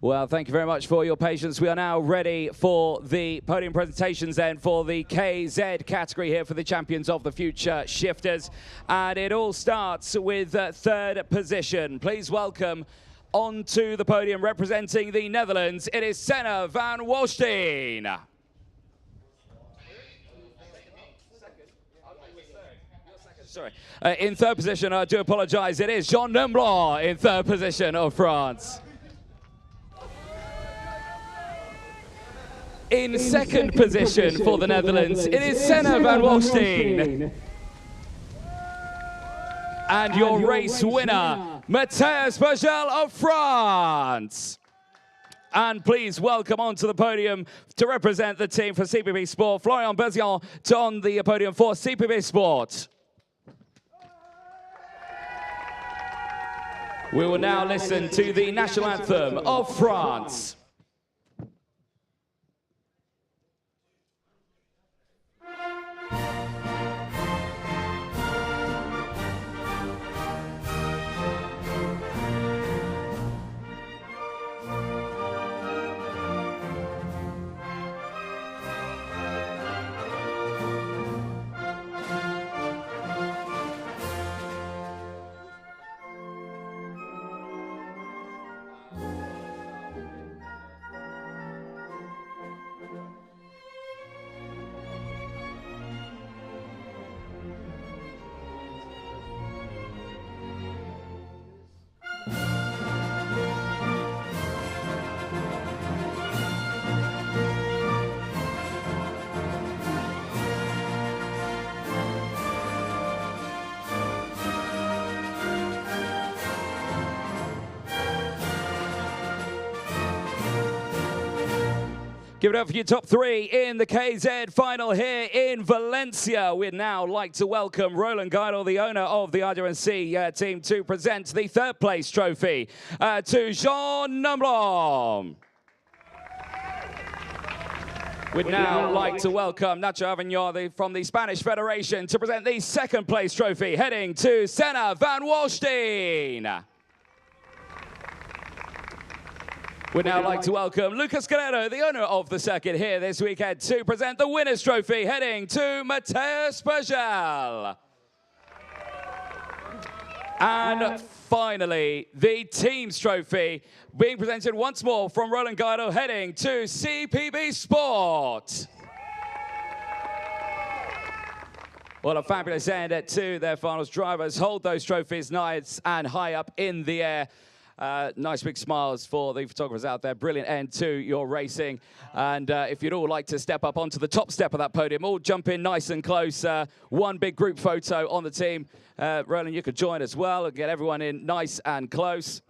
Well, thank you very much for your patience. We are now ready for the podium presentations then for the KZ category here for the Champions of the Future Shifters. And it all starts with third position. Please welcome onto the podium representing the Netherlands. It is Senna van Walsteen. Sorry. In third position, I do apologize, it is Jean Nemblanc in third position of France. In second position for the Netherlands, it is Senna van Walsteen. And your race winner, Matthias Bagel of France. And please welcome onto the podium to represent the team for CPB Sport, Florian Bezion on the podium for CPB Sport. We will now listen to the national anthem of France. Give it up for your top three in the KZ final here in Valencia. We'd now like to welcome Roland Guidel, the owner of the RGMMC team, to present the third place trophy to Jean Nemblanc. We'd now like to welcome Nacho Avignon from the Spanish Federation to present the second place trophy, heading to Senna van Walsteen. We'd now like to welcome Lucas Guerrero, the owner of the circuit here this weekend, to present the winner's trophy, heading to Matthias Bagel. And finally, the team's trophy being presented once more from Roland Guidel, heading to CPB Sport. Well, a fabulous end to their finals. Drivers hold those trophies nice and high up in the air. Nice big smiles for the photographers out there. Brilliant end to your racing. And if you'd all like to step up onto the top step of that podium, all jump in nice and close. One big group photo on the team. Roland, you could join as well and get everyone in nice and close.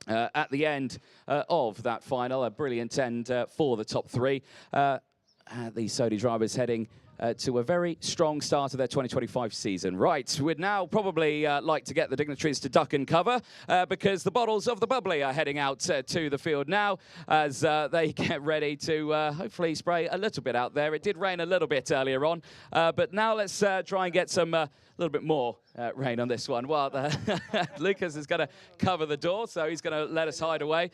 At the end of that final, a brilliant end for the top three. The Sodi drivers heading to a very strong start of their 2025 season. Right, we'd now probably like to get the dignitaries to duck and cover because the bottles of the bubbly are heading out to the field now as they get ready to hopefully spray a little bit out there. It did rain a little bit earlier on, but now let's try and get some little bit more rain on this one. Well, Lucas is going to cover the door, so he's going to let us hide away.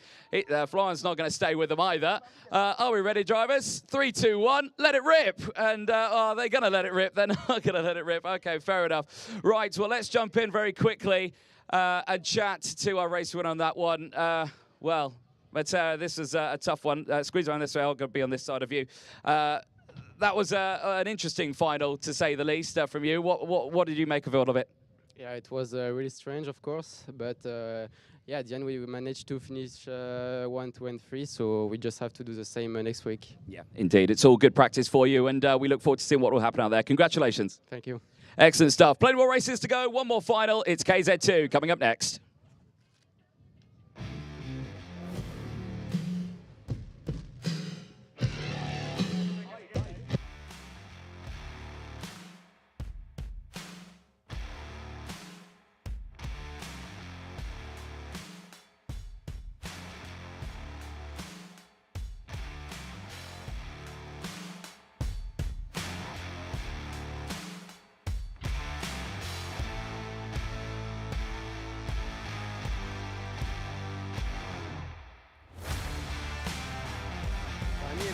Florian's not going to stay with them either. Are we ready, drivers? 3, 2, 1, let it rip. And are they going to let it rip? They're not going to let it rip. Okay, fair enough. Right, well, let's jump in very quickly and chat to our race winner on that one. But this is a tough one. Squeeze around this way. I'll be on this side of you. That was an interesting final, to say the least, from you. What did you make of all of it? Yeah, it was really strange, of course, but yeah, at the end we managed to finish 1, 2, and 3, so we just have to do the same next week. Yeah, indeed. It's all good practice for you, and we look forward to seeing what will happen out there. Congratulations. Thank you. Excellent stuff. Plenty more races to go. One more final. It's KZ2 coming up next.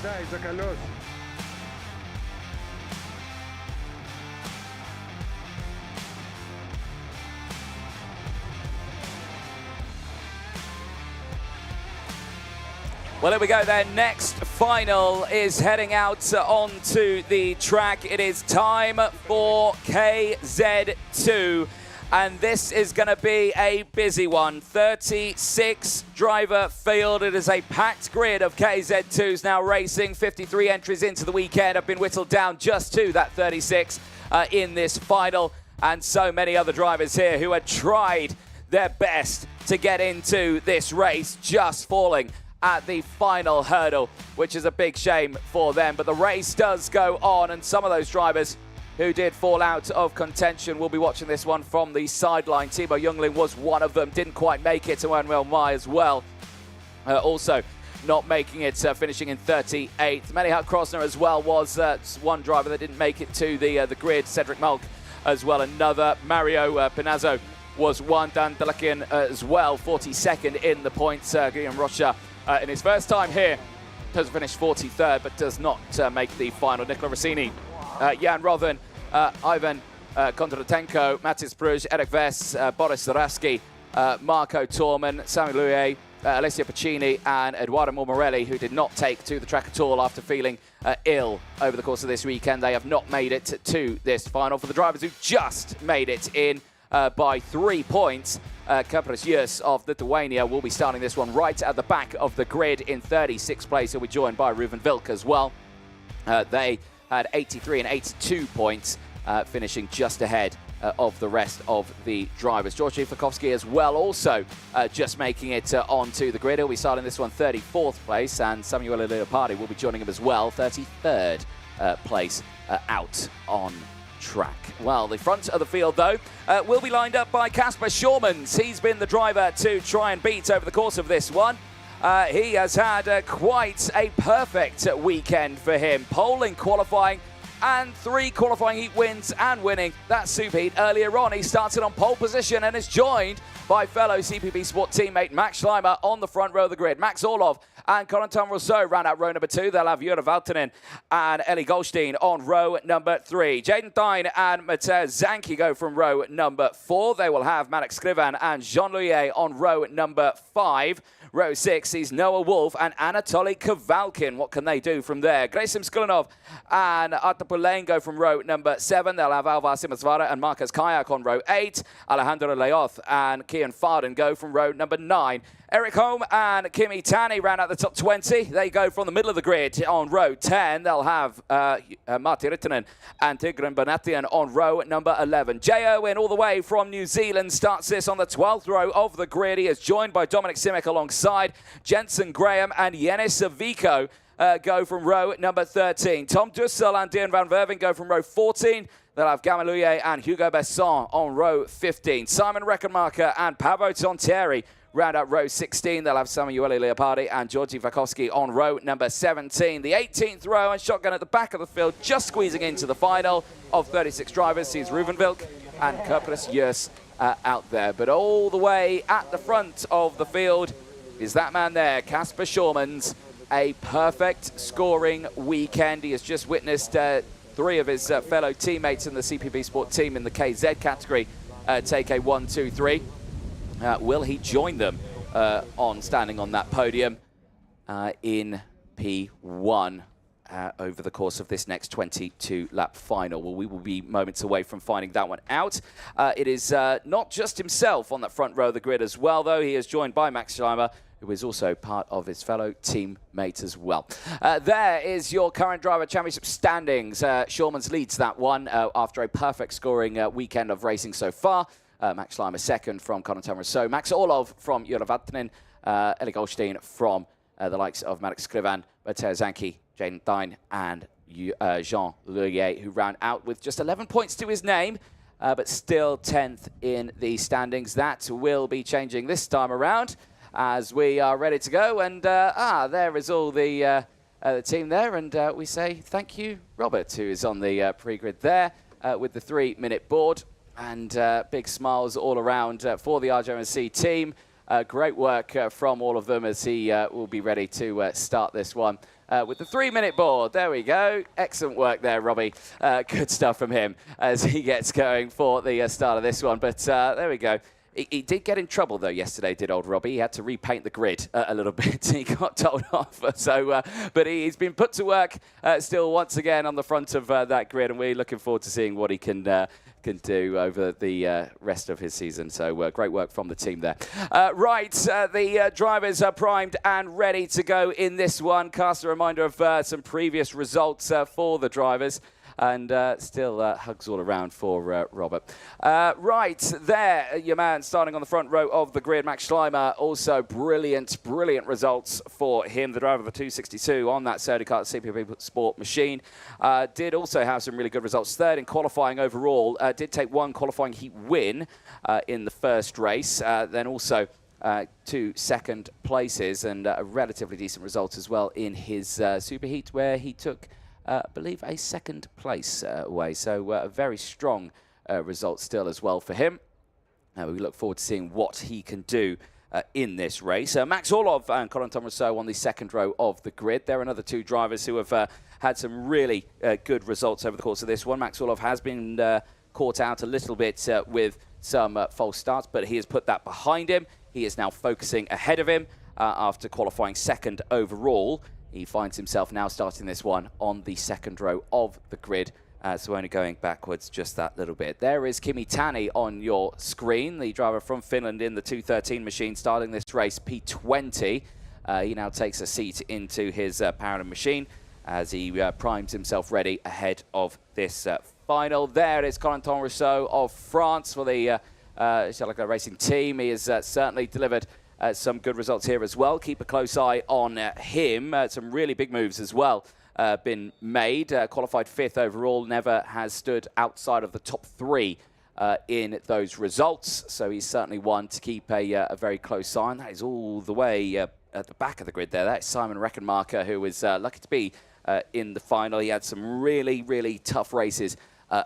dai, sácalos. Well, here we go then. Next final is heading out onto the track. It is time for KZ2. And this is going to be a busy one. 36 driver field. It is a packed grid of KZ2s now racing. 53 entries into the weekend have been whittled down just to that 36 in this final. And so many other drivers here who had tried their best to get into this race, just falling at the final hurdle, which is a big shame for them. But the race does go on, and some of those drivers who did fall out of contention will be watching this one from the sideline. Timo Jungling was one of them, didn't quite make it. Emmanuel Mai as well, also not making it, finishing in 38th. Menihut Krosner as well was one driver that didn't make it to the grid. Cedric Malk as well, another. Mario Pinazzo was one. Dan Delakian as well, 42nd in the points. Guillaume Rocha in his first time here does finish 43rd, but does not make the final. Nicola Rossini, Jan Rothen, Ivan Kondratenko, Matis Bruj, Eric Vess, Boris Zarafsky, Marco Torman, Samuel Louie, Alessia Pacini and Eduardo Morelli, who did not take to the track at all after feeling ill over the course of this weekend. They have not made it to this final. For the drivers who just made it in by 3 points, Kapras Jus of Lithuania will be starting this one right at the back of the grid in 36th place. He'll be joined by Ruven Vilk as well. They had 83 and 82 points, finishing just ahead of the rest of the drivers. Georgi Fakovsky as well, also just making it onto the grid. He'll be starting this one 34th place, and Samuel Leopardi will be joining him as well, 33rd place out on track. Well, the front of the field, though, will be lined up by Kasper Schurmans. He's been the driver to try and beat over the course of this one. He has had quite a perfect weekend for him. Pole in qualifying and 3 qualifying heat wins and winning that Superheat earlier on. He started on pole position and is joined by fellow CPB Sport teammate Max Schleimer on the front row of the grid. Max Orlov and Corentin Rousseau round out row number 2. They'll have Jura Valtonen and Eli Goldstein on row number 3. Jaden Dine and Matej Zanki go from row number 4. They will have Manek Skrivan and Jean Louillet on row number 5. Row 6 sees Noah Wolf and Anatoly Kavalkin. What can they do from there? Grayson Skulinov and Arta Pulain go from row number 7. They'll have Alvar Simasvara and Marcus Kayak on row 8. Alejandro Leoth and Kian Farden go from row number 9. Eric Holm and Kimi Tani round out the top 20. They go from the middle of the grid on row 10. They'll have Martti Rittinen and Tigran Banatian on row number 11. Jay Owen, all the way from New Zealand, starts this on the 12th row of the grid. He is joined by Dominic Simic alongside Jensen Graham and Yenis Savico. Go from row number 13. Tom Dussel and Dion van Verven go from row 14. They'll have Gamalouye and Hugo Besson on row 15. Simon Reckenmacher and Pavo Tontieri round out row 16. They'll have Samuele Leopardi and Georgi Vakovsky on row number 17. The 18th row and shotgun at the back of the field, just squeezing into the final of 36 drivers, sees Ruven Vilk and Kapras Jus out there. But all the way at the front of the field is that man there, Kasper Schurmans. A perfect scoring weekend. He has just witnessed 3 of his fellow teammates in the CPB Sport team in the KZ category take a 1, 2, 3. Will he join them standing on that podium in P1 over the course of this next 22-lap final? Well, we will be moments away from finding that one out. It is not just himself on that front row of the grid as well, though. He is joined by Max Schleimer, who is also part of his fellow teammate as well. There is your current driver championship standings. Schurmans leads that one after a perfect scoring weekend of racing so far. Max Schleimer second from Corentin Rousseau. Max Orlov from Jura Valtonen. Eli Goldstein from the likes of Marek Skrivan, Matej Zanki, Jaden Dine, and Jean Louillet, who round out with just 11 points to his name, but still 10th in the standings. That will be changing this time around as we are ready to go. And there is all the team there. And we say thank you, Robert, who is on the pre-grid there with the 3-minute board. And big smiles all around for the RGMMC team. Great work from all of them as he will be ready to start this one with the 3-minute board. There we go. Excellent work there, Robbie. Good stuff from him as he gets going for the start of this one. But there we go. He did get in trouble, though, yesterday, did old Robbie. He had to repaint the grid a little bit. He got told off. So, but he's been put to work still once again on the front of that grid, and we're looking forward to seeing what he can do over the rest of his season. So great work from the team there. The drivers are primed and ready to go in this one. Cast a reminder of some previous results for the drivers. And still hugs all around for Robert. Right there, your man starting on the front row of the grid, Max Schleimer. Also brilliant results for him. The driver of the 262 on that Sony Kart CPP Sport machine. Did also have some really good results. Third in qualifying overall. Did take one qualifying heat win in the first race. Then also 2 second places and a relatively decent result as well in his Superheat, where he took I believe a second place away. So a very strong result still as well for him. We look forward to seeing what he can do in this race. Max Orlov and Corentin Rousseau on the second row of the grid. There are another 2 drivers who have had some really good results over the course of this one. Max Orlov has been caught out a little bit with some false starts, but he has put that behind him. He is now focusing ahead of him after qualifying second overall. He finds himself now starting this one on the second row of the grid, so only going backwards just that little bit. There is Kimi Tani on your screen, the driver from Finland in the 213 machine, starting this race P20. He now takes a seat into his Paradigm machine as he primes himself ready ahead of this final. There is Corentin Rousseau of France for the Challenger Racing team. He has certainly delivered some good results here as well. Keep a close eye on him. Some really big moves as well been made. Qualified 5th overall, never has stood outside of the top 3 in those results. So he's certainly one to keep a very close eye on. That is all the way at the back of the grid there. That's Simon Reckenmarker, who was lucky to be in the final. He had some really tough races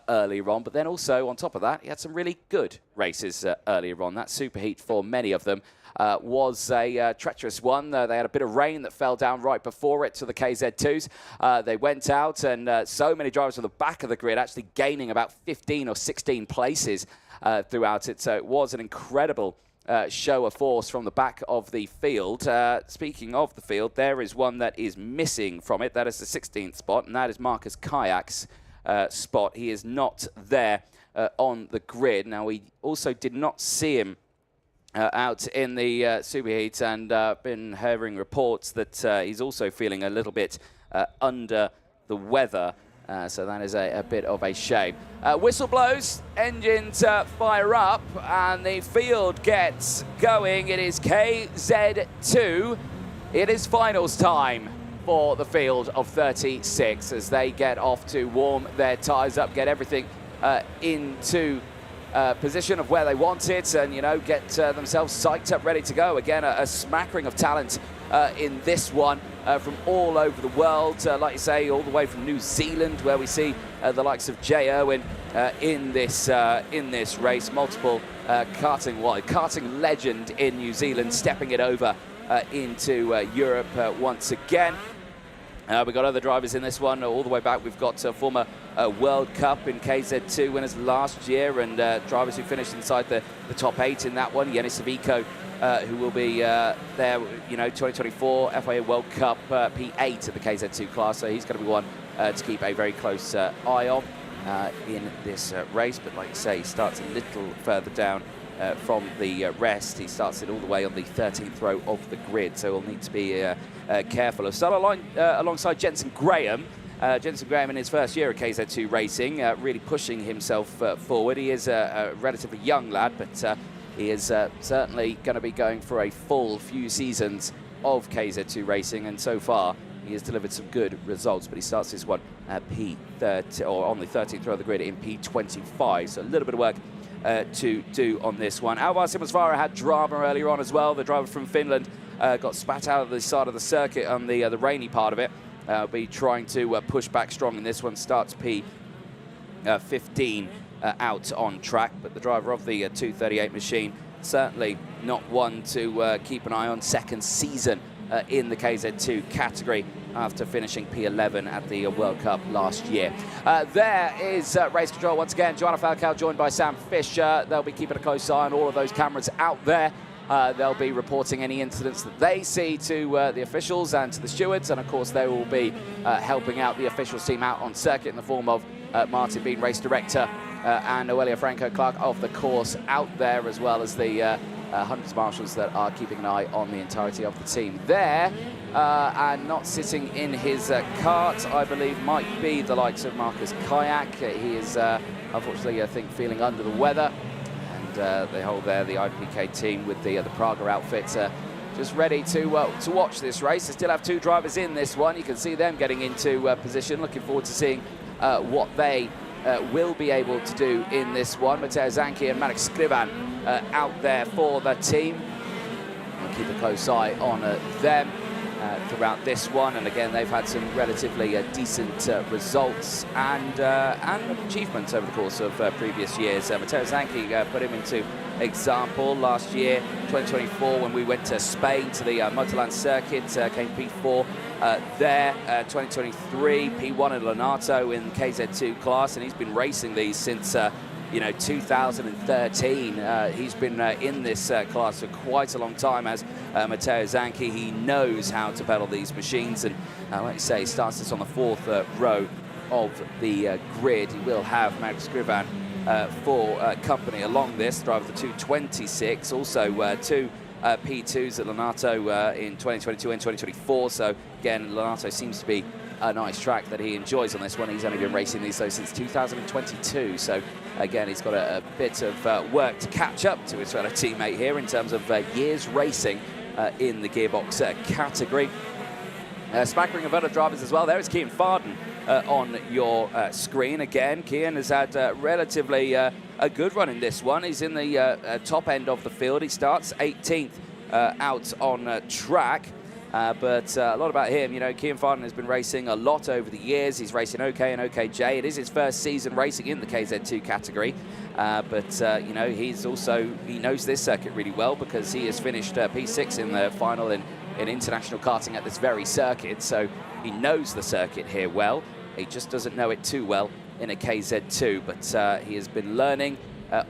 earlier on, but then also on top of that, he had some really good races earlier on. That Superheat for many of them was a treacherous one. They had a bit of rain that fell down right before it to the KZ2s. They went out, and so many drivers on the back of the grid actually gaining about 15 or 16 places throughout it. So it was an incredible show of force from the back of the field. Speaking of the field, there is one that is missing from it. That is the 16th spot, and that is Marcus Kayak's spot. He is not there on the grid. Now, we also did not see him out in the Superheat, and been hearing reports that he's also feeling a little bit under the weather. So that is a bit of a shame. Whistle blows, engines fire up, and the field gets going. It is KZ2. It is finals time for the field of 36 as they get off to warm their tyres up, get everything into position of where they want it, and, you know, get themselves psyched up, ready to go. Again, a smattering of talent in this one from all over the world. Like you say, all the way from New Zealand, where we see the likes of Jay Irwin in this race. Multiple karting legend in New Zealand, stepping it over into Europe once again. We've got other drivers in this one. All the way back, we've got former World Cup in KZ2 winners last year, and drivers who finished inside the top 8 in that one. Yenis Savico, who will be there, you know, 2024 FIA World Cup P8 at the KZ2 class. So he's going to be one to keep a very close eye on in this race. But like you say, he starts a little further down from the rest. He starts it all the way on the 13th row of the grid, so we'll need to be careful. I'll start alongside Jensen Graham. Jensen Graham in his first year at KZ2 Racing, really pushing himself forward. He is a relatively young lad, but he is certainly going to be going for a full few seasons of KZ2 Racing, and so far he has delivered some good results. But he starts this one at P30, or on the 13th row of the grid in P25, so a little bit of work to do on this one. Alvar Simonsvara had drama earlier on as well. The driver from Finland got spat out of the side of the circuit on the rainy part of it. Be trying to push back strong in this one. Starts P15 out on track, but the driver of the 238 machine certainly not one to keep an eye on. Second season in the KZ2 category after finishing P11 at the World Cup last year. There is race control once again. Joanna Falcao joined by Sam Fisher. They'll be keeping a close eye on all of those cameras out there. They'll be reporting any incidents that they see to the officials and to the stewards, and of course they will be helping out the officials team out on circuit in the form of Martin Bean, race director, and Noelia Franco-Clark of the course out there, as well as the hundreds marshals that are keeping an eye on the entirety of the team there. And not sitting in his cart, I believe, might be the likes of Marcus Kayak. He is unfortunately, I think, feeling under the weather. They hold there the IPK team with the Praga outfit, just ready to watch this race. They still have two drivers in this one. You can see them getting into position. Looking forward to seeing what they will be able to do in this one. Matteo Zanchi and Marek Skriban out there for the team. We'll keep a close eye on them throughout this one, and again they've had some relatively decent results and achievements over the course of previous years. Matteo Zanchi put him into example last year, 2024, when we went to Spain to the Motorland circuit, came P4 there. 2023, P1 in Lonato in KZ2 class, and he's been racing these since you know, 2013. He's been in this class for quite a long time as Matteo Zanchi. He knows how to pedal these machines, and like you say, he starts this on the fourth row of the grid. He will have Marek Skriban for company along this, driver the 226, also two P2s at Lonato in 2022 and 2024. So again, Lonato seems to be a nice track that he enjoys on this one. He's only been racing these though since 2022, so again he's got a bit of work to catch up to his fellow teammate here in terms of years racing in the gearbox category. Smackering of other drivers as well. There is Cian Farden on your screen. Again, Cian has had relatively a good run in this one. He's in the top end of the field. He starts 18th out on track. But a lot about him, you know, Cian Farden has been racing a lot over the years. He's racing OK and OKJ. It is his first season racing in the KZ2 category. But you know, he knows this circuit really well because he has finished P6 in the final in international karting at this very circuit. So he knows the circuit here well. He just doesn't know it too well in a KZ2. But he has been learning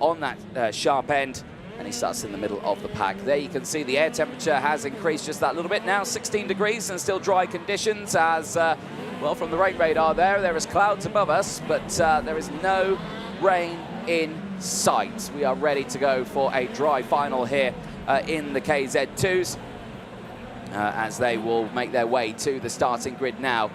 on that sharp end, and he starts in the middle of the pack. There you can see the air temperature has increased just that little bit now, 16 degrees, and still dry conditions as, well, from the rain radar there is clouds above us, but there is no rain in sight. We are ready to go for a dry final here in the KZ2s as they will make their way to the starting grid now.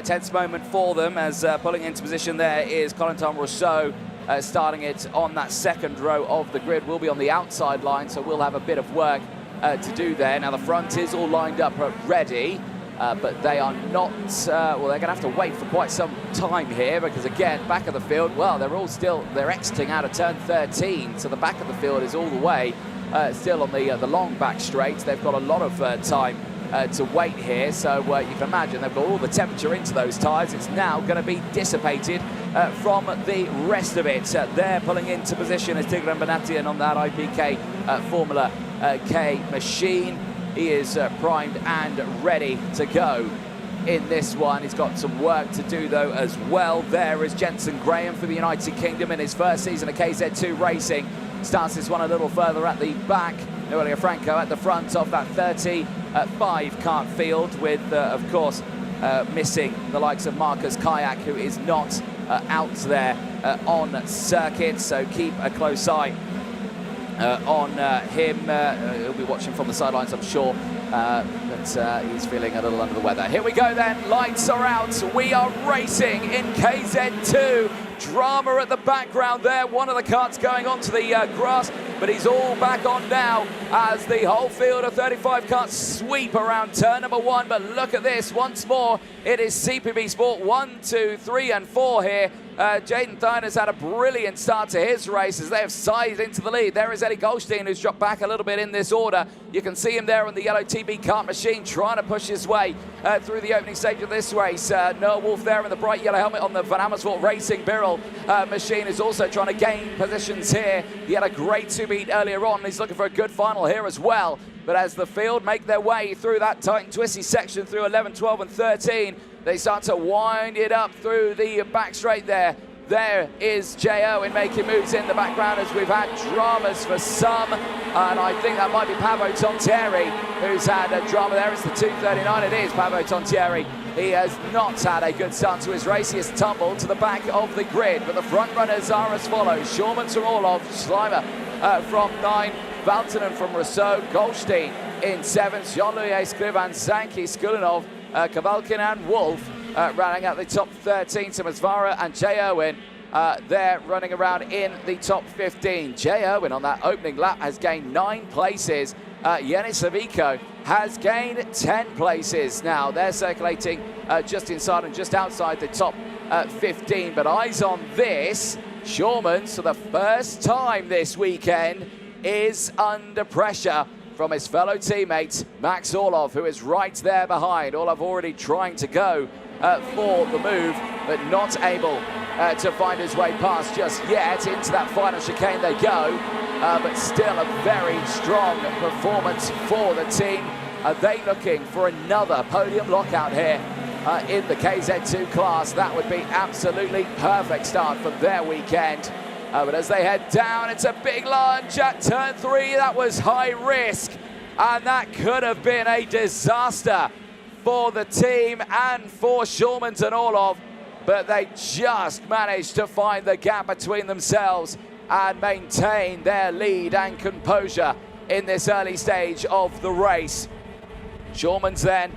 Tense moment for them as pulling into position there is Corentin Rousseau. Starting it on that second row of the grid. Will be on the outside line, so we'll have a bit of work to do there. Now the front is all lined up ready, but they are not, well, they're gonna have to wait for quite some time here because again, back of the field, well, they're exiting out of turn 13, so the back of the field is all the way still on the long back straight. They've got a lot of time to wait here, so you can imagine they've got all the temperature into those tyres. It's now going to be dissipated from the rest of it. They're pulling into position as Tigran Banatian on that IPK Formula K machine. He is primed and ready to go in this one. He's got some work to do though as well. There is Jensen Graham for the United Kingdom in his first season of KZ2 racing. Starts this one a little further at the back. Noelia Franco at the front of that 35 kart field with, of course, missing the likes of Marcus Kayak, who is not out there on circuit. So keep a close eye on him. He'll be watching from the sidelines, I'm sure, but he's feeling a little under the weather. Here we go then, lights are out. We are racing in KZ2. Drama at the background there. One of the karts going onto the grass, but he's all back on now as the whole field of 35 karts sweep around turn number one. But look at this once more. It is CPB Sport 1, 2, 3 and 4 here Jaden Thyner's had a brilliant start to his race as they have sided into the lead. There is Eddie Goldstein, who's dropped back a little bit in this order. You can see him there on the yellow TB kart machine trying to push his way through the opening stage of this race. Noah Wolf there in the bright yellow helmet on the Van Amersfoort Racing Birrell machine is also trying to gain positions here. He had a great 2-beat earlier on. He's looking for a good final here as well. But as the field make their way through that tight and twisty section through 11, 12 and 13, they start to wind it up through the back straight there. There is Jay Owen making moves in the background as we've had dramas for some. And I think that might be Pavo Tontieri who's had a drama there. It's the 2:39. It is Pavo Tontieri. He has not had a good start to his race. He has tumbled to the back of the grid. But the front runners are as follows. Schurmans from Orlov, Schleimer from 9, Valtonen from Rousseau, Goldstein in 7th, Jean-Louis Skrivan, Zanki, Skulinov, Kavalkin and Wolf running at the top 13, Simasvara and Jay Owen there running around in the top 15. Jay Owen on that opening lap has gained 9 places. Yenis Savico has gained 10 places. Now they're circulating just inside and just outside the top 15, but eyes on this. Schurmans, for the first time this weekend, is under pressure from his fellow teammate Max Orlov, who is right there behind. Orlov already trying to go for the move, but not able to find his way past just yet. Into that final chicane they go, but still a very strong performance for the team. Are they looking for another podium lockout here in the KZ2 class? That would be absolutely perfect start for their weekend. But as they head down, it's a big lunge at turn 3. That was high risk, and that could have been a disaster for the team and for Schurmans and Orlov, but they just managed to find the gap between themselves and maintain their lead and composure in this early stage of the race. Schurmans then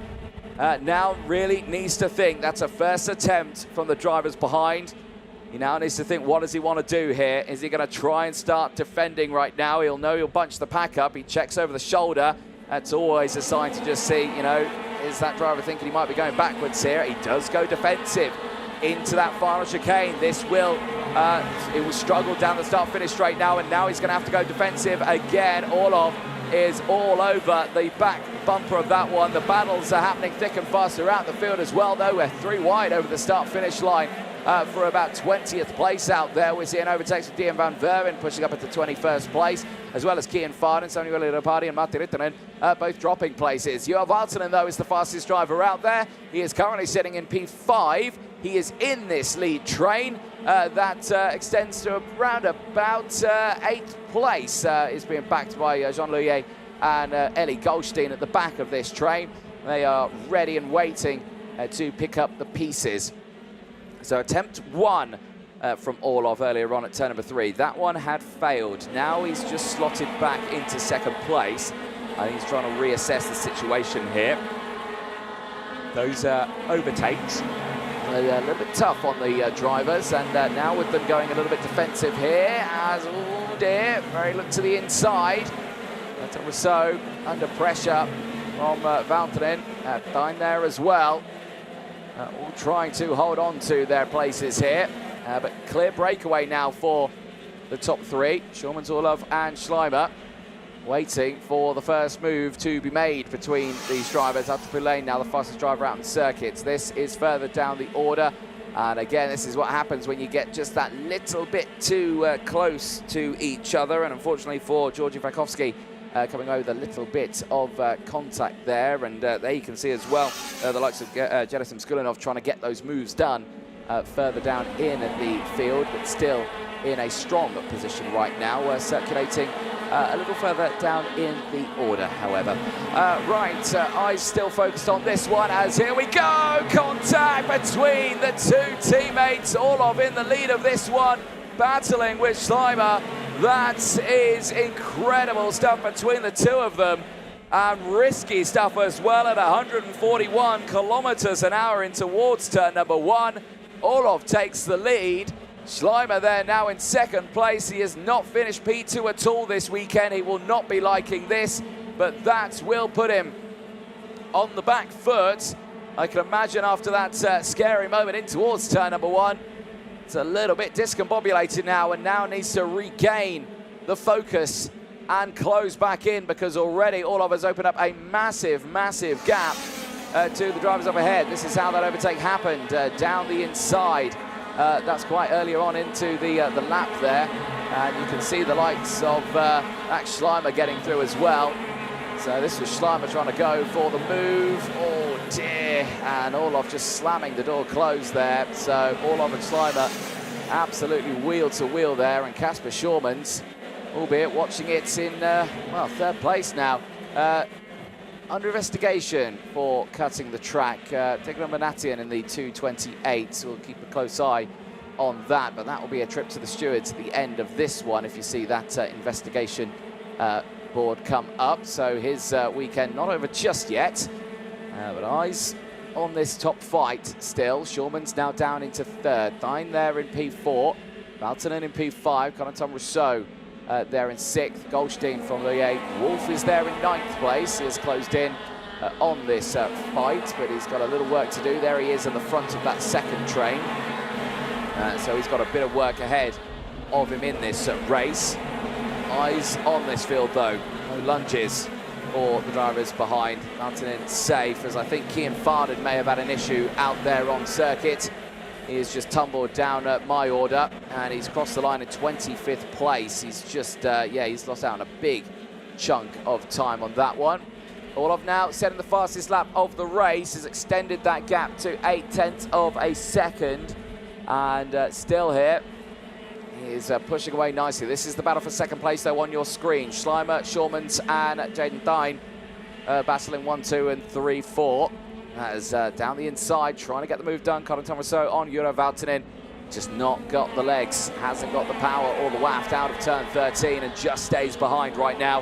now really needs to think. That's a first attempt from the drivers behind. He now needs to think, what does he want to do here? Is he going to try and start defending right now? He'll know he'll bunch the pack up. He checks over the shoulder. That's always a sign to just see, you know, is that driver thinking he might be going backwards here? He does go defensive into that final chicane. This will, it will struggle down the start-finish straight now, and now he's going to have to go defensive again. Orlov is all over the back bumper of that one. The battles are happening thick and fast throughout the field as well, though. We're 3 wide over the start-finish line. For about 20th place out there. We're seeing overtakes with Dian van Verwen pushing up into 21st place, as well as Kian Farden, Samuel Leopardi and Matti Rittonen both dropping places. Johan Valtonen, though, is the fastest driver out there. He is currently sitting in P5. He is in this lead train that extends to around about 8th place. Is being backed by Jean-Louis and Ellie Goldstein at the back of this train. They are ready and waiting to pick up the pieces. So attempt 1 from Orlov earlier on at turn number 3. That one had failed. Now he's just slotted back into 2nd place. I think he's trying to reassess the situation here. Those overtakes a little bit tough on the drivers, and now with them going a little bit defensive here, as, oh dear, very look to the inside. Rousseau under pressure from Valtonen, Dine there as well. All trying to hold on to their places here, but clear breakaway now for the top 3. Schurmans, Orlov and Schleimer waiting for the first move to be made between these drivers. Up to Poulain now, the fastest driver out in circuits. This is further down the order, and again, this is what happens when you get just that little bit too close to each other, and unfortunately for Georgi Vakovsky, coming over a little bit of contact there, and there you can see as well the likes of Gerasim Skulinov trying to get those moves done further down in the field, but still in a strong position right now, circulating a little further down in the order, however. Right, eyes still focused on this one, as here we go, contact between the 2 teammates, Orlov in the lead of this one, battling with Schleimer. That is incredible stuff between the 2 of them, and risky stuff as well at 141 kilometers an hour in towards turn number 1. Orlov takes the lead. Schleimer there now in 2nd place. He has not finished P2 at all this weekend. He will not be liking this, but that will put him on the back foot. I can imagine after that scary moment in towards turn number 1. It's a little bit discombobulated now, and now needs to regain the focus and close back in, because already all of us open up a massive, massive gap to the drivers up ahead. This is how that overtake happened, down the inside. That's quite earlier on into the lap there, and you can see the likes of Max Schleimer getting through as well. So this was Schleimer trying to go for the move. Oh dear, and Orlov just slamming the door closed there. So Orlov and Schleimer absolutely wheel to wheel there, and Kasper Schurmans, albeit watching it in, well, third place now. Under investigation for cutting the track. Tigran Manatian in the 2:28, so we'll keep a close eye on that, but that will be a trip to the stewards at the end of this one if you see that investigation board come up. So his weekend not over just yet, but eyes on this top fight still. Schurman's now down into third. Thine there in P4, Valtonen in P5, Corentin Rousseau there in sixth. Goldstein from the 8. Wolf is there in ninth place. He has closed in on this fight, but he's got a little work to do. There he is in the front of that second train. So he's got a bit of work ahead of him in this race. Eyes on this field though. No lunges for the drivers behind. Valtonen safe, as I think Kian Farden may have had an issue out there on circuit. He has just tumbled down at my order, and he's crossed the line in 25th place. He's just, yeah, he's lost out on a big chunk of time on that one. Orlov now setting the fastest lap of the race, has extended that gap to 0.8 of a second, and still here. He is pushing away nicely. This is the battle for second place, though, on your screen. Schleimer, Schurmans, and Jaden Thine battling 1, 2, and 3, 4. That is down the inside, trying to get the move done. Corentin Rousseau on Euro Valtonen. Just not got the legs, hasn't got the power or the waft out of turn 13, and just stays behind right now.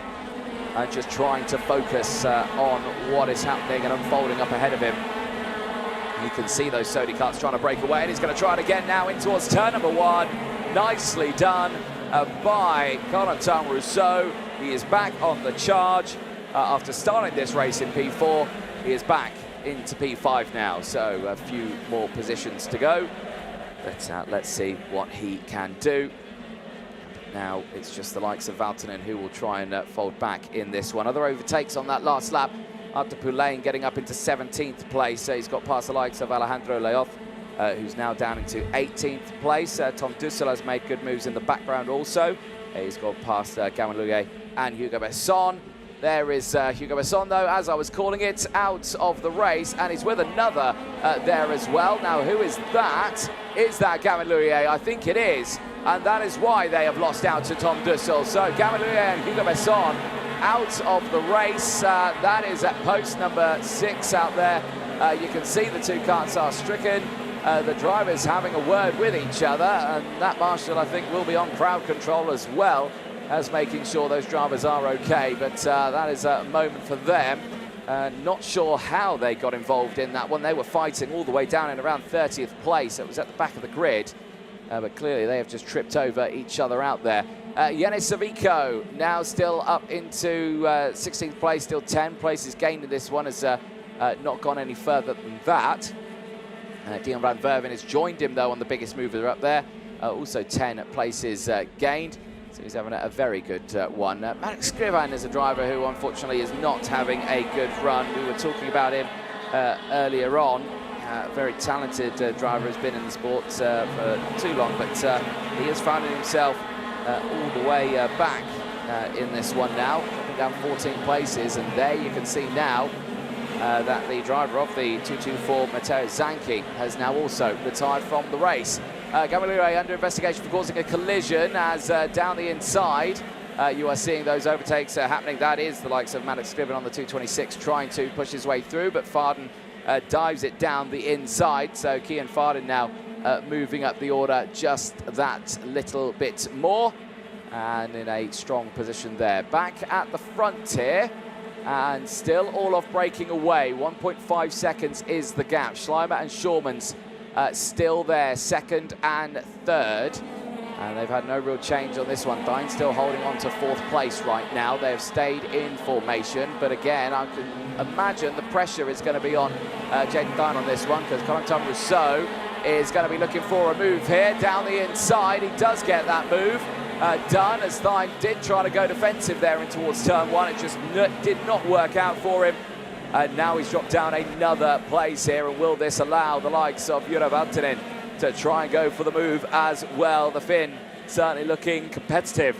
And just trying to focus on what is happening and unfolding up ahead of him. You can see those Sodi cuts trying to break away, and he's going to try it again now in towards turn number 1. Nicely done by Corentin Rousseau. He is back on the charge after starting this race in P4. He is back into P5 now, so a few more positions to go. But let's see what he can do. Now it's just the likes of Valtonen who will try and fold back in this one. Other overtakes on that last lap. Up to Poulain getting up into 17th place. So he's got past the likes of Alejandro Leoth, who's now down into 18th place. Tom Dussel has made good moves in the background also. He's got past Gavin Louye and Hugo Besson. There is Hugo Besson, though, as I was calling it, out of the race, and he's with another there as well. Now, who is that? Is that Gavin Louye? I think it is, and that is why they have lost out to Tom Dussel. So Gavin Louye and Hugo Besson out of the race. That is at post number 6 out there. You can see the two carts are stricken. The drivers having a word with each other, and that marshal, I think, will be on crowd control as well as making sure those drivers are okay. But that is a moment for them. Not sure how they got involved in that one. They were fighting all the way down in around 30th place. It was at the back of the grid. But clearly they have just tripped over each other out there. Yanis Savico now still up into 16th place, still 10 places gained in this one, has not gone any further than that. Dion van Verven has joined him, though, on the biggest mover up there. Also 10 places gained. So he's having a very good one. Marek Skrivan is a driver who, unfortunately, is not having a good run. We were talking about him earlier on. Very talented driver, has been in the sport for too long, but he has found himself all the way back in this one now, dropping down 14 places. And there you can see now that the driver of the 224, Matteo Zanchi, has now also retired from the race. Gamaliere under investigation for causing a collision, as down the inside you are seeing those overtakes happening. That is the likes of Maddox Scriven on the 226 trying to push his way through, but Farden dives it down the inside. So Kian Farden now moving up the order just that little bit more, and in a strong position there. Back at the front here, and still Orlov breaking away. 1.5 seconds is the gap. Schleimer and Schurmans still there, second and third. And they've had no real change on this one. Dine still holding on to 4th place right now. They have stayed in formation, but again, I can imagine the pressure is going to be on Jaden Dine on this one, because Corentin Rousseau is going to be looking for a move here down the inside. He does get that move done, as Stein did try to go defensive there in towards turn one. It just did not work out for him. And now he's dropped down another place here, and will this allow the likes of Jura Valtonen to try and go for the move as well? The Finn certainly looking competitive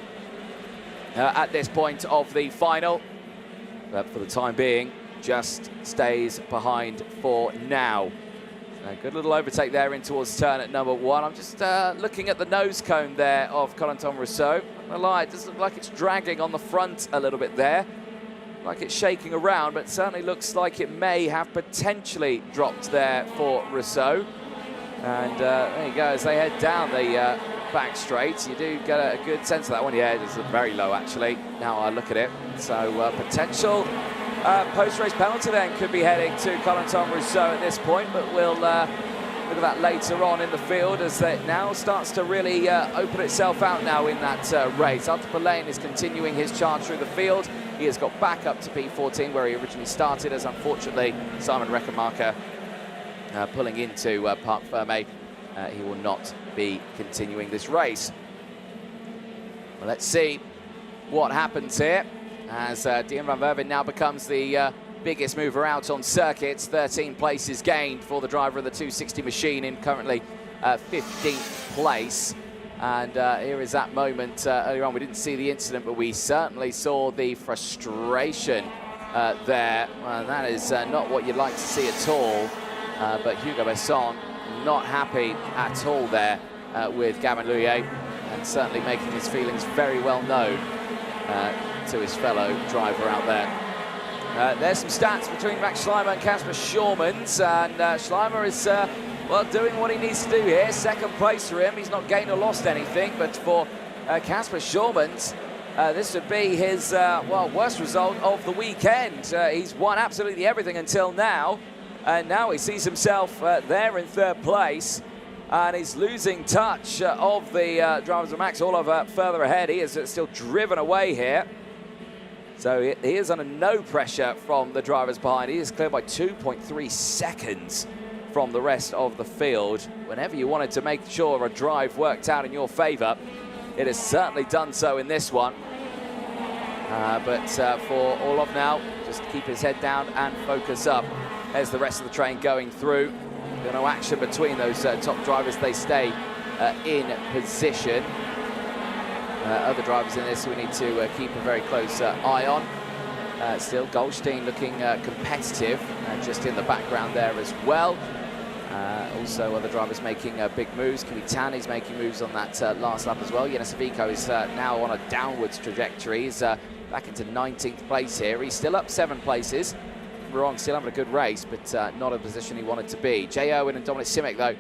at this point of the final, but for the time being just stays behind for now. A good little overtake there in towards turn at number one. I'm just looking at the nose cone there of Corentin Rousseau. I'm gonna lie, it does look like it's dragging on the front a little bit there, like it's shaking around, but it certainly looks like it may have potentially dropped there for Rousseau. And there you go, as they head down the back straight, you do get a good sense of that one. Yeah, it's very low actually, now I look at it. So potential post-race penalty then could be heading to Corentin Rousseau at this point, but we'll look at that later on in the field, as it now starts to really open itself out now in that race. Arthur Lane is continuing his charge through the field. He has got back up to P14 where he originally started, as unfortunately Simon Reckenmacher pulling into Parc Fermé. He will not be continuing this race. Well, let's see what happens here, as Dion van Werven now becomes the biggest mover out on circuits. 13 places gained for the driver of the 260 machine, in currently 15th place. And here is that moment earlier on. We didn't see the incident, but we certainly saw the frustration there. Well, that is not what you'd like to see at all. But Hugo Besson not happy at all there with Gavin Louillet, and certainly making his feelings very well known to his fellow driver out there. There's some stats between Max Schleimer and Kasper Schurmans, and Schleimer is well, doing what he needs to do here. Second place for him. He's not gained or lost anything, but for Kasper Schurmans, this would be his well, worst result of the weekend. He's won absolutely everything until now, and now he sees himself there in third place, and he's losing touch of the drivers of Max Oliver further ahead. He is still driven away here. So he is under no pressure from the drivers behind. He is clear by 2.3 seconds from the rest of the field. Whenever you wanted to make sure a drive worked out in your favour, it has certainly done so in this one. But for Orlov now, just keep his head down and focus up. There's the rest of the train going through. No action between those top drivers. They stay in position. Other drivers in this we need to keep a very close eye on. Still, Goldstein looking competitive, just in the background there as well. Also, other drivers making big moves. Kivitani's making moves on that last lap as well. Yenisaviko is now on a downwards trajectory. He's back into 19th place here. He's still up 7 places. Wrong, still having a good race, but not a position he wanted to be. Jay Owen and Dominic Simic, though,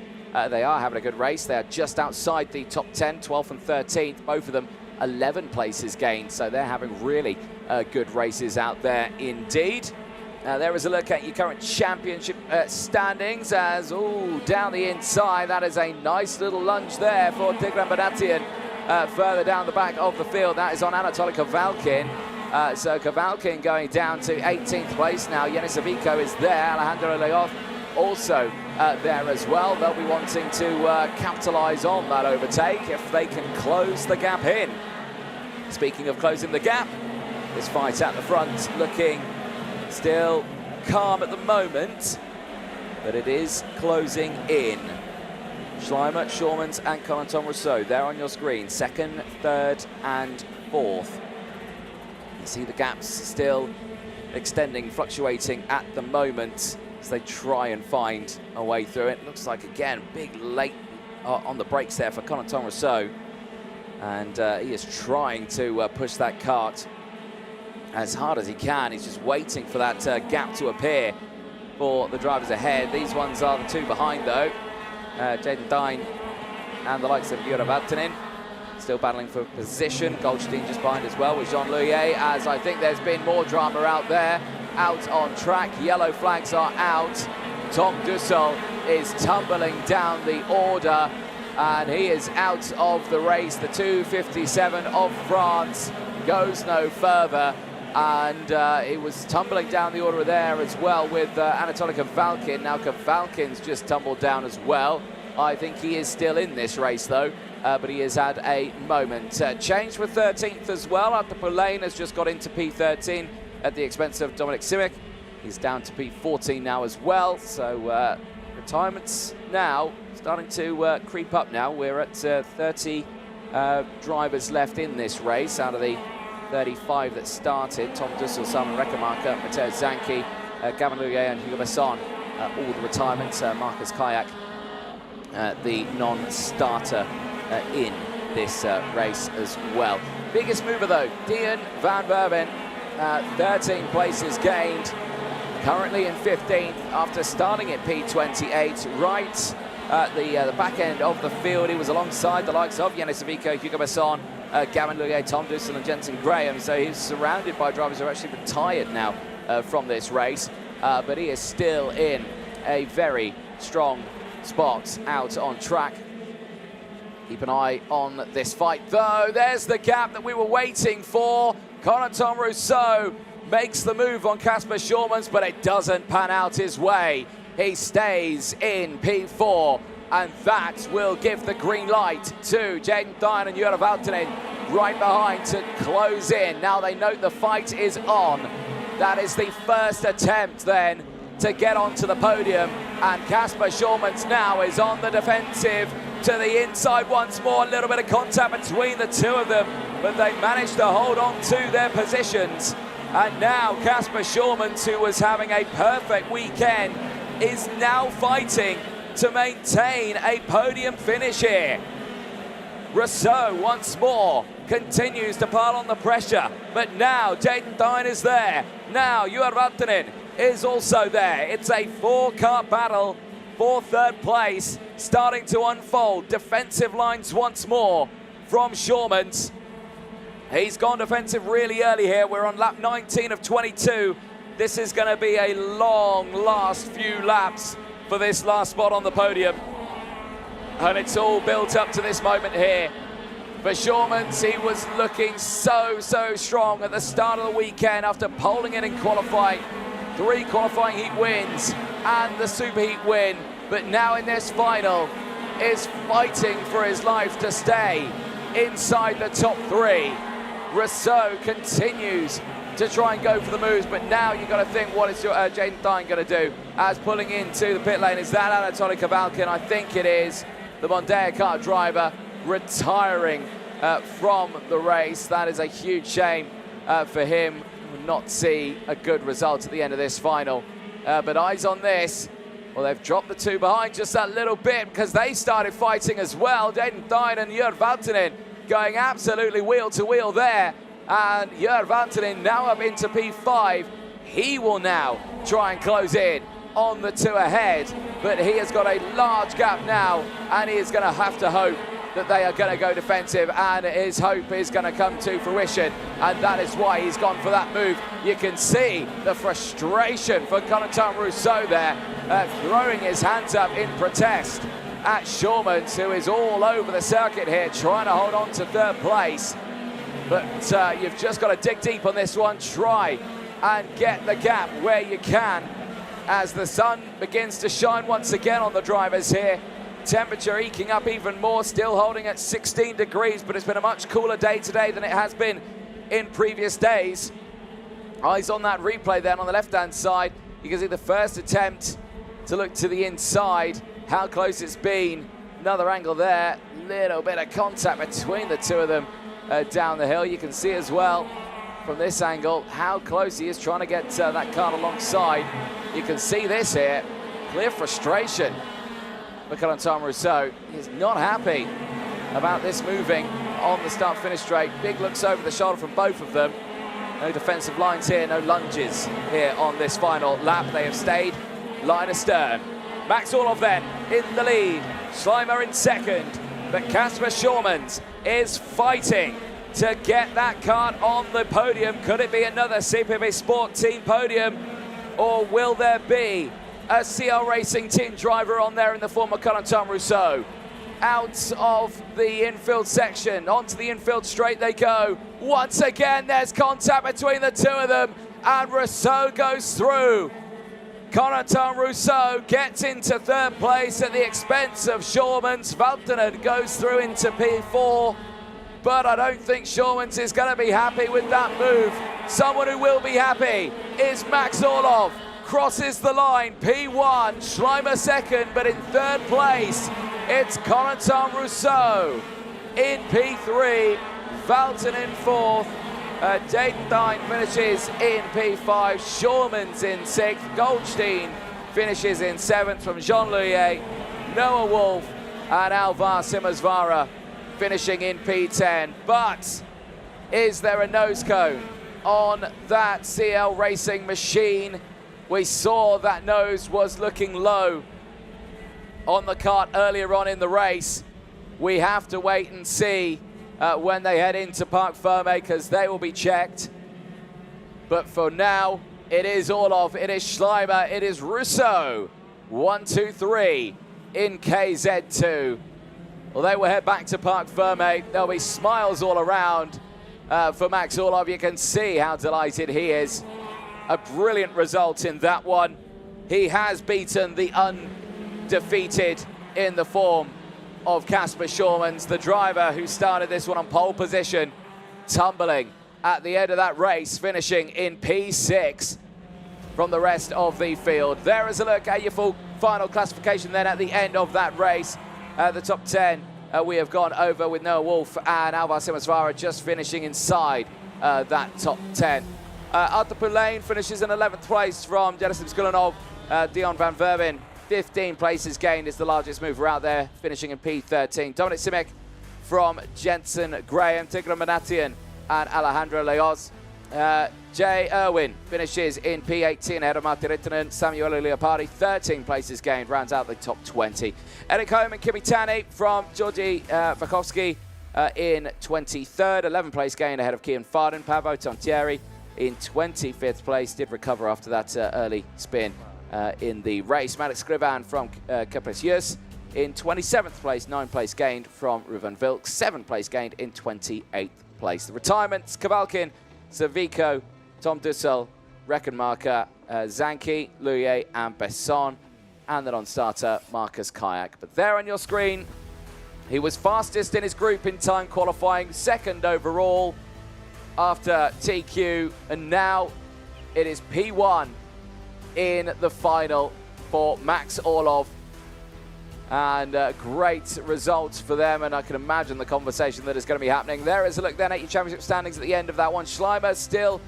they are having a good race. They are just outside the top 10, 12th and 13th. Both of them 11 places gained, so they're having really good races out there indeed. There is a look at your current championship standings, as, down the inside, that is a nice little lunge there for Tigran Banatian. Further down the back of the field, that is on Anatoly Kavalkin. So Kavalkin going down to 18th place now. Yenisaviko is there. Alejandro Leoth also there as well. They'll be wanting to capitalise on that overtake if they can close the gap in. Speaking of closing the gap, this fight at the front looking still calm at the moment, but it is closing in. Schleimer, Schurmans and Corentin Rousseau there on your screen, 2nd, 3rd and 4th. You see the gaps still extending, fluctuating at the moment as they try and find a way through it. Looks like, again, big late on the brakes there for Corentin Rousseau. And he is trying to push that kart as hard as he can. He's just waiting for that gap to appear for the drivers ahead. These ones are the 2 behind, though. Jaden Dine and the likes of Jura Valtonen still battling for position. Goldstein just behind as well with Jean Louillet, as I think there's been more drama out there. Out on track, yellow flags are out. Tom Dussel is tumbling down the order, and he is out of the race. The 257 of France goes no further, and he was tumbling down the order there as well with Anatoly Kavalkin. Now Kavalkin's just tumbled down as well. I think he is still in this race though, but he has had a moment. Change for 13th as well after Poulain has just got into P13 at the expense of Dominic Simic. He's down to P14 now as well, so retirements now starting to creep up now. We're at 30 drivers left in this race out of the 35 that started. Tom Dussel, Simon Reckermarker, Matteo Zanchi, Gavin Lugier and Hugo Besson, all the retirements. Marcus Kayak, the non-starter in this race as well. Biggest mover though, Dion van Berben, 13 places gained, currently in 15th after starting at P28, right at the back end of the field. He was alongside the likes of Yannis Avico, Hugo Besson, Gavin Lugier, Tom Dussel and Jensen Graham, so he's surrounded by drivers who are actually retired now from this race, but he is still in a very strong spot out on track. Keep an eye on this fight though. There's the gap that we were waiting for. Corentin Rousseau makes the move on Casper Schurmans, but it doesn't pan out his way. He stays in P4, and that will give the green light to Jaden Dine and Jure Valtonen right behind to close in. Now they note the fight is on. That is the first attempt then to get onto the podium, and Casper Schurmans now is on the defensive to the inside once more. A little bit of contact between the two of them, but they managed to hold on to their positions. And now Casper Schurmans, who was having a perfect weekend, is now fighting to maintain a podium finish here. Rousseau once more continues to pile on the pressure, but now Jaden Dine is there. Now Jure Valtonen is also there. It's a four-car battle for third place starting to unfold. Defensive lines once more from Schurmans. He's gone defensive really early here. We're on lap 19 of 22. This is going to be a long last few laps for this last spot on the podium. And it's all built up to this moment here. For Schurmans, he was looking so strong at the start of the weekend after poling in qualifying. 3 qualifying heat wins and the superheat win. But now in this final is fighting for his life to stay inside the top 3. Rousseau continues to try and go for the moves, but now you've got to think, what is Jaden Dine going to do? As pulling into the pit lane, is that Anatoly Kavalkin? I think it is. The Mondeo car driver retiring from the race. That is a huge shame for him. Would not see a good result at the end of this final. But eyes on this. Well, they've dropped the 2 behind just a little bit because they started fighting as well. Jaden Dine and Jure Valtonen going absolutely wheel to wheel there. And Jure Valtonen now up into P5. He will now try and close in on the 2 ahead, but he has got a large gap now, and he is going to have to hope that they are going to go defensive, and his hope is going to come to fruition, and that is why he's gone for that move. You can see the frustration for Corentin Rousseau there, throwing his hands up in protest at Schurmans, who is all over the circuit here, trying to hold on to third place. But you've just got to dig deep on this one, try and get the gap where you can, as the sun begins to shine once again on the drivers here. Temperature eking up even more, still holding at 16 degrees, but it's been a much cooler day today than it has been in previous days. Eyes on that replay then on the left-hand side. You can see the first attempt to look to the inside, how close it's been. Another angle there, little bit of contact between the two of them down the hill. You can see as well from this angle how close he is trying to get that car alongside. You can see this here, clear frustration for Corentin Rousseau. He's not happy about this moving on the start-finish straight. Big looks over the shoulder from both of them. No defensive lines here, no lunges here on this final lap. They have stayed line astern. Max Orlov then in the lead, Schleimer in second, but Casper Schurmans is fighting to get that car on the podium. Could it be another CPB Sport Team podium, or will there be a CL Racing Team driver on there in the form of Corentin Rousseau? Out of the infield section, onto the infield straight they go. Once again, there's contact between the two of them, and Rousseau goes through. Corentin Rousseau gets into third place at the expense of Schurmans. Valtonen goes through into P4, but I don't think Schurmans is going to be happy with that move. Someone who will be happy is Max Orlov. Crosses the line, P1, Schleimer second, but in third place, it's Corentin Rousseau. In P3, Valtonen fourth. Dayton finishes in P5, Schurmans in 6th, Goldstein finishes in 7th from Jean Louis, Noah Wolf and Alvar Simazvara finishing in P10. But is there a nose cone on that CL Racing machine? We saw that nose was looking low on the kart earlier on in the race. We have to wait and see when they head into Parc Ferme, because they will be checked. But for now, it is Orlov, it is Schleimer, it is Rousseau. 1, 2, 3 in KZ2. Well, they will head back to Parc Ferme. There'll be smiles all around for Max Orlov. You can see how delighted he is. A brilliant result in that one. He has beaten the undefeated in the form of Kasper Schurmans, the driver who started this one on pole position, tumbling at the end of that race, finishing in P6 from the rest of the field. There is a look at your full final classification then at the end of that race. The top 10 we have gone over with Noah Wolf and Alvar Simazvara just finishing inside that top 10. Arthur Poulain finishes in 11th place from Gerasim Skulinov. Dion van Verben, 15 places gained, is the largest mover out there, finishing in P13. Dominic Simic from Jensen Graham, Tigran Manatian and Alejandro Leoz. Jay Irwin finishes in P18 ahead of Martti Rittinen. Samuele Leopardi, 13 places gained, rounds out the top 20. Eric Holm and Kimi Tani from Georgi Vakovsky in 23rd, 11 place gain ahead of Kian Farden. Pavo Tontieri in 25th place, did recover after that early spin in the race. Maddox Scrivan from Capricious in 27th place, 9 place gained from Ruven Vilk, 7 place gained in 28th place. The retirements, Kavalkin, Savico, Tom Dussel, Reckenmarker, Zanki, Luye and Besson, and the non-starter Marcus Kayak. But there on your screen, he was fastest in his group in time qualifying, second overall after TQ, and now it is P1 in the final for Max Orlov. And great results for them, and I can imagine the conversation that is going to be happening. There is a look then at your championship standings at the end of that one. Schleimer still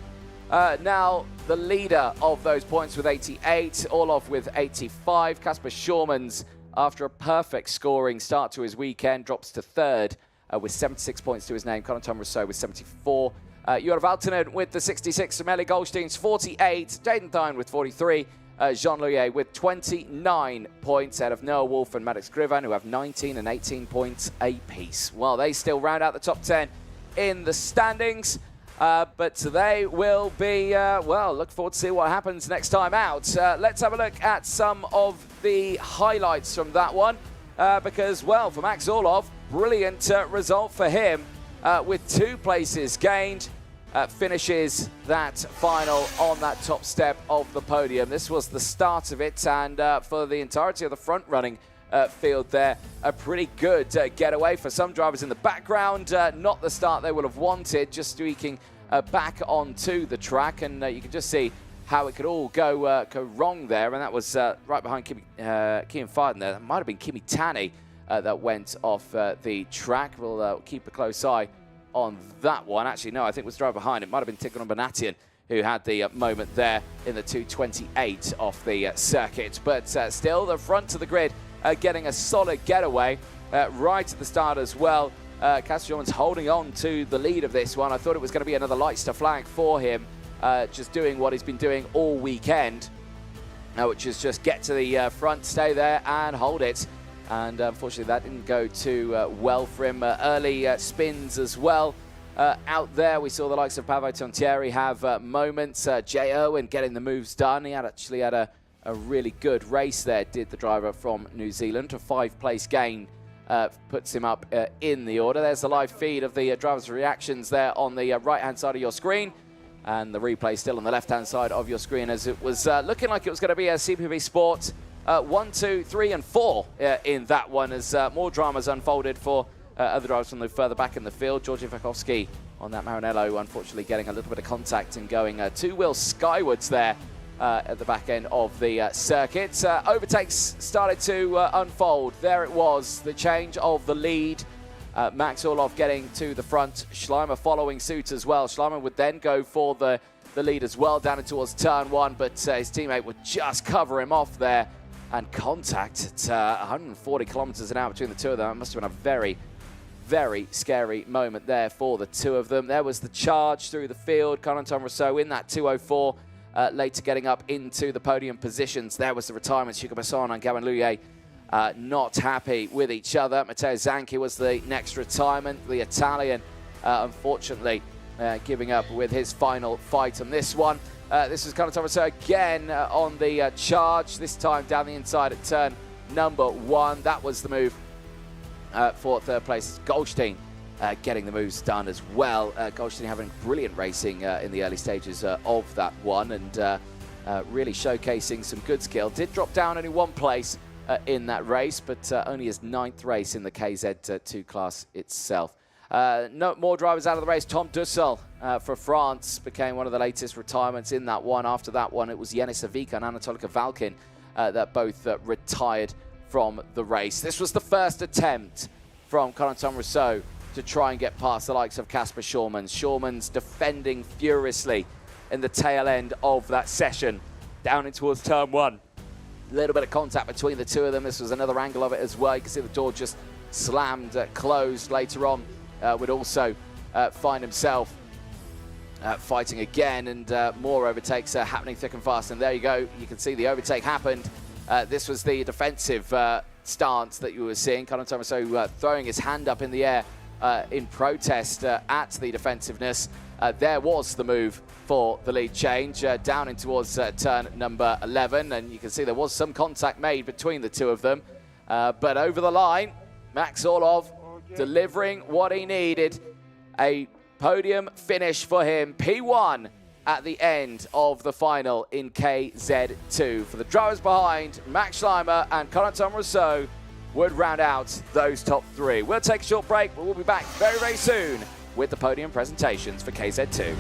now the leader of those points with 88, Orlov with 85. Kasper Schurmans, after a perfect scoring start to his weekend, drops to third with 76 points to his name. Corentin Rousseau with 74. Jura Valtonen with the 66, Meli Goldstein's 48, Dayton Thine with 43, Jean Louis with 29 points out of Noah Wolf and Maddox Grivan, who have 19 and 18 points apiece. Well, they still round out the top 10 in the standings, but they will be, well, look forward to see what happens next time out. Let's have a look at some of the highlights from that one, because, well, for Max Orlov, brilliant result for him with 2 places gained. Finishes that final on that top step of the podium. This was the start of it, and for the entirety of the front-running field there, a pretty good getaway for some drivers in the background. Not the start they would have wanted, just squeaking back onto the track, and you can just see how it could all go wrong there, and that was right behind Kian Farden there. That might have been Kimi Tani that went off the track. We'll keep a close eye on that one. Actually, no, I think it was the driver behind. It might have been Tigran Banatian who had the moment there in the 2:28 off the circuit. But still, the front of the grid getting a solid getaway right at the start as well. Kasper Schurmans holding on to the lead of this one. I thought it was going to be another Leicester flag for him, just doing what he's been doing all weekend, which is just get to the front, stay there and hold it. And unfortunately, that didn't go too well for him. Early spins as well. Out there, we saw the likes of Pavo Tontieri have moments. Jay Irwin getting the moves done. He actually had a really good race there, did the driver from New Zealand. A 5-place gain puts him up in the order. There's the live feed of the drivers' reactions there on the right-hand side of your screen. And the replay still on the left-hand side of your screen, as it was looking like it was going to be a CPB Sport 1, 2, 3, and 4 in that one, as more dramas unfolded for other drivers from the further back in the field. Georgi Vakovsky on that Maranello, unfortunately getting a little bit of contact and going two-wheel skywards there at the back end of the circuit. Overtakes started to unfold. There it was, the change of the lead. Max Orlov getting to the front, Schleimer following suit as well. Schleimer would then go for the lead as well down towards turn 1, but his teammate would just cover him off there, and contact at 140 kilometers an hour between the two of them. It must have been a very, very scary moment there for the two of them. There was the charge through the field. Corentin Rousseau in that 204, later getting up into the podium positions. There was the retirement. Hugo Besson and Gavin Louillet not happy with each other. Matteo Zanchi was the next retirement. The Italian, unfortunately, giving up with his final fight on this one. This was Corentin Rousseau again on the charge, this time down the inside at turn number 1. That was the move for third place. Goldstein getting the moves done as well. Goldstein having brilliant racing in the early stages of that one, and really showcasing some good skill. Did drop down only 1 place in that race, but only his 9th race in the KZ2 class itself. No more drivers out of the race. Tom Dussel for France became one of the latest retirements in that one. After that one, it was Yenis Avika and Anatolika Valkin that both retired from the race. This was the first attempt from Corentin Rousseau to try and get past the likes of Kasper Schurmans. Schurmans defending furiously in the tail end of that session, down in towards turn 1. A little bit of contact between the two of them. This was another angle of it as well. You can see the door just slammed closed. Later on, would also find himself fighting again, and more overtakes happening thick and fast. And there you go. You can see the overtake happened. This was the defensive stance that you were seeing. Corentin Rousseau throwing his hand up in the air in protest at the defensive-ness. There was the move for the lead change down in towards turn number 11, and you can see there was some contact made between the two of them, but over the line, Max Orlov delivering what he needed. A podium finish for him, P1 at the end of the final in KZ2. For the drivers behind, Max Schleimer and Corentin Rousseau would round out those top 3. We'll take a short break, but we'll be back very, very soon with the podium presentations for KZ2.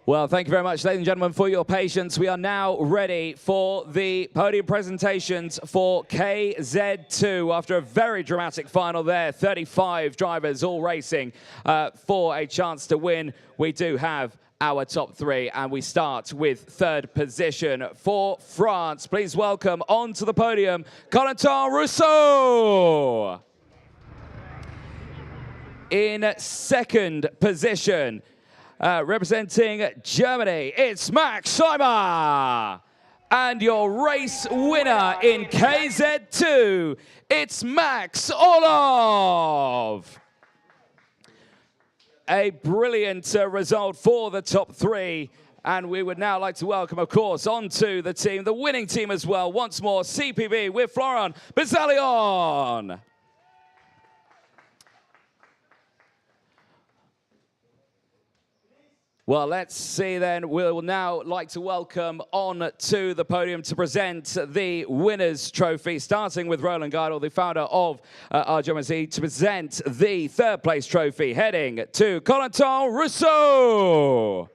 Well, thank you very much, ladies and gentlemen, for your patience. We are now ready for the podium presentations for KZ2. After a very dramatic final there, 35 drivers all racing for a chance to win. We do have our top 3, and we start with 3rd position for France. Please welcome onto the podium, Corentin Rousseau. In 2nd position, representing Germany, it's Max Schleimer. And your race winner in KZ2, it's Max Orlov. a brilliant result for the top three. And we would now like to welcome, of course, onto the team, the winning team as well. Once more, CPB with Florian Bezalion. Well, let's see then. We'll now like to welcome on to the podium to present the Winners' Trophy, starting with Roland Geidel, the founder of RGMMC, to present the third place trophy, heading to Corentin Rousseau.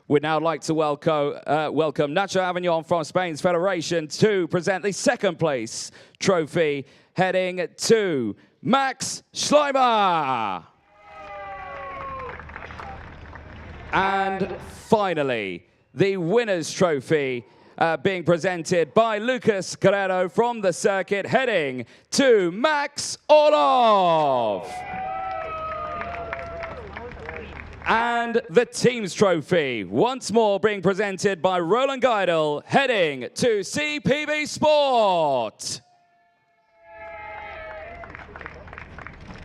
We'd now like to welcome Nacho Avignon from Spain's Federation to present the second place trophy, heading to Max Schleimer. And finally, the Winners' Trophy being presented by Lucas Guerrero from the circuit, heading to Max Orlov. And the Team's Trophy, once more being presented by Roland Geidel, heading to CPB Sport.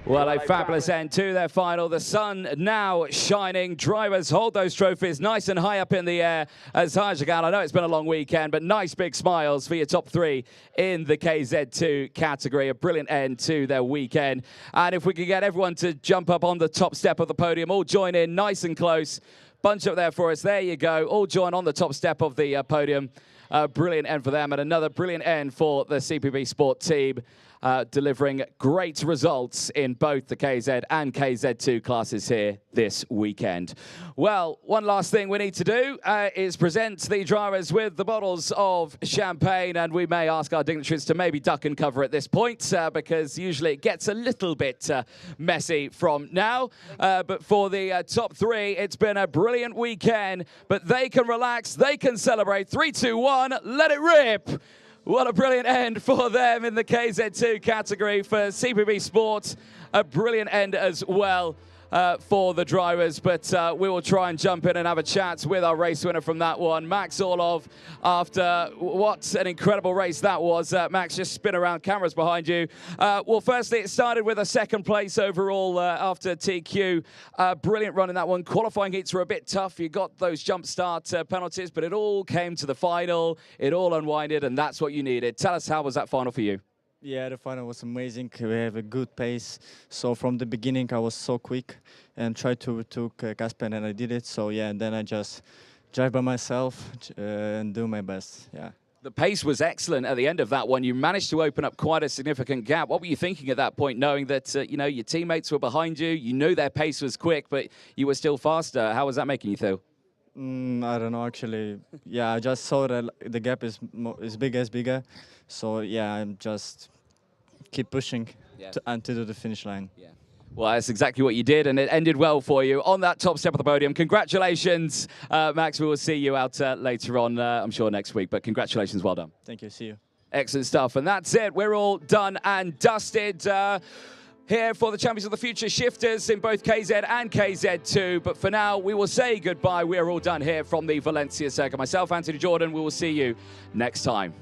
Well, a fabulous end to their final. The sun now shining. Drivers hold those trophies nice and high up in the air. As high as you can. I know it's been a long weekend, but nice big smiles for your top three in the KZ2 category. A brilliant end to their weekend. And if we could get everyone to jump up on the top step of the podium, all join in nice and close. Bunch up there for us. There you go. All join on the top step of the podium. Brilliant end for them, and another brilliant end for the CPB Sport team. Delivering great results in both the KZ and KZ2 classes here this weekend. Well, one last thing we need to do is present the drivers with the bottles of champagne, and we may ask our dignitaries to maybe duck and cover at this point because usually it gets a little bit messy from now. But for the top three, it's been a brilliant weekend, but they can relax, they can celebrate. 3, 2, 1, let it rip. What a brilliant end for them in the KZ2 category. For CPB Sports, a brilliant end as well for the drivers. But we will try and jump in and have a chat with our race winner from that one, Max Orlov. After what an incredible race that was. Max, just spin around, cameras behind you. Well, firstly, it started with a second place overall after TQ. Brilliant run in that one. Qualifying heats were a bit tough. You got those jump start penalties, but it all came to the final. It all unwinded, and that's what you needed. Tell us, how was that final for you? Yeah, the final was amazing. We have a good pace. So from the beginning, I was so quick and tried to gas pen, and I did it. So yeah, and then I just drive by myself and do my best. Yeah. The pace was excellent at the end of that one. You managed to open up quite a significant gap. What were you thinking at that point, knowing that you know, your teammates were behind you? You knew their pace was quick, but you were still faster. How was that making you feel? I don't know, actually. Yeah, I just saw that the gap is bigger. So yeah, I'm just keep pushing until the finish line. Yeah. Well, that's exactly what you did, and it ended well for you on that top step of the podium. Congratulations, Max. We will see you out later on, I'm sure, next week. But congratulations, well done. Thank you. See you. Excellent stuff. And that's it. We're all done and dusted. Here for the Champions of the Future shifters in both KZ and KZ2. But for now, we will say goodbye. We're all done here from the Valencia circuit. Myself, Anthony Jordan, we will see you next time.